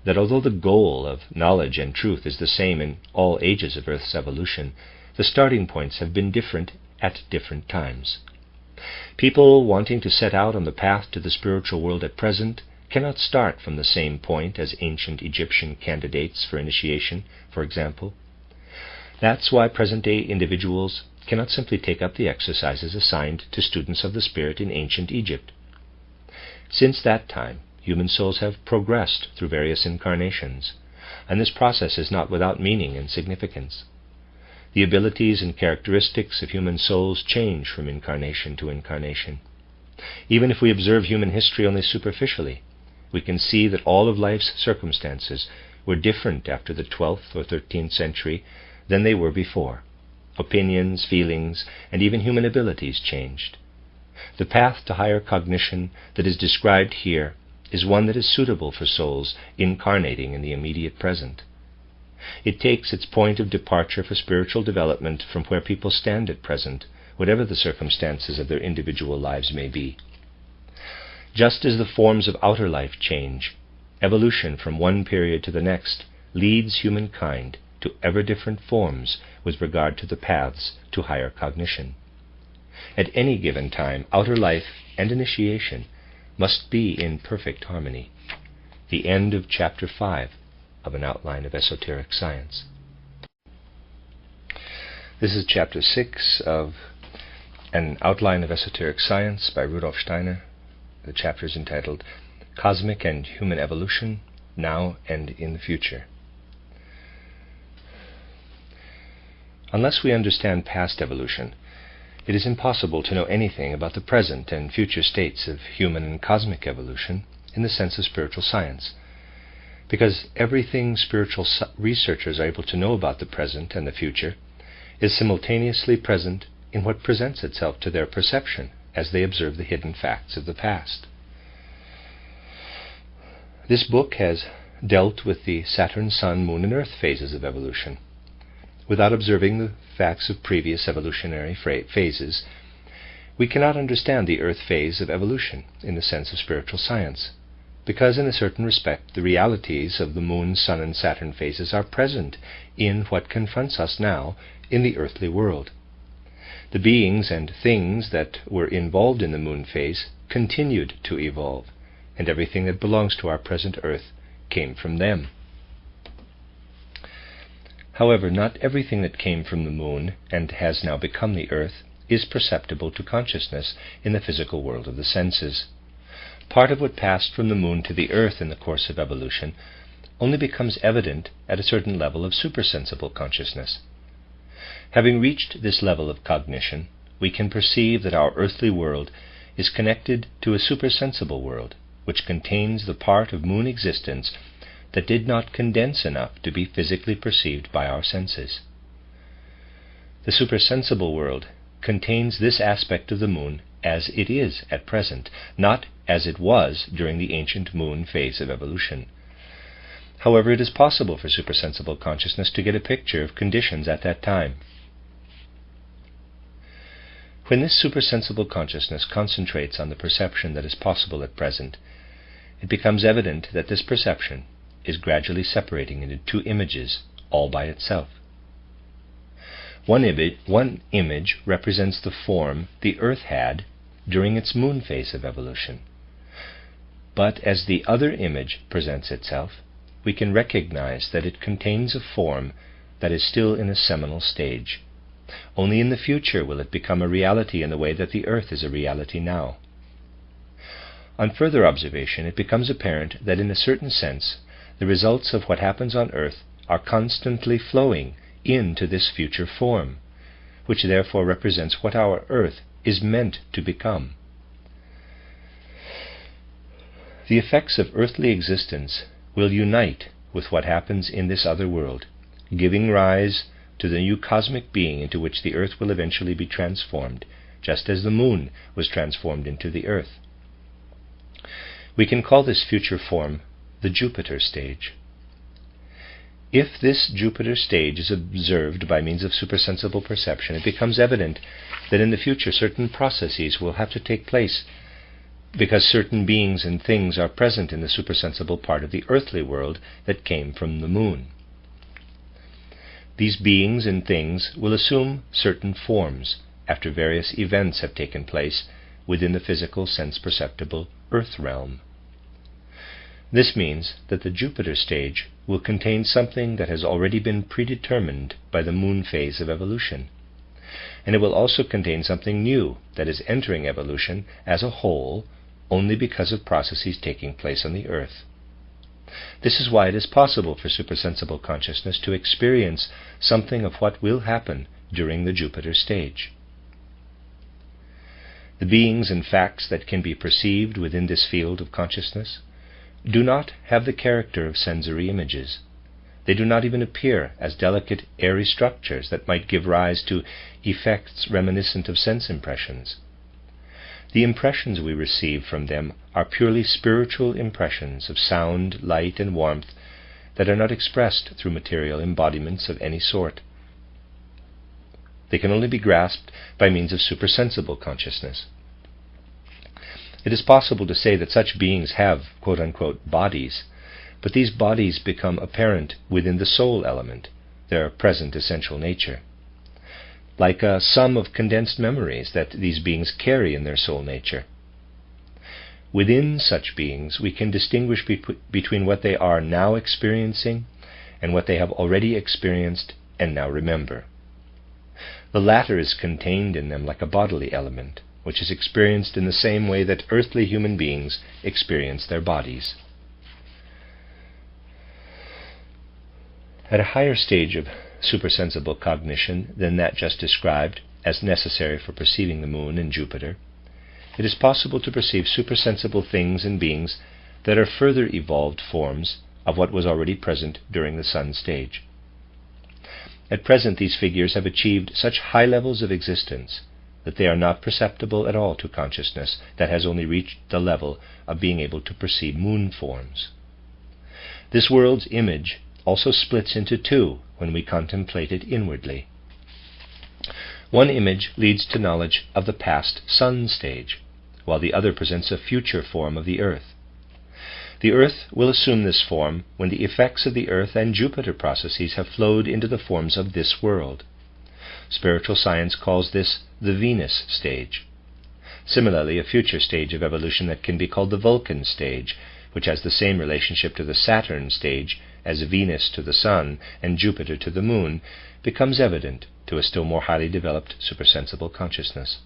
Speaker 1: that although the goal of knowledge and truth is the same in all ages of Earth's evolution, the starting points have been different at different times. People wanting to set out on the path to the spiritual world at present cannot start from the same point as ancient Egyptian candidates for initiation, for example. That's why present-day individuals cannot simply take up the exercises assigned to students of the Spirit in ancient Egypt. Since that time, human souls have progressed through various incarnations, and this process is not without meaning and significance. The abilities and characteristics of human souls change from incarnation to incarnation. Even if we observe human history only superficially, we can see that all of life's circumstances were different after the 12th or 13th century than they were before. Opinions, feelings, and even human abilities changed. The path to higher cognition that is described here is one that is suitable for souls incarnating in the immediate present. It takes its point of departure for spiritual development from where people stand at present, whatever the circumstances of their individual lives may be. Just as the forms of outer life change, evolution from one period to the next leads humankind to ever different forms with regard to the paths to higher cognition. At any given time, outer life and initiation must be in perfect harmony. The end of Chapter 5 of An Outline of Esoteric Science. This is Chapter 6 of An Outline of Esoteric Science by Rudolf Штайнер. The chapter is entitled Cosmic and Human Evolution, Now and in the Future. Unless we understand past evolution, it is impossible to know anything about the present and future states of human and cosmic evolution in the sense of spiritual science, because everything spiritual researchers are able to know about the present and the future is simultaneously present in what presents itself to their perception as they observe the hidden facts of the past. This book has dealt with the Saturn, Sun, Moon, and Earth phases of evolution. Without observing the facts of previous evolutionary phases, we cannot understand the Earth phase of evolution in the sense of spiritual science, because in a certain respect the realities of the Moon, Sun, and Saturn phases are present in what confronts us now in the earthly world. The beings and things that were involved in the Moon phase continued to evolve, and everything that belongs to our present Earth came from them. However, not everything that came from the Moon and has now become the Earth is perceptible to consciousness in the physical world of the senses. Part of what passed from the Moon to the Earth in the course of evolution only becomes evident at a certain level of supersensible consciousness. Having reached this level of cognition, we can perceive that our earthly world is connected to a supersensible world, which contains the part of moon existence that did not condense enough to be physically perceived by our senses. The supersensible world contains this aspect of the moon as it is at present, not as it was during the ancient moon phase of evolution. However, it is possible for supersensible consciousness to get a picture of conditions at that time. When this supersensible consciousness concentrates on the perception that is possible at present, it becomes evident that this perception is gradually separating into two images, all by itself. One image represents the form the Earth had during its moon phase of evolution. But as the other image presents itself, we can recognize that it contains a form that is still in a seminal stage. Only in the future will it become a reality in the way that the Earth is a reality now. On further observation, it becomes apparent that in a certain sense, the results of what happens on Earth are constantly flowing into this future form, which therefore represents what our Earth is meant to become. The effects of earthly existence will unite with what happens in this other world, giving rise to the new cosmic being into which the Earth will eventually be transformed, just as the moon was transformed into the Earth. We can call this future form the Jupiter stage. If this Jupiter stage is observed by means of supersensible perception, it becomes evident that in the future certain processes will have to take place because certain beings and things are present in the supersensible part of the earthly world that came from the moon. These beings and things will assume certain forms after various events have taken place within the physical sense-perceptible earth realm. This means that the Jupiter stage will contain something that has already been predetermined by the moon phase of evolution, and it will also contain something new that is entering evolution as a whole only because of processes taking place on the Earth. This is why it is possible for supersensible consciousness to experience something of what will happen during the Jupiter stage. The beings and facts that can be perceived within this field of consciousness do not have the character of sensory images. They do not even appear as delicate, airy structures that might give rise to effects reminiscent of sense impressions. The impressions we receive from them are purely spiritual impressions of sound, light, and warmth that are not expressed through material embodiments of any sort. They can only be grasped by means of supersensible consciousness. It is possible to say that such beings have, quote-unquote, bodies, but these bodies become apparent within the soul element, their present essential nature, like a sum of condensed memories that these beings carry in their soul nature. Within such beings, we can distinguish between what they are now experiencing and what they have already experienced and now remember. The latter is contained in them like a bodily element, which is experienced in the same way that earthly human beings experience their bodies. At a higher stage of supersensible cognition than that just described as necessary for perceiving the moon and Jupiter, it is possible to perceive supersensible things and beings that are further evolved forms of what was already present during the sun stage. At present, these figures have achieved such high levels of existence that they are not perceptible at all to consciousness that has only reached the level of being able to perceive moon forms. This world's image also splits into two when we contemplate it inwardly. One image leads to knowledge of the past sun stage, while the other presents a future form of the Earth. The Earth will assume this form when the effects of the Earth and Jupiter processes have flowed into the forms of this world. Spiritual science calls this the Venus stage. Similarly, a future stage of evolution that can be called the Vulcan stage, which has the same relationship to the Saturn stage as Venus to the Sun and Jupiter to the Moon, becomes evident to a still more highly developed supersensible consciousness.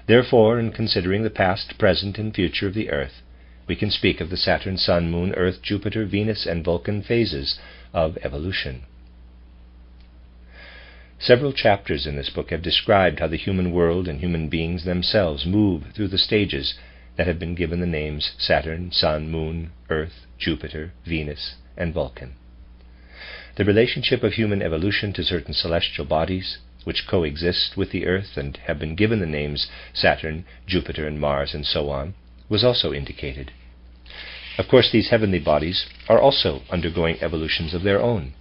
Speaker 1: Therefore, in considering the past, present, and future of the Earth, we can speak of the Saturn, Sun, Moon, Earth, Jupiter, Venus, and Vulcan phases of evolution. Several chapters in this book have described how the human world and human beings themselves move through the stages that have been given the names Saturn, Sun, Moon, Earth, Jupiter, Venus, and Vulcan. The relationship of human evolution to certain celestial bodies, which coexist with the Earth and have been given the names Saturn, Jupiter, and Mars, and so on, was also indicated. Of course, these heavenly bodies are also undergoing evolutions of their own.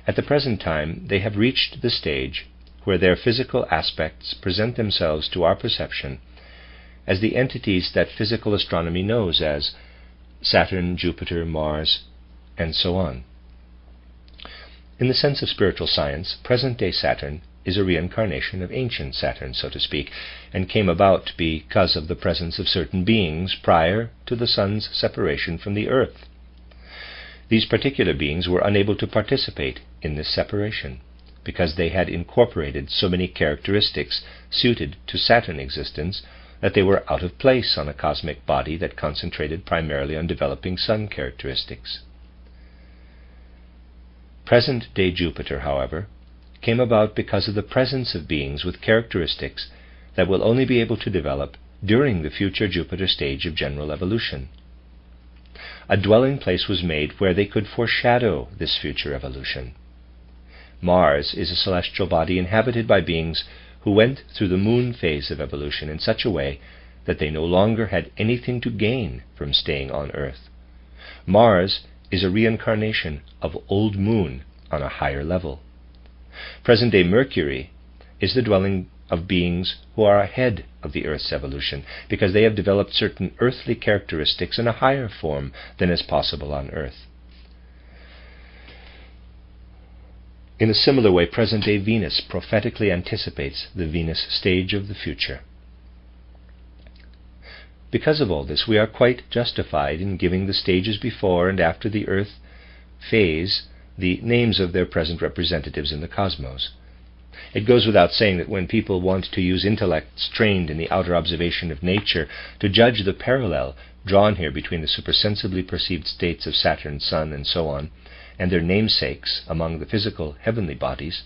Speaker 1: At the present time, they have reached the stage where their physical aspects present themselves to our perception as the entities that physical astronomy knows as Saturn, Jupiter, Mars, and so on. In the sense of spiritual science, present-day Saturn is a reincarnation of ancient Saturn, so to speak, and came about because of the presence of certain beings prior to the Sun's separation from the Earth. These particular beings were unable to participate in this separation because they had incorporated so many characteristics suited to Saturn existence that they were out of place on a cosmic body that concentrated primarily on developing Sun characteristics. Present-day Jupiter, however, came about because of the presence of beings with characteristics that will only be able to develop during the future Jupiter stage of general evolution. A dwelling place was made where they could foreshadow this future evolution. Mars is a celestial body inhabited by beings who went through the moon phase of evolution in such a way that they no longer had anything to gain from staying on Earth. Mars is a reincarnation of Old Moon on a higher level. Present-day Mercury is the dwelling of beings who are ahead of the Earth's evolution because they have developed certain earthly characteristics in a higher form than is possible on Earth. In a similar way, present-day Venus prophetically anticipates the Venus stage of the future. Because of all this, we are quite justified in giving the stages before and after the Earth phase the names of their present representatives in the cosmos. It goes without saying that when people want to use intellects trained in the outer observation of nature to judge the parallel drawn here between the supersensibly perceived states of Saturn, Sun, and so on, and their namesakes among the physical heavenly bodies,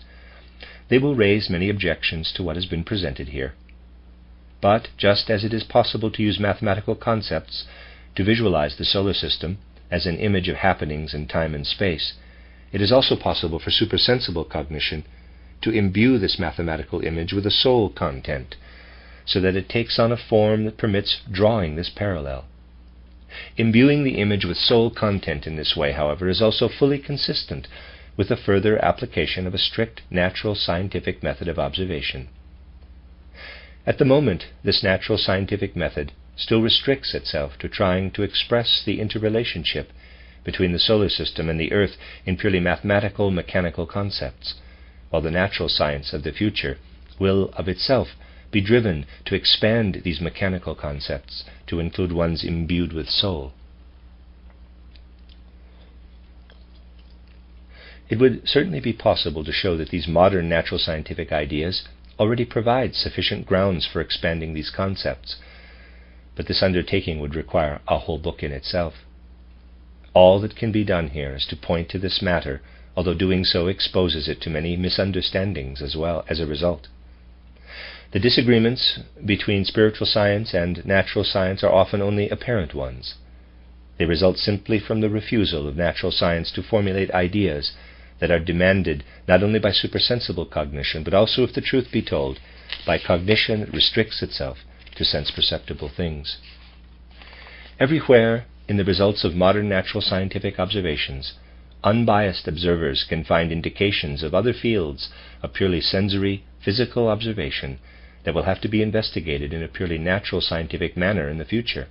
Speaker 1: they will raise many objections to what has been presented here. But just as it is possible to use mathematical concepts to visualize the solar system as an image of happenings in time and space, it is also possible for supersensible cognition to imbue this mathematical image with a soul content, so that it takes on a form that permits drawing this parallel. Imbuing the image with soul content in this way, however, is also fully consistent with the further application of a strict natural scientific method of observation. At the moment, this natural scientific method still restricts itself to trying to express the interrelationship between the solar system and the Earth in purely mathematical, mechanical concepts, while the natural science of the future will of itself be driven to expand these mechanical concepts to include ones imbued with soul. It would certainly be possible to show that these modern natural scientific ideas already provide sufficient grounds for expanding these concepts, but this undertaking would require a whole book in itself. All that can be done here is to point to this matter, although doing so exposes it to many misunderstandings as well as a result. The disagreements between spiritual science and natural science are often only apparent ones. They result simply from the refusal of natural science to formulate ideas that are demanded not only by supersensible cognition, but also, if the truth be told, by cognition that restricts itself to sense-perceptible things. Everywhere in the results of modern natural scientific observations, unbiased observers can find indications of other fields of purely sensory, physical observation that will have to be investigated in a purely natural scientific manner in the future.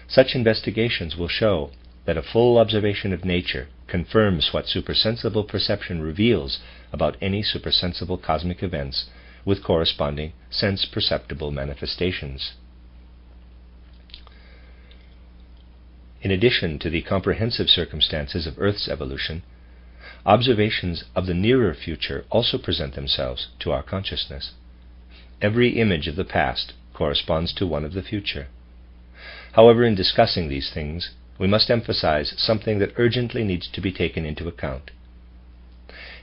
Speaker 1: Such investigations will show that a full observation of nature confirms what supersensible perception reveals about any supersensible cosmic events with corresponding sense-perceptible manifestations. In addition to the comprehensive circumstances of Earth's evolution, observations of the nearer future also present themselves to our consciousness. Every image of the past corresponds to one of the future. However, in discussing these things, we must emphasize something that urgently needs to be taken into account.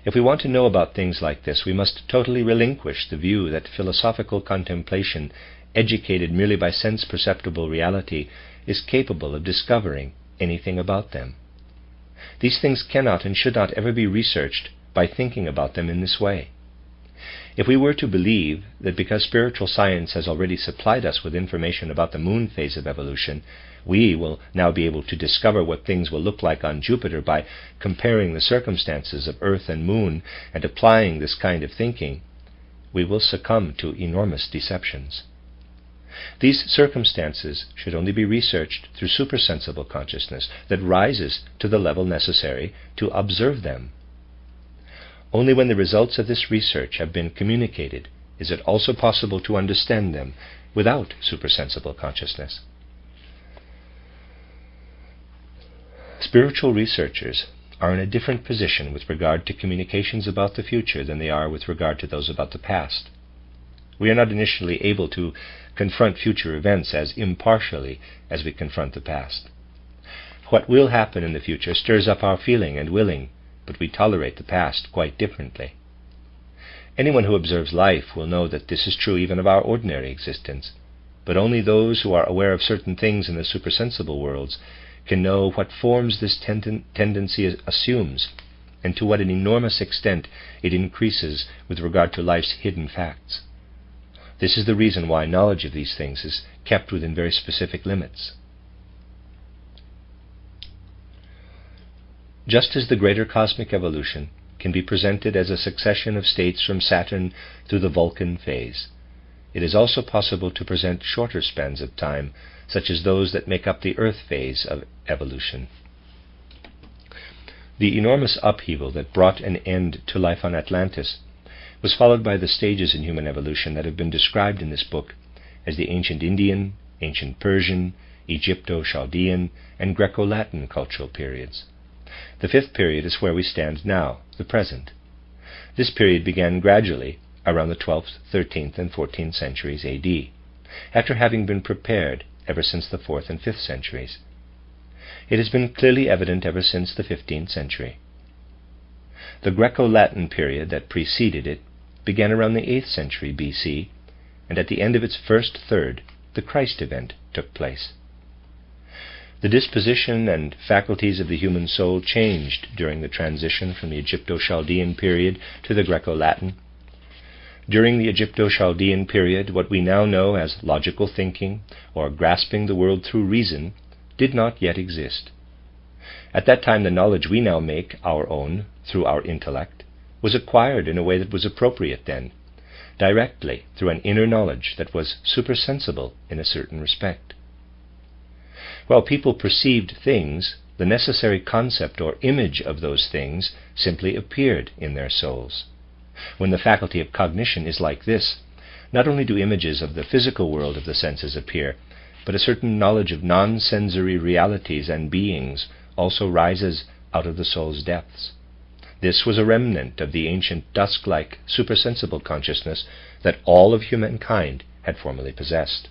Speaker 1: If we want to know about things like this, we must totally relinquish the view that philosophical contemplation, educated merely by sense-perceptible reality, is capable of discovering anything about them. These things cannot and should not ever be researched by thinking about them in this way. If we were to believe that because spiritual science has already supplied us with information about the moon phase of evolution, we will now be able to discover what things will look like on Jupiter by comparing the circumstances of Earth and Moon and applying this kind of thinking, we will succumb to enormous deceptions. These circumstances should only be researched through supersensible consciousness that rises to the level necessary to observe them. Only when the results of this research have been communicated is it also possible to understand them without supersensible consciousness. Spiritual researchers are in a different position with regard to communications about the future than they are with regard to those about the past. We are not initially able to confront future events as impartially as we confront the past. What will happen in the future stirs up our feeling and willing, but we tolerate the past quite differently. Anyone who observes life will know that this is true even of our ordinary existence, but only those who are aware of certain things in the supersensible worlds can know what forms this tendency assumes, and to what an enormous extent it increases with regard to life's hidden facts. This is the reason why knowledge of these things is kept within very specific limits. Just as the greater cosmic evolution can be presented as a succession of states from Saturn through the Vulcan phase, it is also possible to present shorter spans of time, such as those that make up the Earth phase of evolution. The enormous upheaval that brought an end to life on Atlantis was followed by the stages in human evolution that have been described in this book as the ancient Indian, ancient Persian, Egypto-Chaldean, and Greco-Latin cultural periods. The fifth period is where we stand now, the present. This period began gradually around the 12th, 13th, and 14th centuries AD, after having been prepared ever since the 4th and 5th centuries. It has been clearly evident ever since the 15th century. The Greco-Latin period that preceded it began around the 8th century BC, and at the end of its first third, the Christ event took place. The disposition and faculties of the human soul changed during the transition from the Egypto-Chaldean period to the Greco-Latin. During the Egypto-Chaldean period, what we now know as logical thinking, or grasping the world through reason, did not yet exist. At that time, the knowledge we now make our own through our intellect was acquired in a way that was appropriate then, directly through an inner knowledge that was supersensible in a certain respect. While people perceived things, the necessary concept or image of those things simply appeared in their souls. When the faculty of cognition is like this, not only do images of the physical world of the senses appear, but a certain knowledge of non-sensory realities and beings also rises out of the soul's depths. This was a remnant of the ancient dusk-like supersensible consciousness that all of humankind had formerly possessed.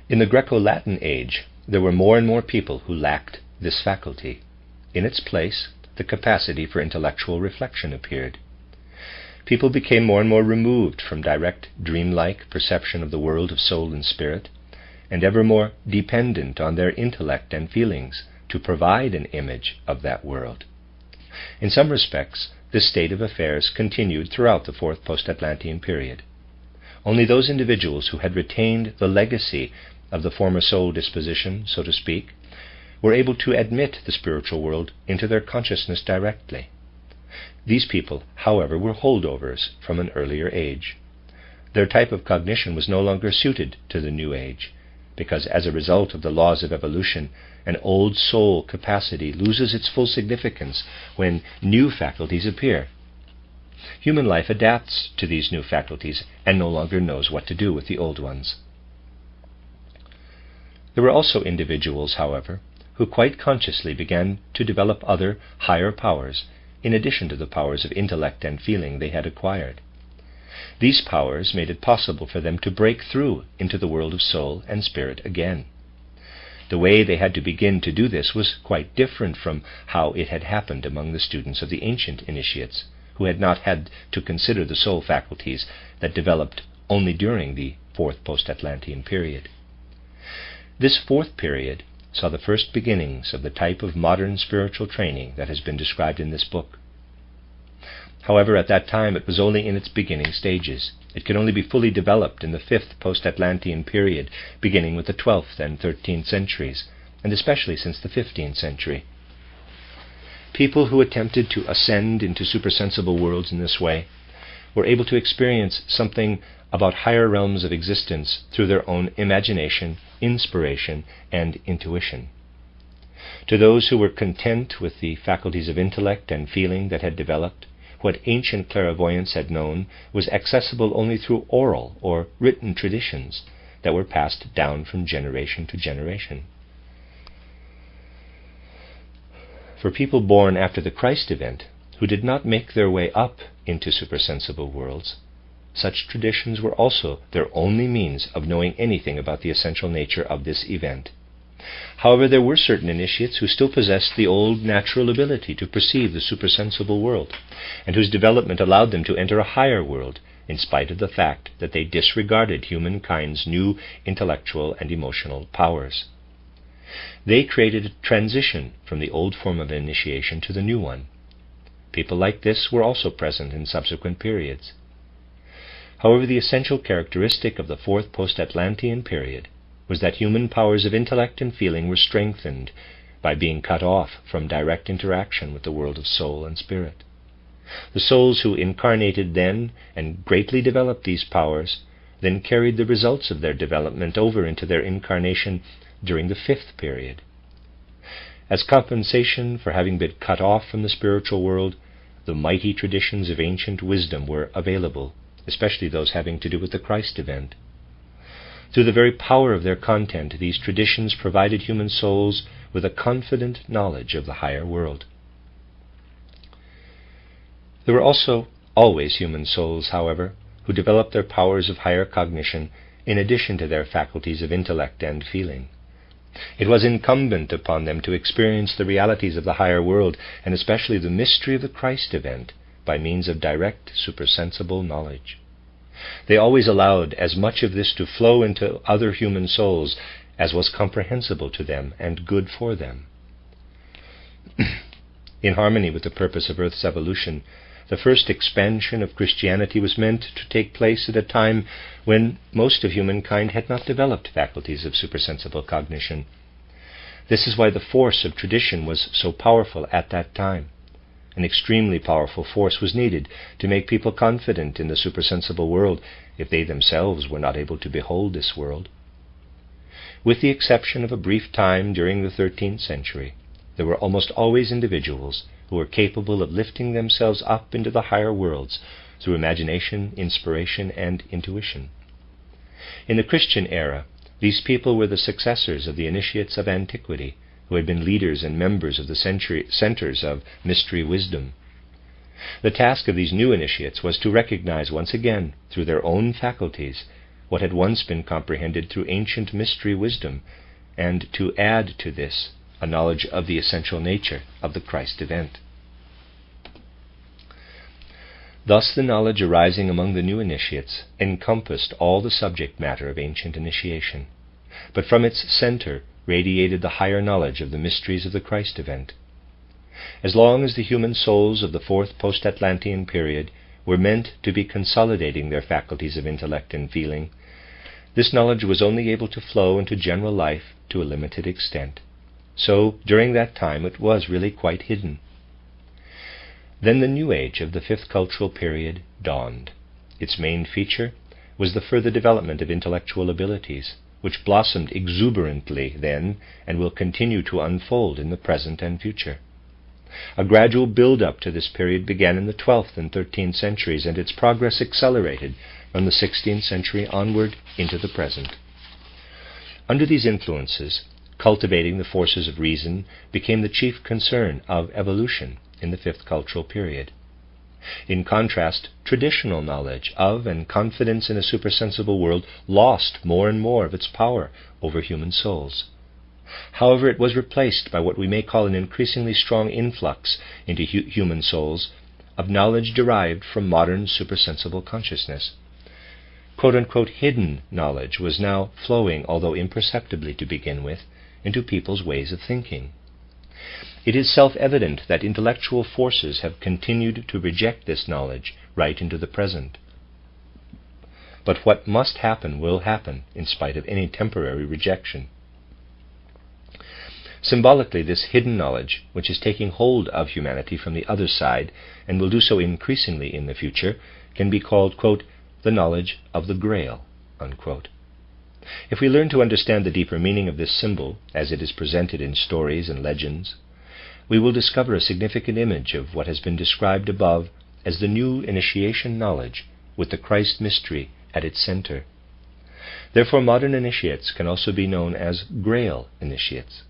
Speaker 1: In the Greco-Latin age, there were more and more people who lacked this faculty. In its place, the capacity for intellectual reflection appeared. People became more and more removed from direct, dreamlike perception of the world of soul and spirit, and ever more dependent on their intellect and feelings to provide an image of that world. In some respects, this state of affairs continued throughout the fourth post-Atlantean period. Only those individuals who had retained the legacy of the former soul disposition, so to speak, were able to admit the spiritual world into their consciousness directly. These people, however, were holdovers from an earlier age. Their type of cognition was no longer suited to the new age, because as a result of the laws of evolution, an old soul capacity loses its full significance when new faculties appear. Human life adapts to these new faculties and no longer knows what to do with the old ones. There were also individuals, however, who quite consciously began to develop other, higher powers in addition to the powers of intellect and feeling they had acquired. These powers made it possible for them to break through into the world of soul and spirit again. The way they had to begin to do this was quite different from how it had happened among the students of the ancient initiates, who had not had to consider the soul faculties that developed only during the fourth post-Atlantean period. This fourth period saw the first beginnings of the type of modern spiritual training that has been described in this book. However, at that time it was only in its beginning stages. It could only be fully developed in the fifth post-Atlantean period, beginning with the 12th and 13th centuries, and especially since the 15th century. People who attempted to ascend into supersensible worlds in this way were able to experience something about higher realms of existence through their own imagination, inspiration, and intuition. To those who were content with the faculties of intellect and feeling that had developed, what ancient clairvoyance had known was accessible only through oral or written traditions that were passed down from generation to generation. For people born after the Christ event, who did not make their way up into supersensible worlds, such traditions were also their only means of knowing anything about the essential nature of this event. However, there were certain initiates who still possessed the old natural ability to perceive the supersensible world, and whose development allowed them to enter a higher world, in spite of the fact that they disregarded humankind's new intellectual and emotional powers. They created a transition from the old form of initiation to the new one. People like this were also present in subsequent periods. However, the essential characteristic of the fourth post-Atlantean period was that human powers of intellect and feeling were strengthened by being cut off from direct interaction with the world of soul and spirit. The souls who incarnated then and greatly developed these powers then carried the results of their development over into their incarnation during the fifth period. As compensation for having been cut off from the spiritual world, the mighty traditions of ancient wisdom were available, especially those having to do with the Christ event. Through the very power of their content, these traditions provided human souls with a confident knowledge of the higher world. There were also always human souls, however, who developed their powers of higher cognition in addition to their faculties of intellect and feeling. It was incumbent upon them to experience the realities of the higher world, and especially the mystery of the Christ event, by means of direct supersensible knowledge. They always allowed as much of this to flow into other human souls as was comprehensible to them and good for them. In harmony with the purpose of Earth's evolution, the first expansion of Christianity was meant to take place at a time when most of humankind had not developed faculties of supersensible cognition. This is why the force of tradition was so powerful at that time. An extremely powerful force was needed to make people confident in the supersensible world if they themselves were not able to behold this world. With the exception of a brief time during the 13th century, there were almost always individuals who were capable of lifting themselves up into the higher worlds through imagination, inspiration, and intuition. In the Christian era, these people were the successors of the initiates of antiquity, who had been leaders and members of the centers of mystery wisdom. The task of these new initiates was to recognize once again, through their own faculties, what had once been comprehended through ancient mystery wisdom, and to add to this a knowledge of the essential nature of the Christ event. Thus the knowledge arising among the new initiates encompassed all the subject matter of ancient initiation, but from its center radiated the higher knowledge of the mysteries of the Christ event. As long as the human souls of the fourth post-Atlantean period were meant to be consolidating their faculties of intellect and feeling, this knowledge was only able to flow into general life to a limited extent. So, during that time, it was really quite hidden. Then the new age of the fifth cultural period dawned. Its main feature was the further development of intellectual abilities, which blossomed exuberantly then and will continue to unfold in the present and future. A gradual build-up to this period began in the 12th and 13th centuries, and its progress accelerated from the 16th century onward into the present. Under these influences, cultivating the forces of reason became the chief concern of evolution in the fifth cultural period. In contrast, traditional knowledge of and confidence in a supersensible world lost more and more of its power over human souls. However, it was replaced by what we may call an increasingly strong influx into human souls of knowledge derived from modern supersensible consciousness. Quote-unquote hidden knowledge was now flowing, although imperceptibly to begin with, into people's ways of thinking. It is self-evident that intellectual forces have continued to reject this knowledge right into the present. But what must happen will happen in spite of any temporary rejection. Symbolically, this hidden knowledge, which is taking hold of humanity from the other side, and will do so increasingly in the future, can be called, quote, the knowledge of the Grail, unquote. If we learn to understand the deeper meaning of this symbol, as it is presented in stories and legends, we will discover a significant image of what has been described above as the new initiation knowledge, with the Christ mystery at its center. Therefore, modern initiates can also be known as Grail initiates.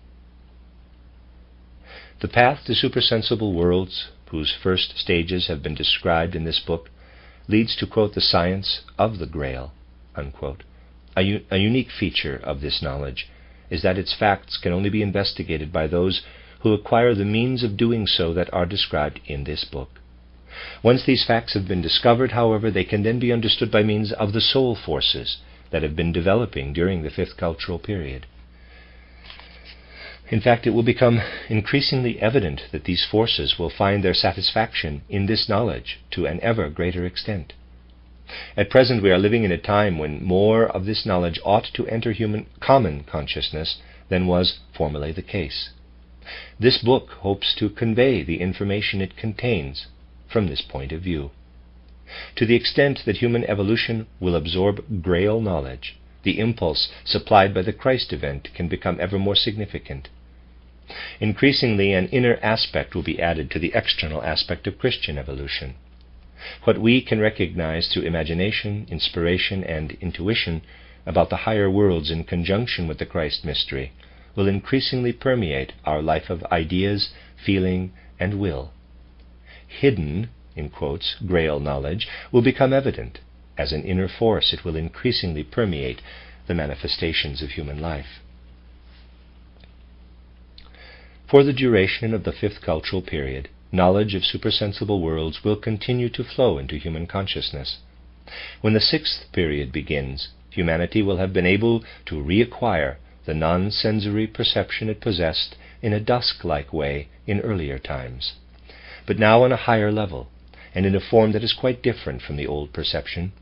Speaker 1: The path to supersensible worlds, whose first stages have been described in this book, leads to, quote, the science of the Grail, unquote. A unique feature of this knowledge is that its facts can only be investigated by those who acquire the means of doing so that are described in this book. Once these facts have been discovered, however, they can then be understood by means of the soul forces that have been developing during the fifth cultural period. In fact, it will become increasingly evident that these forces will find their satisfaction in this knowledge to an ever greater extent. At present, we are living in a time when more of this knowledge ought to enter human common consciousness than was formerly the case. This book hopes to convey the information it contains from this point of view. To the extent that human evolution will absorb Grail knowledge, the impulse supplied by the Christ event can become ever more significant. Increasingly, an inner aspect will be added to the external aspect of Christian evolution. What we can recognize through imagination, inspiration, and intuition about the higher worlds in conjunction with the Christ mystery will increasingly permeate our life of ideas, feeling, and will. Hidden, in quotes, Grail knowledge will become evident. As an inner force, it will increasingly permeate the manifestations of human life. For the duration of the fifth cultural period, knowledge of supersensible worlds will continue to flow into human consciousness. When the sixth period begins, humanity will have been able to reacquire the non-sensory perception it possessed in a dusk-like way in earlier times, but now on a higher level, and in a form that is quite different from the old perception.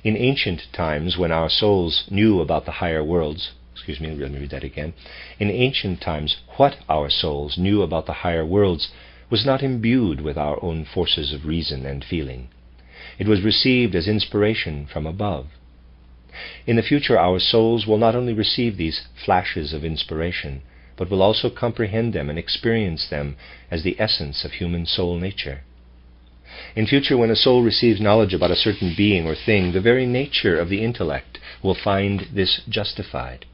Speaker 1: In ancient times, when our souls knew about the higher worlds, let me read that again. In ancient times, what our souls knew about the higher worlds was not imbued with our own forces of reason and feeling. It was received as inspiration from above. In the future, our souls will not only receive these flashes of inspiration, but will also comprehend them and experience them as the essence of human soul nature. In future, when a soul receives knowledge about a certain being or thing, the very nature of the intellect will find this justified.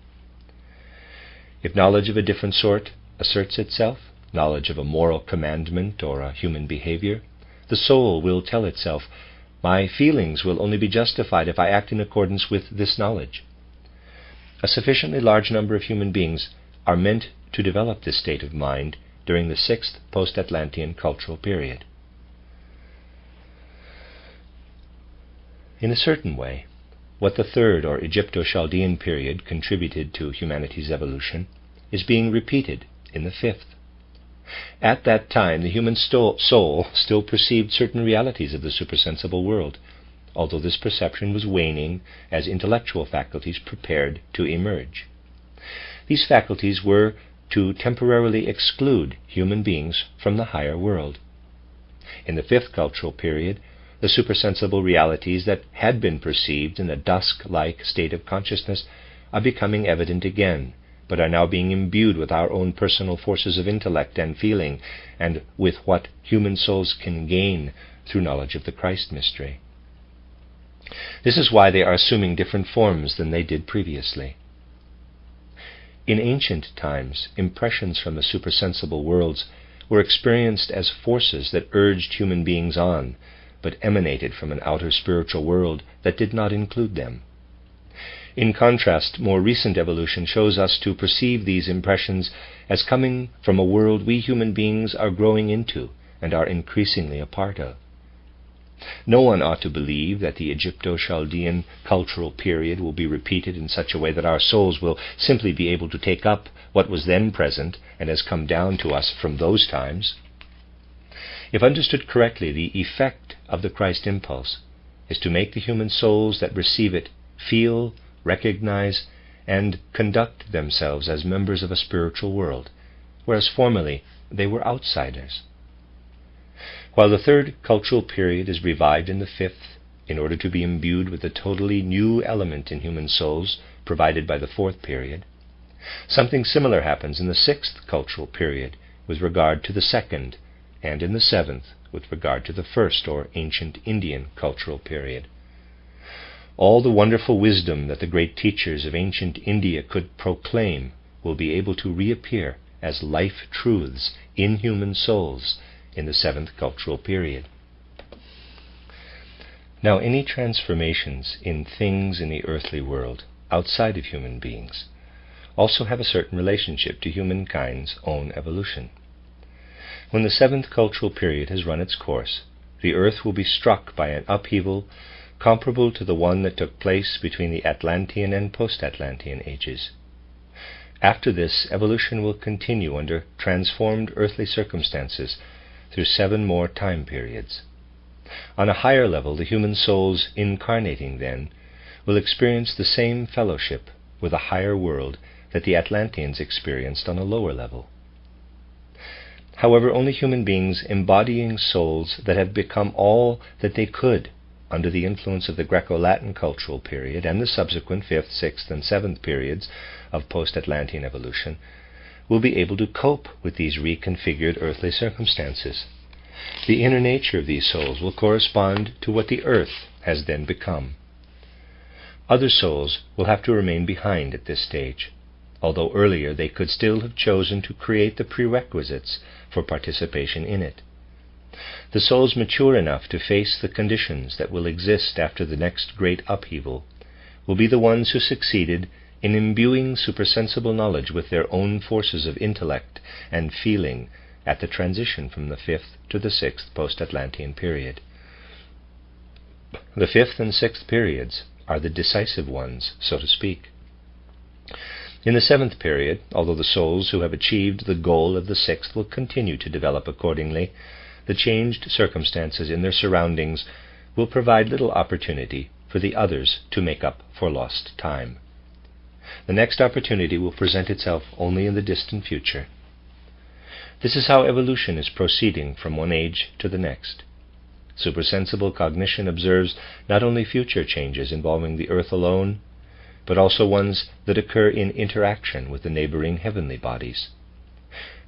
Speaker 1: If knowledge of a different sort asserts itself, knowledge of a moral commandment or a human behavior, the soul will tell itself, my feelings will only be justified if I act in accordance with this knowledge. A sufficiently large number of human beings are meant to develop this state of mind during the sixth post-Atlantean cultural period. In a certain way, what the third or Egypto-Chaldean period contributed to humanity's evolution is being repeated in the fifth. At that time, the human soul still perceived certain realities of the supersensible world, although this perception was waning as intellectual faculties prepared to emerge. These faculties were to temporarily exclude human beings from the higher world. In the fifth cultural period, the supersensible realities that had been perceived in a dusk-like state of consciousness are becoming evident again, but are now being imbued with our own personal forces of intellect and feeling, and with what human souls can gain through knowledge of the Christ mystery. This is why they are assuming different forms than they did previously. In ancient times, impressions from the supersensible worlds were experienced as forces that urged human beings on, but emanated from an outer spiritual world that did not include them. In contrast, more recent evolution shows us to perceive these impressions as coming from a world we human beings are growing into and are increasingly a part of. No one ought to believe that the Egypto-Chaldean cultural period will be repeated in such a way that our souls will simply be able to take up what was then present and has come down to us from those times. If understood correctly, the effect of the Christ impulse is to make the human souls that receive it feel, recognize, and conduct themselves as members of a spiritual world, whereas formerly they were outsiders. While the third cultural period is revived in the fifth, in order to be imbued with a totally new element in human souls provided by the fourth period, something similar happens in the sixth cultural period with regard to the second, and in the seventh with regard to the first or ancient Indian cultural period. All the wonderful wisdom that the great teachers of ancient India could proclaim will be able to reappear as life truths in human souls in the seventh cultural period. Now, any transformations in things in the earthly world outside of human beings also have a certain relationship to humankind's own evolution. When the seventh cultural period has run its course, the earth will be struck by an upheaval comparable to the one that took place between the Atlantean and post-Atlantean ages. After this, evolution will continue under transformed earthly circumstances through 7 more time periods. On a higher level, the human souls incarnating then will experience the same fellowship with a higher world that the Atlanteans experienced on a lower level. However, only human beings embodying souls that have become all that they could under the influence of the Greco-Latin cultural period and the subsequent 5th, 6th, and 7th periods of post-Atlantean evolution will be able to cope with these reconfigured earthly circumstances. The inner nature of these souls will correspond to what the earth has then become. Other souls will have to remain behind at this stage, although earlier they could still have chosen to create the prerequisites for participation in it. The souls mature enough to face the conditions that will exist after the next great upheaval will be the ones who succeeded in imbuing supersensible knowledge with their own forces of intellect and feeling at the transition from the 5th to the 6th post-Atlantean period. The 5th and 6th periods are the decisive ones, so to speak. In the 7th period, although the souls who have achieved the goal of the 6th will continue to develop accordingly, the changed circumstances in their surroundings will provide little opportunity for the others to make up for lost time. The next opportunity will present itself only in the distant future. This is how evolution is proceeding from one age to the next. Supersensible cognition observes not only future changes involving the earth alone, but also ones that occur in interaction with the neighboring heavenly bodies.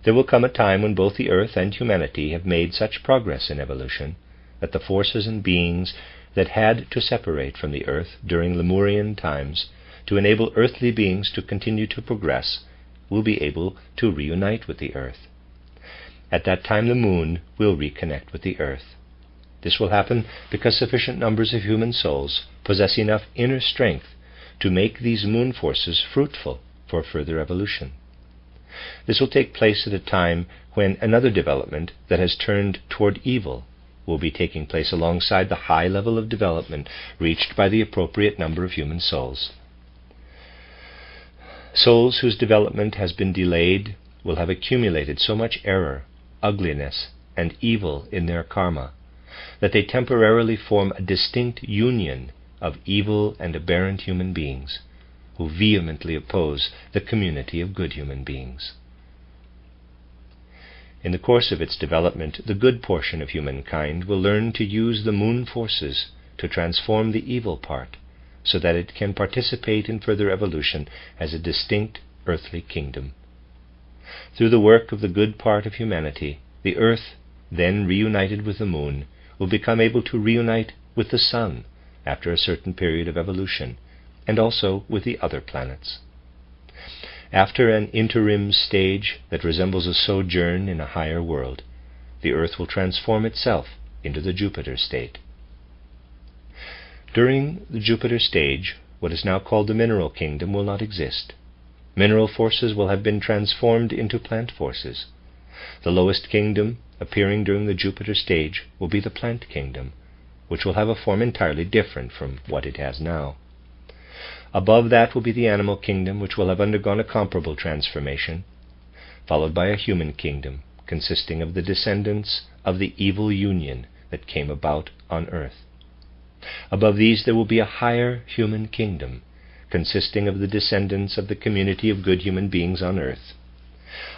Speaker 1: There will come a time when both the earth and humanity have made such progress in evolution that the forces and beings that had to separate from the earth during Lemurian times to enable earthly beings to continue to progress will be able to reunite with the earth. At that time the moon will reconnect with the earth. This will happen because sufficient numbers of human souls possess enough inner strength to make these moon forces fruitful for further evolution. This will take place at a time when another development that has turned toward evil will be taking place alongside the high level of development reached by the appropriate number of human souls. Souls whose development has been delayed will have accumulated so much error, ugliness, and evil in their karma that they temporarily form a distinct union of evil and aberrant human beings who vehemently oppose the community of good human beings. In the course of its development, the good portion of humankind will learn to use the moon forces to transform the evil part, so that it can participate in further evolution as a distinct earthly kingdom. Through the work of the good part of humanity, the earth, then reunited with the moon, will become able to reunite with the sun after a certain period of evolution, and also with the other planets. After an interim stage that resembles a sojourn in a higher world, the earth will transform itself into the Jupiter state. During the Jupiter stage, what is now called the mineral kingdom will not exist. Mineral forces will have been transformed into plant forces. The lowest kingdom appearing during the Jupiter stage will be the plant kingdom, which will have a form entirely different from what it has now. Above that will be the animal kingdom, which will have undergone a comparable transformation, followed by a human kingdom, consisting of the descendants of the evil union that came about on earth. Above these there will be a higher human kingdom, consisting of the descendants of the community of good human beings on earth.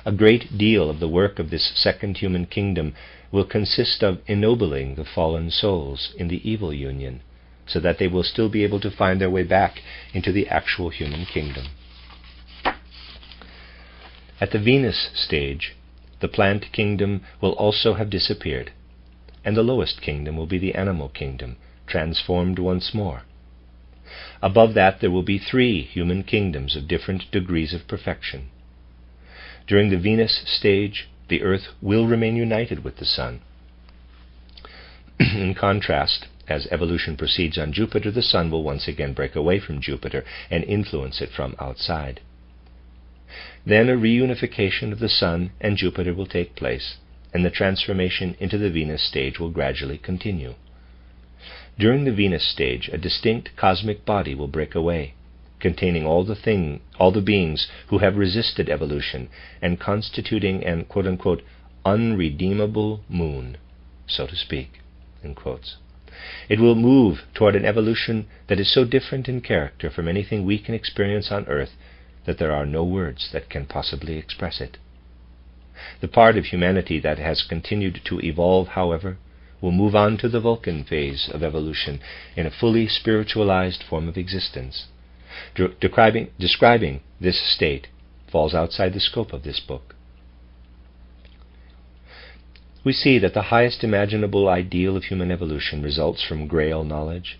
Speaker 1: A great deal of the work of this second human kingdom will consist of ennobling the fallen souls in the evil union, so that they will still be able to find their way back into the actual human kingdom. At the Venus stage, the plant kingdom will also have disappeared, and the lowest kingdom will be the animal kingdom, transformed once more. Above that there will be 3 human kingdoms of different degrees of perfection. During the Venus stage, the earth will remain united with the sun. In contrast, as evolution proceeds on Jupiter, the sun will once again break away from Jupiter and influence it from outside. Then a reunification of the sun and Jupiter will take place, and the transformation into the Venus stage will gradually continue. During the Venus stage, a distinct cosmic body will break away, containing all the beings who have resisted evolution and constituting an quote-unquote unredeemable moon, so to speak, in quotes. It will move toward an evolution that is so different in character from anything we can experience on earth that there are no words that can possibly express it. The part of humanity that has continued to evolve, however, will move on to the Vulcan phase of evolution in a fully spiritualized form of existence. Describing this state falls outside the scope of this book. We see that the highest imaginable ideal of human evolution results from Grail knowledge,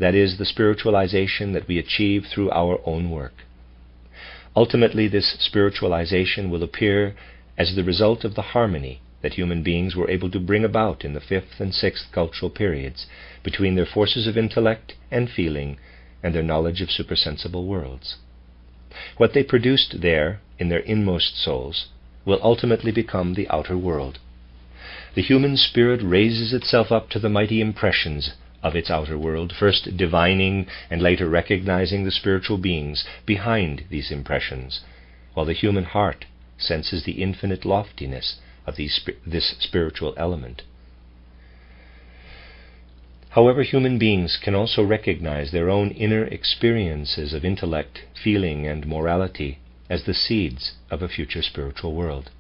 Speaker 1: that is, the spiritualization that we achieve through our own work. Ultimately, this spiritualization will appear as the result of the harmony that human beings were able to bring about in the 5th and 6th cultural periods between their forces of intellect and feeling and their knowledge of supersensible worlds. What they produced there in their inmost souls will ultimately become the outer world. The human spirit raises itself up to the mighty impressions of its outer world, first divining and later recognizing the spiritual beings behind these impressions, while the human heart senses the infinite loftiness of this spiritual element. However, human beings can also recognize their own inner experiences of intellect, feeling, and morality as the seeds of a future spiritual world.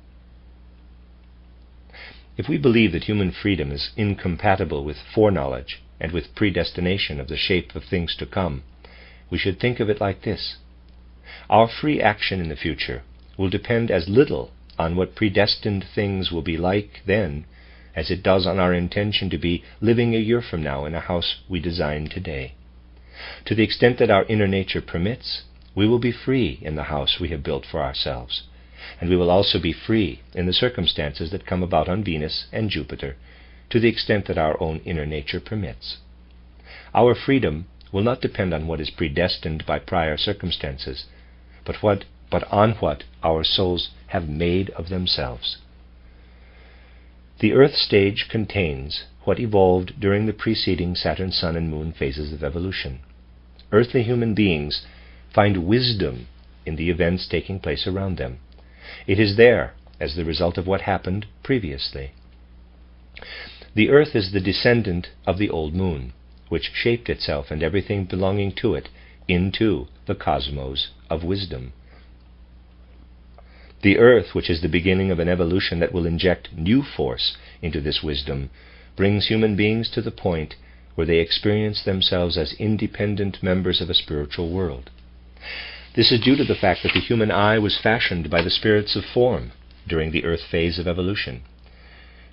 Speaker 1: If we believe that human freedom is incompatible with foreknowledge and with predestination of the shape of things to come, we should think of it like this. Our free action in the future will depend as little on what predestined things will be like then as it does on our intention to be living a year from now in a house we design today. To the extent that our inner nature permits, we will be free in the house we have built for ourselves, and we will also be free in the circumstances that come about on Venus and Jupiter, to the extent that our own inner nature permits. Our freedom will not depend on what is predestined by prior circumstances, but on what our souls have made of themselves. The Earth stage contains what evolved during the preceding Saturn, Sun, and Moon phases of evolution. Earthly human beings find wisdom in the events taking place around them. It is there as the result of what happened previously. The Earth is the descendant of the old Moon, which shaped itself and everything belonging to it into the cosmos of wisdom. The Earth, which is the beginning of an evolution that will inject new force into this wisdom, brings human beings to the point where they experience themselves as independent members of a spiritual world. This is due to the fact that the human eye was fashioned by the spirits of form during the Earth phase of evolution.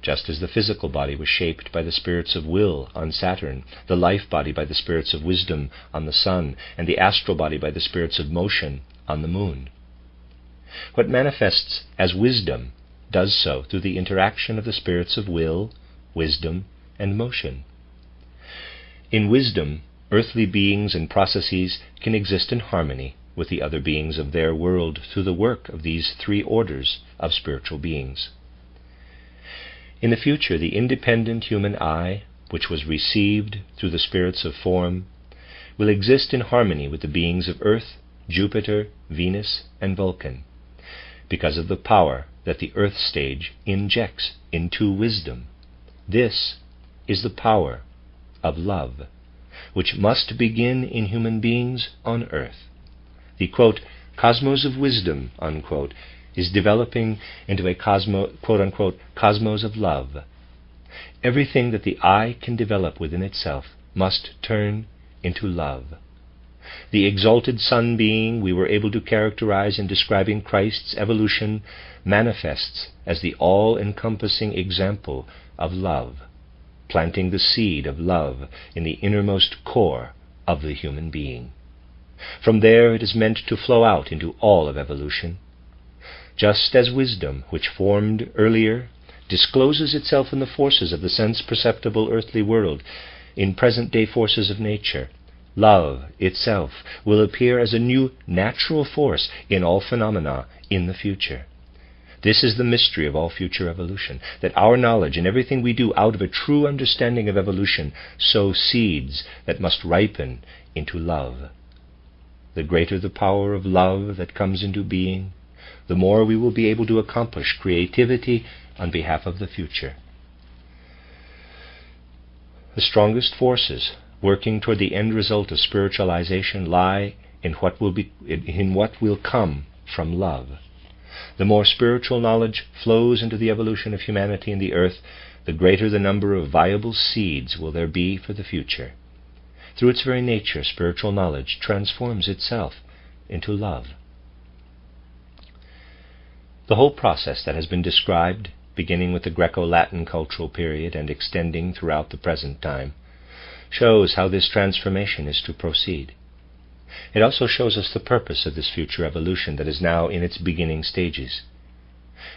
Speaker 1: Just as the physical body was shaped by the spirits of will on Saturn, the life body by the spirits of wisdom on the Sun, and the astral body by the spirits of motion on the Moon. What manifests as wisdom does so through the interaction of the spirits of will, wisdom, and motion. In wisdom, earthly beings and processes can exist in harmony with the other beings of their world through the work of these three orders of spiritual beings. In the future, the independent human I, which was received through the spirits of form, will exist in harmony with the beings of Earth, Jupiter, Venus, and Vulcan, because of the power that the Earth stage injects into wisdom. This is the power of love, which must begin in human beings on Earth. The, quote, cosmos of wisdom, unquote, is developing into a quote unquote, cosmos of love. Everything that the I can develop within itself must turn into love. The exalted Sun being we were able to characterize in describing Christ's evolution manifests as the all-encompassing example of love, planting the seed of love in the innermost core of the human being. From there it is meant to flow out into all of evolution. Just as wisdom, which formed earlier, discloses itself in the forces of the sense-perceptible earthly world, in present-day forces of nature, love itself will appear as a new natural force in all phenomena in the future. This is the mystery of all future evolution, that our knowledge and everything we do out of a true understanding of evolution sow seeds that must ripen into love. The greater the power of love that comes into being, the more we will be able to accomplish creativity on behalf of the future. The strongest forces working toward the end result of spiritualization lie in what will come from love. The more spiritual knowledge flows into the evolution of humanity and the earth, the greater the number of viable seeds will there be for the future. Through its very nature, spiritual knowledge transforms itself into love. The whole process that has been described, beginning with the Greco-Latin cultural period and extending throughout the present time, shows how this transformation is to proceed. It also shows us the purpose of this future evolution that is now in its beginning stages.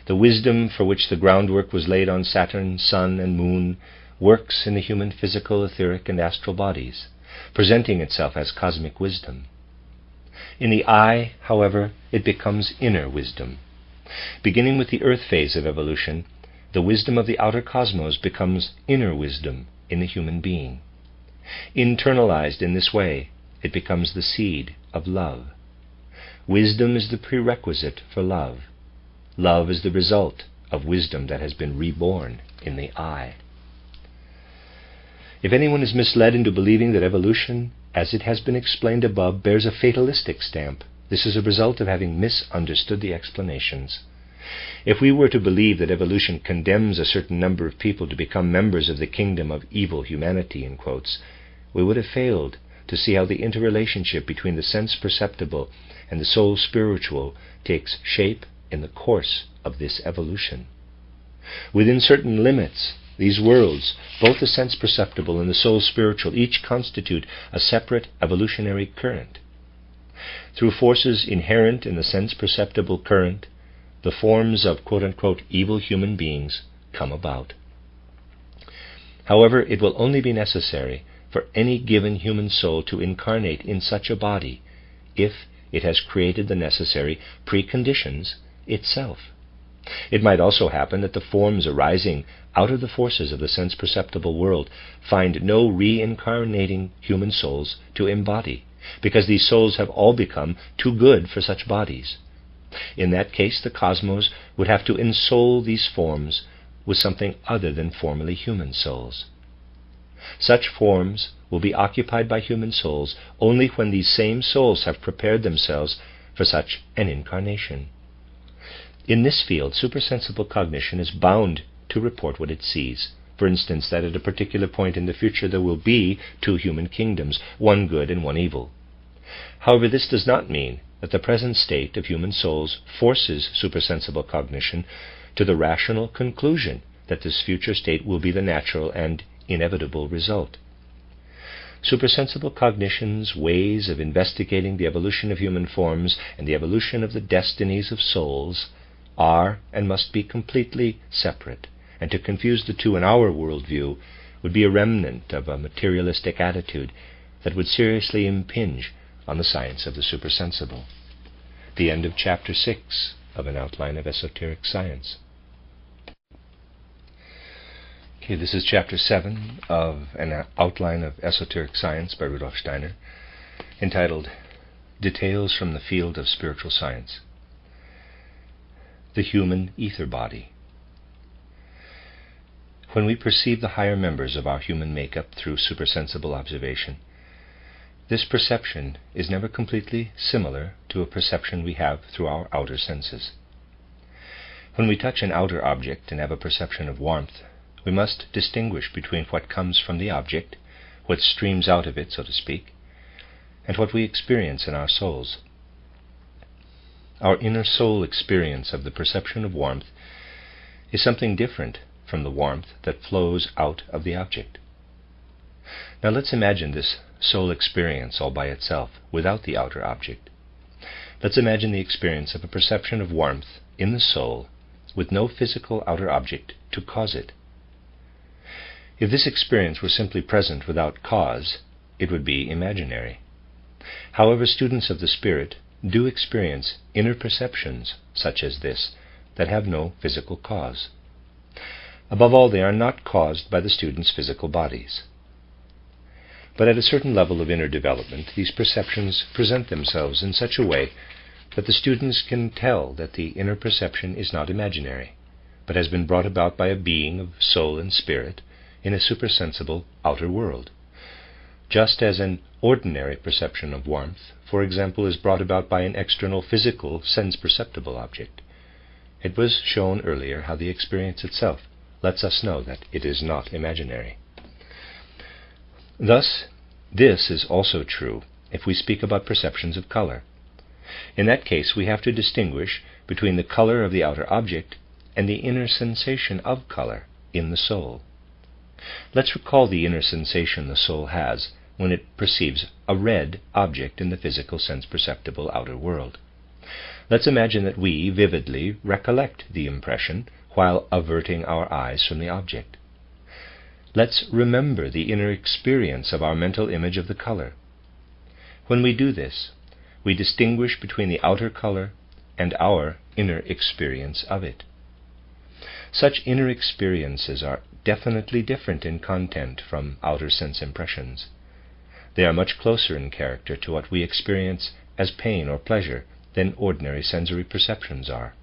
Speaker 1: The wisdom for which the groundwork was laid on Saturn, Sun, and Moon works in the human physical, etheric, and astral bodies, presenting itself as cosmic wisdom. In the I, however, it becomes inner wisdom. Beginning with the earth phase of evolution, the wisdom of the outer cosmos becomes inner wisdom in the human being. Internalized in this way, it becomes the seed of love. Wisdom is the prerequisite for love. Love is the result of wisdom that has been reborn in the I. If anyone is misled into believing that evolution, as it has been explained above, bears a fatalistic stamp, this is a result of having misunderstood the explanations. If we were to believe that evolution condemns a certain number of people to become members of the kingdom of evil humanity, in quotes, we would have failed to see how the interrelationship between the sense perceptible and the soul spiritual takes shape in the course of this evolution. Within certain limits, these worlds, both the sense perceptible and the soul spiritual, each constitute a separate evolutionary current. Through forces inherent in the sense perceptible current, the forms of quote-unquote evil human beings come about. However, it will only be necessary for any given human soul to incarnate in such a body if it has created the necessary preconditions itself. It might also happen that the forms arising out of the forces of the sense-perceptible world find no reincarnating human souls to embody, because these souls have all become too good for such bodies. In that case, the cosmos would have to ensoul these forms with something other than formerly human souls. Such forms will be occupied by human souls only when these same souls have prepared themselves for such an incarnation. In this field, supersensible cognition is bound to report what it sees. For instance, that at a particular point in the future there will be two human kingdoms, one good and one evil. However, this does not mean that the present state of human souls forces supersensible cognition to the rational conclusion that this future state will be the natural and inevitable result. Supersensible cognition's ways of investigating the evolution of human forms and the evolution of the destinies of souls are and must be completely separate, and to confuse the two in our worldview would be a remnant of a materialistic attitude that would seriously impinge on the science of the supersensible. The end of Chapter 6 of An Outline of Esoteric Science. Okay, this is Chapter 7 of An Outline of Esoteric Science by Rudolf Штайнер, entitled Details from the Field of Spiritual Science. The Human Ether Body. When we perceive the higher members of our human makeup through supersensible observation, this perception is never completely similar to a perception we have through our outer senses. When we touch an outer object and have a perception of warmth, we must distinguish between what comes from the object, what streams out of it, so to speak, and what we experience in our souls. Our inner soul experience of the perception of warmth is something different from the warmth that flows out of the object. Now let's imagine this soul experience all by itself, without the outer object. Let's imagine the experience of a perception of warmth in the soul with no physical outer object to cause it. If this experience were simply present without cause, it would be imaginary. However, students of the spirit do experience inner perceptions such as this that have no physical cause. Above all, they are not caused by the students' physical bodies. But at a certain level of inner development, these perceptions present themselves in such a way that the students can tell that the inner perception is not imaginary, but has been brought about by a being of soul and spirit in a supersensible outer world. Just as an ordinary perception of warmth, for example, is brought about by an external physical sense-perceptible object. It was shown earlier how the experience itself lets us know that it is not imaginary. Thus, this is also true if we speak about perceptions of color. In that case, we have to distinguish between the color of the outer object and the inner sensation of color in the soul. Let's recall the inner sensation the soul has when it perceives a red object in the physical sense-perceptible outer world. Let's imagine that we vividly recollect the impression while averting our eyes from the object. Let's remember the inner experience of our mental image of the color. When we do this, we distinguish between the outer color and our inner experience of it. Such inner experiences are definitely different in content from outer sense impressions. They are much closer in character to what we experience as pain or pleasure than ordinary sensory perceptions are.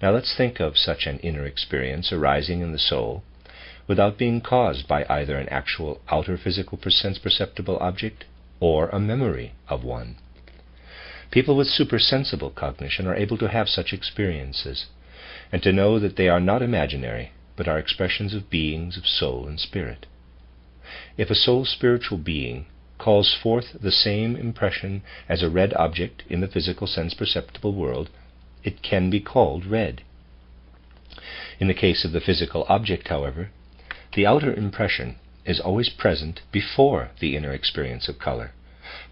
Speaker 1: Now let's think of such an inner experience arising in the soul without being caused by either an actual outer physical sense-perceptible object or a memory of one. People with supersensible cognition are able to have such experiences and to know that they are not imaginary, but are expressions of beings of soul and spirit. If a soul-spiritual being calls forth the same impression as a red object in the physical sense-perceptible world, it can be called red. In the case of the physical object, however, the outer impression is always present before the inner experience of color,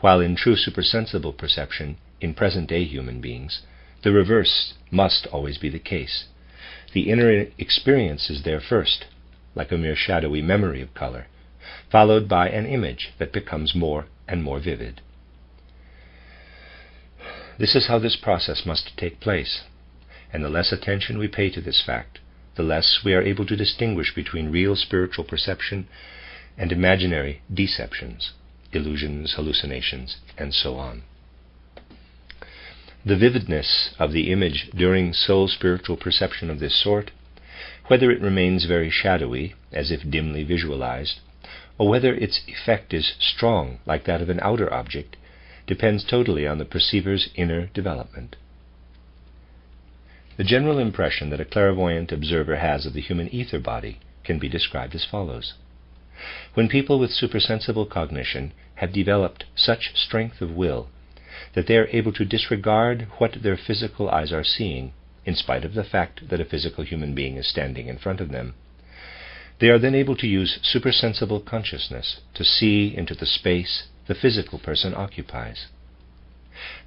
Speaker 1: while in true supersensible perception in present-day human beings, the reverse must always be the case. The inner experience is there first, like a mere shadowy memory of color, followed by an image that becomes more and more vivid. This is how this process must take place, and the less attention we pay to this fact, the less we are able to distinguish between real spiritual perception and imaginary deceptions, illusions, hallucinations, and so on. The vividness of the image during soul-spiritual perception of this sort, whether it remains very shadowy, as if dimly visualized, or whether its effect is strong, like that of an outer object, depends totally on the perceiver's inner development. The general impression that a clairvoyant observer has of the human ether body can be described as follows. When people with supersensible cognition have developed such strength of will that they are able to disregard what their physical eyes are seeing, in spite of the fact that a physical human being is standing in front of them, They are then able to use supersensible consciousness to see into the space the physical person occupies.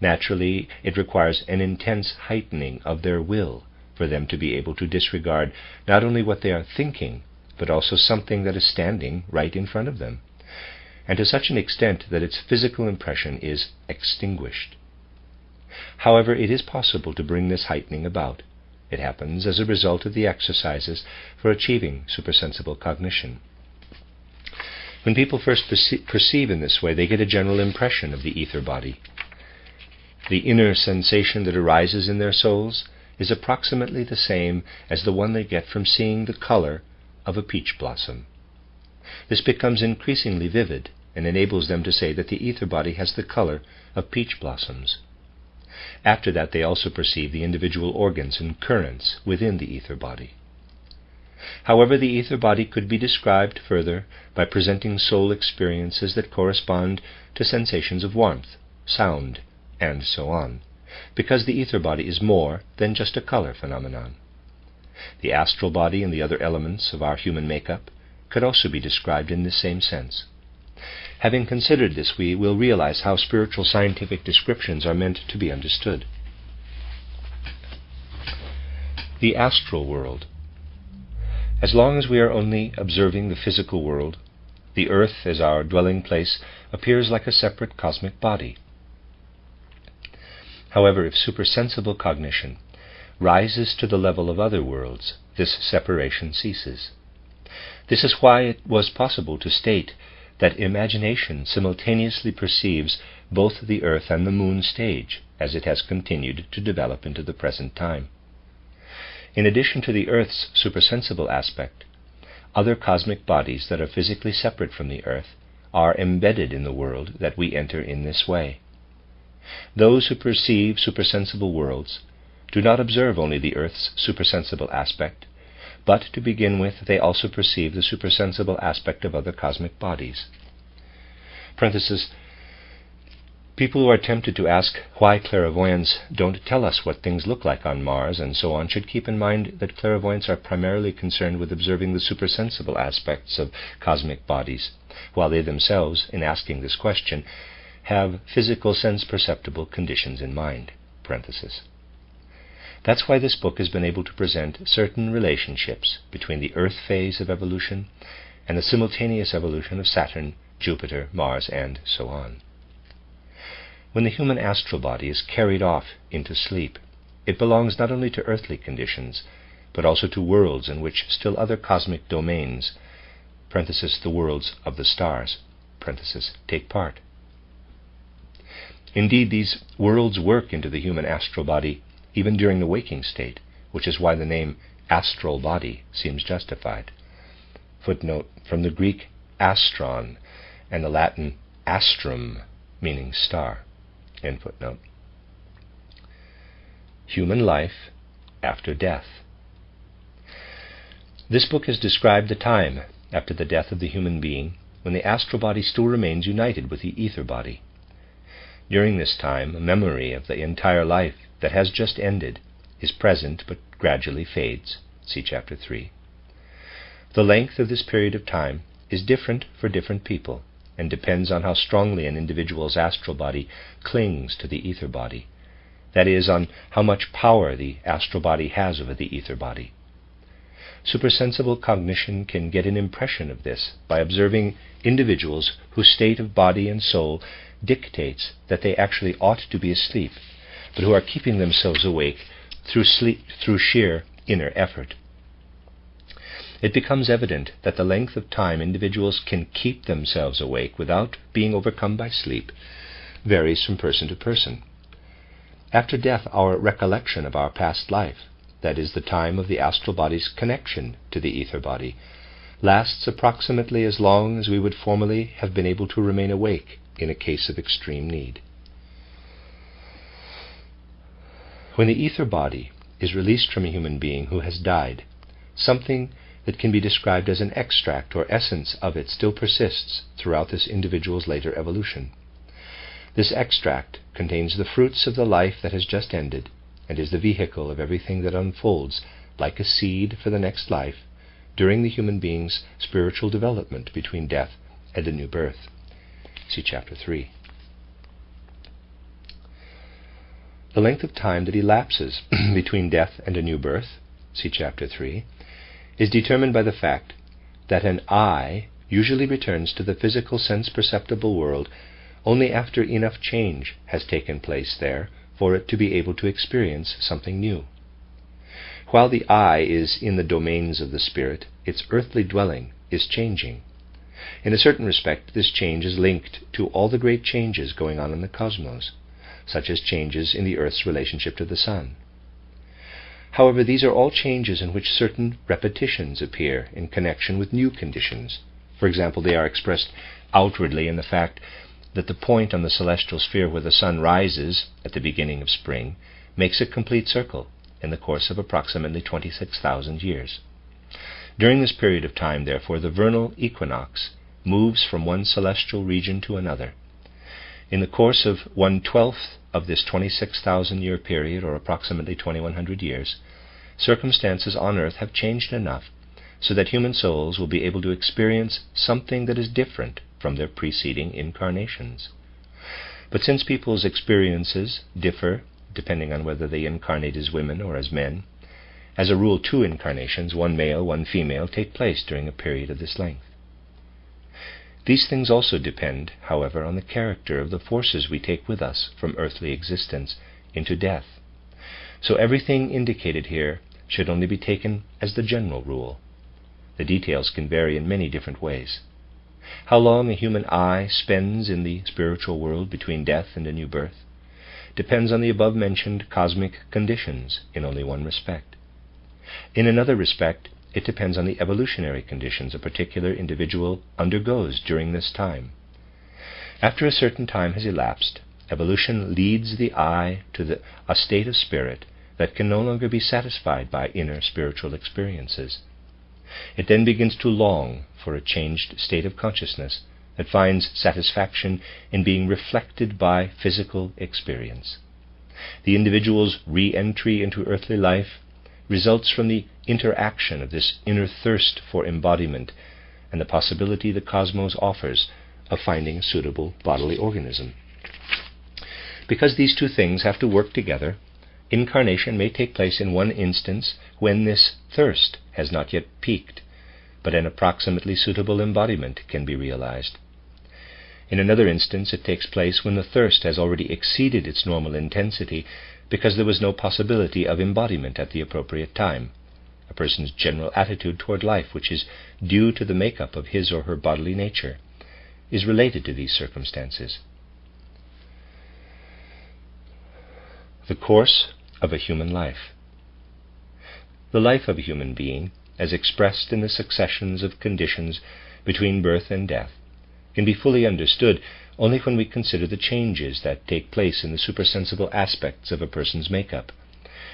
Speaker 1: Naturally, it requires an intense heightening of their will for them to be able to disregard not only what they are thinking, but also something that is standing right in front of them, and to such an extent that its physical impression is extinguished. However, it is possible to bring this heightening about. It happens as a result of the exercises for achieving supersensible cognition. When people first perceive in this way, they get a general impression of the ether body. The inner sensation that arises in their souls is approximately the same as the one they get from seeing the color of a peach blossom. This becomes increasingly vivid and enables them to say that the ether body has the color of peach blossoms. After that, they also perceive the individual organs and currents within the ether body. However, the ether body could be described further by presenting soul experiences that correspond to sensations of warmth, sound, and so on, because the ether body is more than just a color phenomenon. The astral body and the other elements of our human makeup could also be described in this same sense. Having considered this, we will realize how spiritual scientific descriptions are meant to be understood. The astral world. As long as we are only observing the physical world, the earth as our dwelling place appears like a separate cosmic body. However, if supersensible cognition rises to the level of other worlds, this separation ceases. This is why it was possible to state that imagination simultaneously perceives both the earth and the moon stage as it has continued to develop into the present time. In addition to the earth's supersensible aspect, other cosmic bodies that are physically separate from the earth are embedded in the world that we enter in this way. Those who perceive supersensible worlds do not observe only the earth's supersensible aspect, but to begin with, they also perceive the supersensible aspect of other cosmic bodies. Parenthesis, people who are tempted to ask why clairvoyants don't tell us what things look like on Mars and so on should keep in mind that clairvoyants are primarily concerned with observing the supersensible aspects of cosmic bodies, while they themselves, in asking this question, have physical sense-perceptible conditions in mind. Parenthesis. That's why this book has been able to present certain relationships between the Earth phase of evolution and the simultaneous evolution of Saturn, Jupiter, Mars, and so on. When the human astral body is carried off into sleep, it belongs not only to earthly conditions, but also to worlds in which still other cosmic domains, parenthesis, the worlds of the stars, parenthesis, take part. Indeed, these worlds work into the human astral body even during the waking state, which is why the name astral body seems justified. Footnote, from the Greek astron and the Latin astrum, meaning star. End footnote. Human life after death. This book has described the time after the death of the human being when the astral body still remains united with the ether body. During this time, a memory of the entire life that has just ended is present but gradually fades. See Chapter 3. The length of this period of time is different for different people and depends on how strongly an individual's astral body clings to the ether body. That is, on how much power the astral body has over the ether body. Supersensible cognition can get an impression of this by observing individuals whose state of body and soul dictates that they actually ought to be asleep, but who are keeping themselves awake through sheer inner effort. It becomes evident that the length of time individuals can keep themselves awake without being overcome by sleep varies from person to person. After death, our recollection of our past life, that is, the time of the astral body's connection to the ether body, lasts approximately as long as we would formerly have been able to remain awake in a case of extreme need. When the ether body is released from a human being who has died, something that can be described as an extract or essence of it still persists throughout this individual's later evolution. This extract contains the fruits of the life that has just ended and is the vehicle of everything that unfolds like a seed for the next life during the human being's spiritual development between death and a new birth. See Chapter 3. The length of time that elapses between death and a new birth, see Chapter 3, is determined by the fact that an eye usually returns to the physical sense-perceptible world only after enough change has taken place there for it to be able to experience something new. While the eye is in the domains of the spirit, its earthly dwelling is changing. In a certain respect, this change is linked to all the great changes going on in the cosmos, such as changes in the Earth's relationship to the sun. However, these are all changes in which certain repetitions appear in connection with new conditions. For example, they are expressed outwardly in the fact that the point on the celestial sphere where the sun rises at the beginning of spring makes a complete circle in the course of approximately 26,000 years. During this period of time, therefore, the vernal equinox moves from one celestial region to another. In the course of 1/12 of this 26,000-year period, or approximately 2,100 years, circumstances on earth have changed enough so that human souls will be able to experience something that is different from their preceding incarnations. But since people's experiences differ depending on whether they incarnate as women or as men, as a rule 2 incarnations, one male, one female, take place during a period of this length. These things also depend, however, on the character of the forces we take with us from earthly existence into death. So everything indicated here should only be taken as the general rule. The details can vary in many different ways. How long a human eye spends in the spiritual world between death and a new birth depends on the above-mentioned cosmic conditions in only one respect. In another respect, it depends on the evolutionary conditions a particular individual undergoes during this time. After a certain time has elapsed, evolution leads the eye to a state of spirit that can no longer be satisfied by inner spiritual experiences. It then begins to long for a changed state of consciousness that finds satisfaction in being reflected by physical experience. The individual's re-entry into earthly life results from the interaction of this inner thirst for embodiment and the possibility the cosmos offers of finding a suitable bodily organism. Because these two things have to work together, incarnation may take place in one instance when this thirst has not yet peaked, but an approximately suitable embodiment can be realized. In another instance, it takes place when the thirst has already exceeded its normal intensity because there was no possibility of embodiment at the appropriate time. A person's general attitude toward life, which is due to the makeup of his or her bodily nature, is related to these circumstances. The course of a human life. The life of a human being, as expressed in the successions of conditions between birth and death, can be fully understood only when we consider the changes that take place in the supersensible aspects of a person's makeup,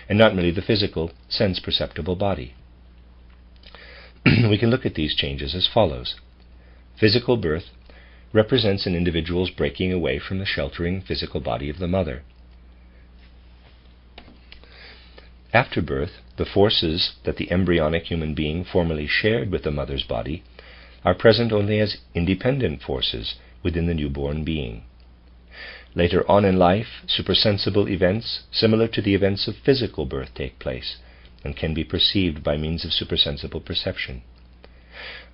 Speaker 1: and not merely the physical, sense-perceptible body. We can look at these changes as follows. Physical birth represents an individual's breaking away from the sheltering physical body of the mother. After birth, the forces that the embryonic human being formerly shared with the mother's body are present only as independent forces within the newborn being. Later on in life, supersensible events similar to the events of physical birth take place and can be perceived by means of supersensible perception.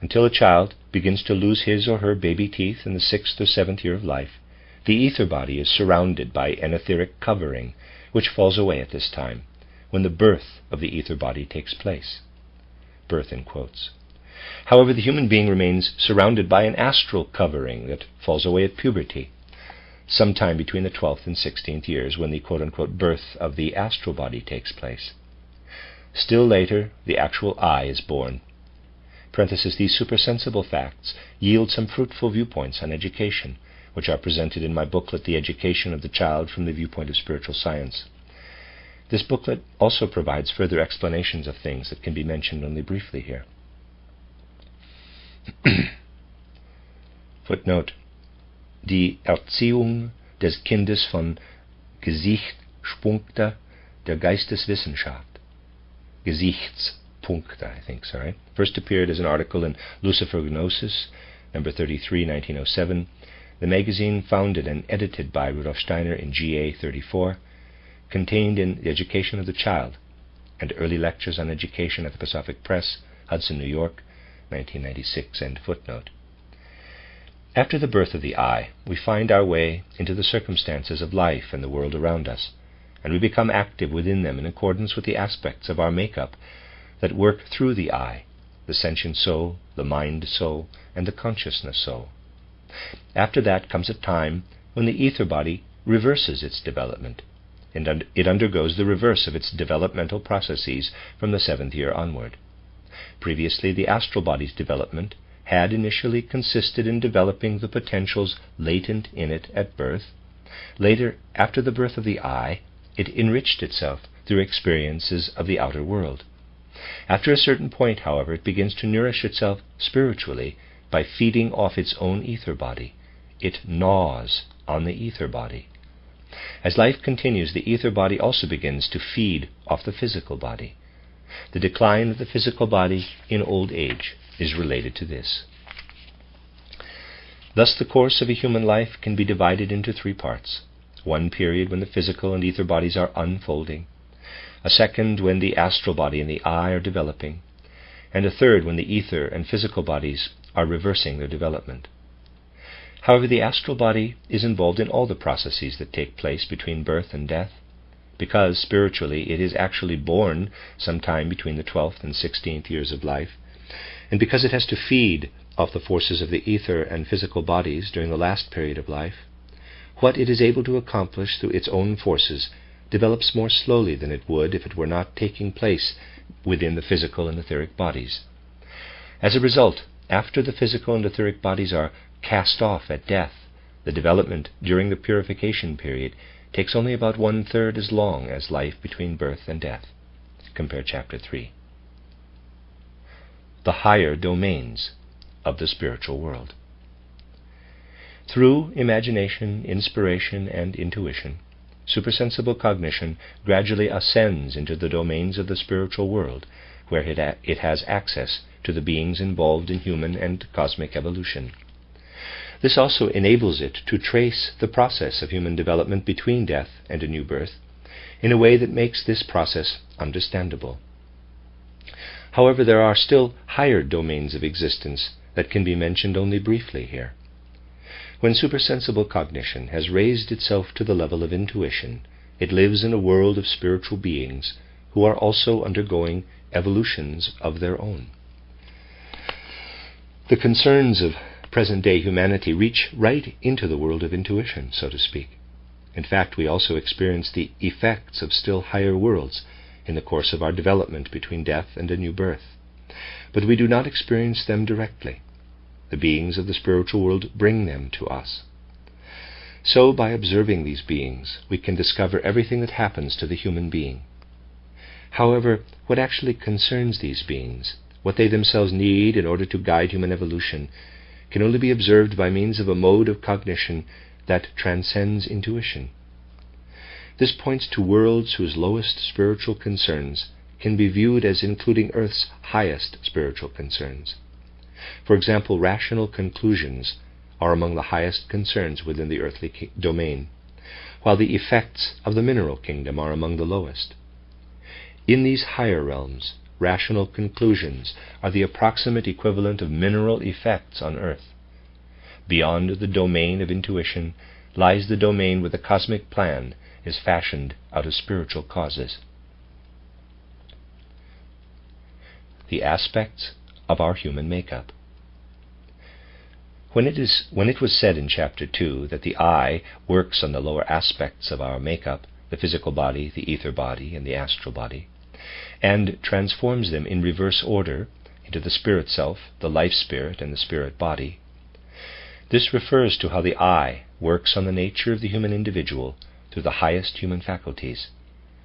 Speaker 1: Until a child begins to lose his or her baby teeth in the 6th or 7th year of life, the ether body is surrounded by an etheric covering, which falls away at this time, when the birth of the ether body takes place. Birth in quotes. However, the human being remains surrounded by an astral covering that falls away at puberty, sometime between the 12th and 16th years, when the quote-unquote birth of the astral body takes place. Still later, the actual I is born. Parenthesis, these supersensible facts yield some fruitful viewpoints on education, which are presented in my booklet, The Education of the Child from the Viewpoint of Spiritual Science. This booklet also provides further explanations of things that can be mentioned only briefly here. Footnote: Die Erziehung des Kindes von Gesichtspunkte der Geisteswissenschaft. Gesichtspunkte Punkte, I think, sorry. First appeared as an article in Lucifer Gnosis, number 33, 1907, the magazine founded and edited by Rudolf Штайнер in GA 34, contained in The Education of the Child, and Early Lectures on Education at the Pacific Press, Hudson, New York, 1996, end footnote. After the birth of the I, we find our way into the circumstances of life and the world around us, and we become active within them in accordance with the aspects of our makeup that work through the I, the sentient soul, the mind soul, and the consciousness soul. After that comes a time when the ether body reverses its development, and it undergoes the reverse of its developmental processes from the 7th year onward. Previously, the astral body's development had initially consisted in developing the potentials latent in it at birth. Later, after the birth of the I, it enriched itself through experiences of the outer world. After a certain point, however, it begins to nourish itself spiritually by feeding off its own ether body. It gnaws on the ether body. As life continues, the ether body also begins to feed off the physical body. The decline of the physical body in old age is related to this. Thus, the course of a human life can be divided into 3 parts. One period when the physical and ether bodies are unfolding, a second when the astral body and the I are developing, and a third when the ether and physical bodies are reversing their development. However, the astral body is involved in all the processes that take place between birth and death, because spiritually it is actually born sometime between the 12th and 16th years of life, and because it has to feed off the forces of the ether and physical bodies during the last period of life, what it is able to accomplish through its own forces develops more slowly than it would if it were not taking place within the physical and etheric bodies. As a result, after the physical and etheric bodies are cast off at death, the development during the purification period takes only about 1/3 as long as life between birth and death. Compare Chapter 3. The higher domains of the spiritual world. Through imagination, inspiration, and intuition, supersensible cognition gradually ascends into the domains of the spiritual world, where it has access to the beings involved in human and cosmic evolution. This also enables it to trace the process of human development between death and a new birth in a way that makes this process understandable. However, there are still higher domains of existence that can be mentioned only briefly here. When supersensible cognition has raised itself to the level of intuition, it lives in a world of spiritual beings who are also undergoing evolutions of their own. The concerns of present-day humanity reach right into the world of intuition, so to speak. In fact, we also experience the effects of still higher worlds in the course of our development between death and a new birth. But we do not experience them directly. The beings of the spiritual world bring them to us. So, by observing these beings, we can discover everything that happens to the human being. However, what actually concerns these beings, what they themselves need in order to guide human evolution, can only be observed by means of a mode of cognition that transcends intuition. This points to worlds whose lowest spiritual concerns can be viewed as including Earth's highest spiritual concerns. For example, rational conclusions are among the highest concerns within the earthly domain, while the effects of the mineral kingdom are among the lowest. In these higher realms, rational conclusions are the approximate equivalent of mineral effects on Earth. Beyond the domain of intuition lies the domain where the cosmic plan is fashioned out of spiritual causes. The aspects of our human makeup. When it was said in Chapter 2 that the I works on the lower aspects of our makeup, the physical body, the ether body, and the astral body, and transforms them in reverse order into the spirit self, the life spirit, and the spirit body, this refers to how the I works on the nature of the human individual through the highest human faculties,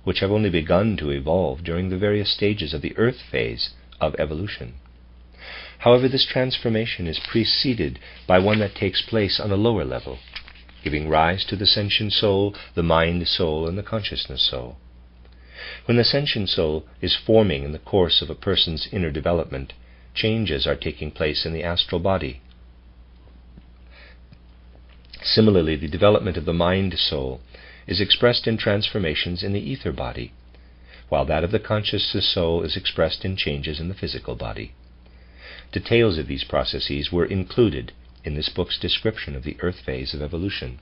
Speaker 1: which have only begun to evolve during the various stages of the earth phase of evolution. However, this transformation is preceded by one that takes place on a lower level, giving rise to the sentient soul, the mind soul, and the consciousness soul. When the sentient soul is forming in the course of a person's inner development, changes are taking place in the astral body. Similarly, the development of the mind soul is expressed in transformations in the ether body, while that of the consciousness soul is expressed in changes in the physical body. Details of these processes were included in this book's description of the earth phase of evolution.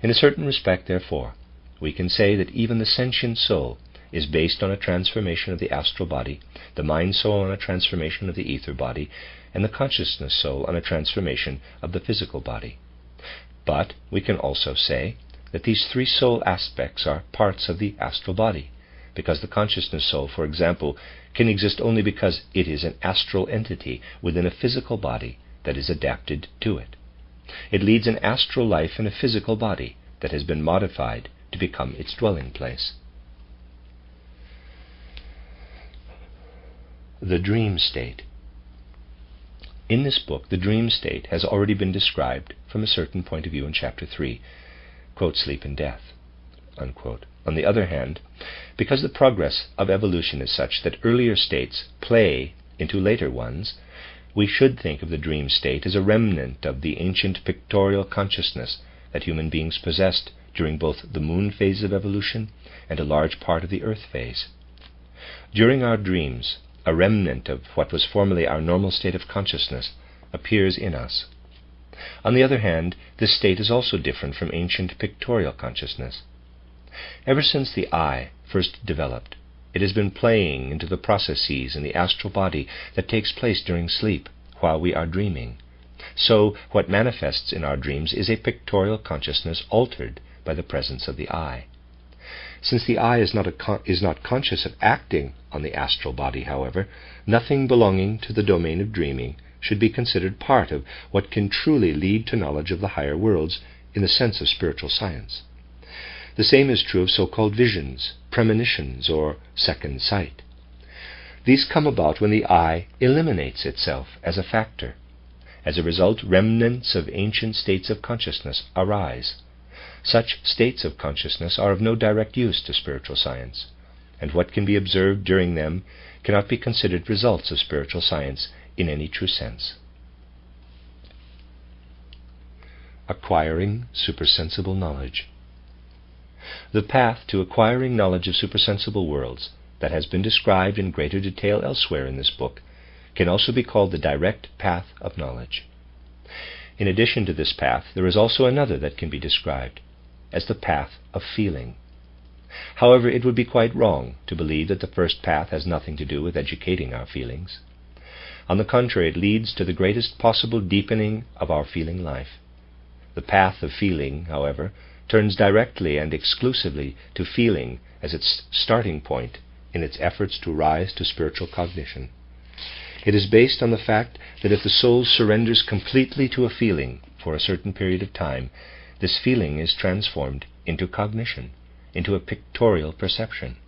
Speaker 1: In a certain respect, therefore, we can say that even the sentient soul is based on a transformation of the astral body, the mind soul on a transformation of the ether body, and the consciousness soul on a transformation of the physical body. But we can also say that these three soul aspects are parts of the astral body, because the consciousness soul, for example, can exist only because it is an astral entity within a physical body that is adapted to it. It leads an astral life in a physical body that has been modified to become its dwelling place. The dream state. In this book, the dream state has already been described from a certain point of view in Chapter 3, quote, sleep and death, unquote. On the other hand, because the progress of evolution is such that earlier states play into later ones, we should think of the dream state as a remnant of the ancient pictorial consciousness that human beings possessed during both the moon phase of evolution and a large part of the earth phase. During our dreams, a remnant of what was formerly our normal state of consciousness appears in us. On the other hand, this state is also different from ancient pictorial consciousness. Ever since the eye first developed, it has been playing into the processes in the astral body that takes place during sleep while we are dreaming. So, what manifests in our dreams is a pictorial consciousness altered by the presence of the eye. Since the eye is not conscious of acting on the astral body, however, nothing belonging to the domain of dreaming should be considered part of what can truly lead to knowledge of the higher worlds in the sense of spiritual science. The same is true of so-called visions, premonitions, or second sight. These come about when the eye eliminates itself as a factor. As a result, remnants of ancient states of consciousness arise. Such states of consciousness are of no direct use to spiritual science, and what can be observed during them cannot be considered results of spiritual science in any true sense. Acquiring supersensible knowledge. The path to acquiring knowledge of supersensible worlds that has been described in greater detail elsewhere in this book can also be called the direct path of knowledge. In addition to this path, there is also another that can be described as the path of feeling. However, it would be quite wrong to believe that the first path has nothing to do with educating our feelings. On the contrary, it leads to the greatest possible deepening of our feeling life. The path of feeling, however, turns directly and exclusively to feeling as its starting point in its efforts to rise to spiritual cognition. It is based on the fact that if the soul surrenders completely to a feeling for a certain period of time, this feeling is transformed into cognition, into a pictorial perception.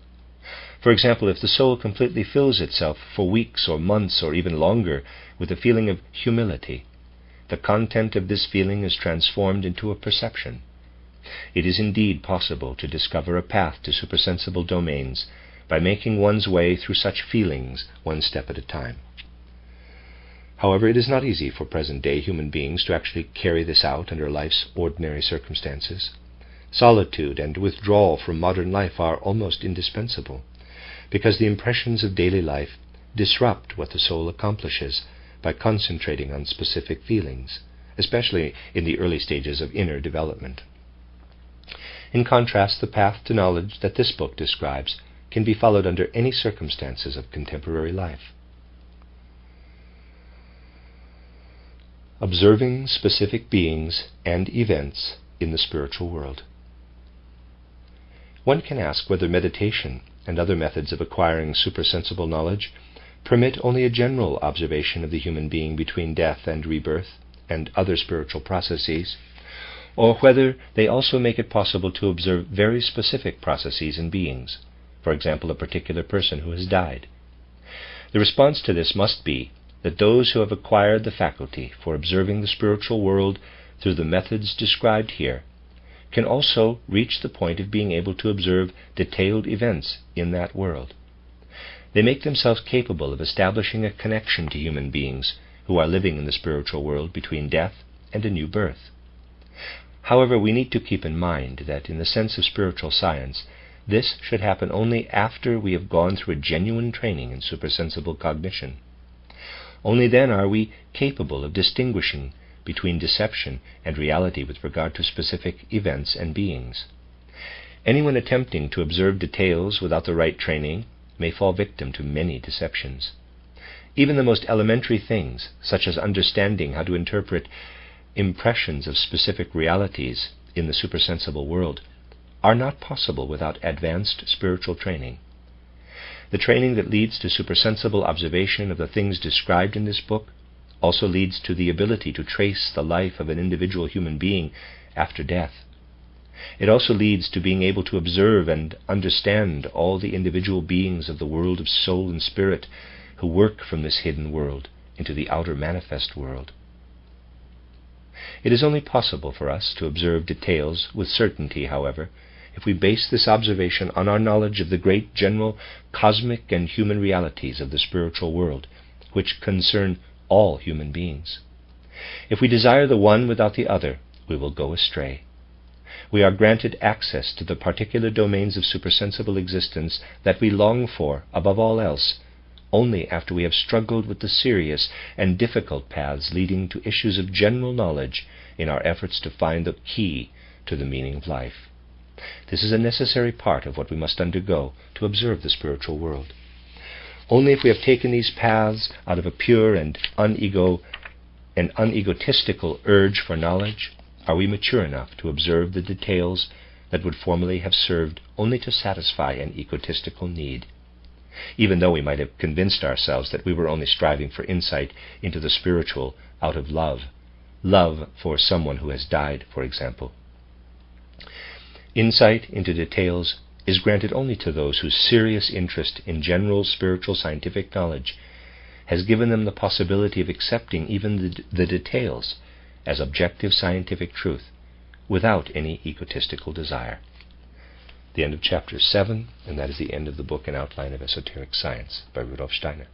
Speaker 1: For example, if the soul completely fills itself for weeks or months or even longer with a feeling of humility, the content of this feeling is transformed into a perception. It is indeed possible to discover a path to supersensible domains by making one's way through such feelings one step at a time. However, it is not easy for present-day human beings to actually carry this out under life's ordinary circumstances. Solitude and withdrawal from modern life are almost indispensable, because the impressions of daily life disrupt what the soul accomplishes by concentrating on specific feelings, especially in the early stages of inner development. In contrast, the path to knowledge that this book describes can be followed under any circumstances of contemporary life. Observing specific beings and events in the spiritual world. One can ask whether meditation and other methods of acquiring supersensible knowledge permit only a general observation of the human being between death and rebirth and other spiritual processes, or whether they also make it possible to observe very specific processes in beings, for example, a particular person who has died. The response to this must be that those who have acquired the faculty for observing the spiritual world through the methods described here can also reach the point of being able to observe detailed events in that world. They make themselves capable of establishing a connection to human beings who are living in the spiritual world between death and a new birth. However, we need to keep in mind that in the sense of spiritual science, this should happen only after we have gone through a genuine training in supersensible cognition. Only then are we capable of distinguishing between deception and reality with regard to specific events and beings. Anyone attempting to observe details without the right training may fall victim to many deceptions. Even the most elementary things, such as understanding how to interpret impressions of specific realities in the supersensible world, are not possible without advanced spiritual training. The training that leads to supersensible observation of the things described in this book also leads to the ability to trace the life of an individual human being after death. It also leads to being able to observe and understand all the individual beings of the world of soul and spirit who work from this hidden world into the outer manifest world. It is only possible for us to observe details with certainty, however, if we base this observation on our knowledge of the great general cosmic and human realities of the spiritual world, which concern all human beings. If we desire the one without the other, we will go astray. We are granted access to the particular domains of supersensible existence that we long for above all else, only after we have struggled with the serious and difficult paths leading to issues of general knowledge in our efforts to find the key to the meaning of life. This is a necessary part of what we must undergo to observe the spiritual world. Only if we have taken these paths out of a pure and unegotistical urge for knowledge are we mature enough to observe the details that would formerly have served only to satisfy an egotistical need, even though we might have convinced ourselves that we were only striving for insight into the spiritual out of love for someone who has died, for example. Insight into details is granted only to those whose serious interest in general spiritual scientific knowledge has given them the possibility of accepting even the details as objective scientific truth without any egotistical desire. The end of chapter 7, and that is the end of the book An Outline of Esoteric Science by Rudolf Steiner.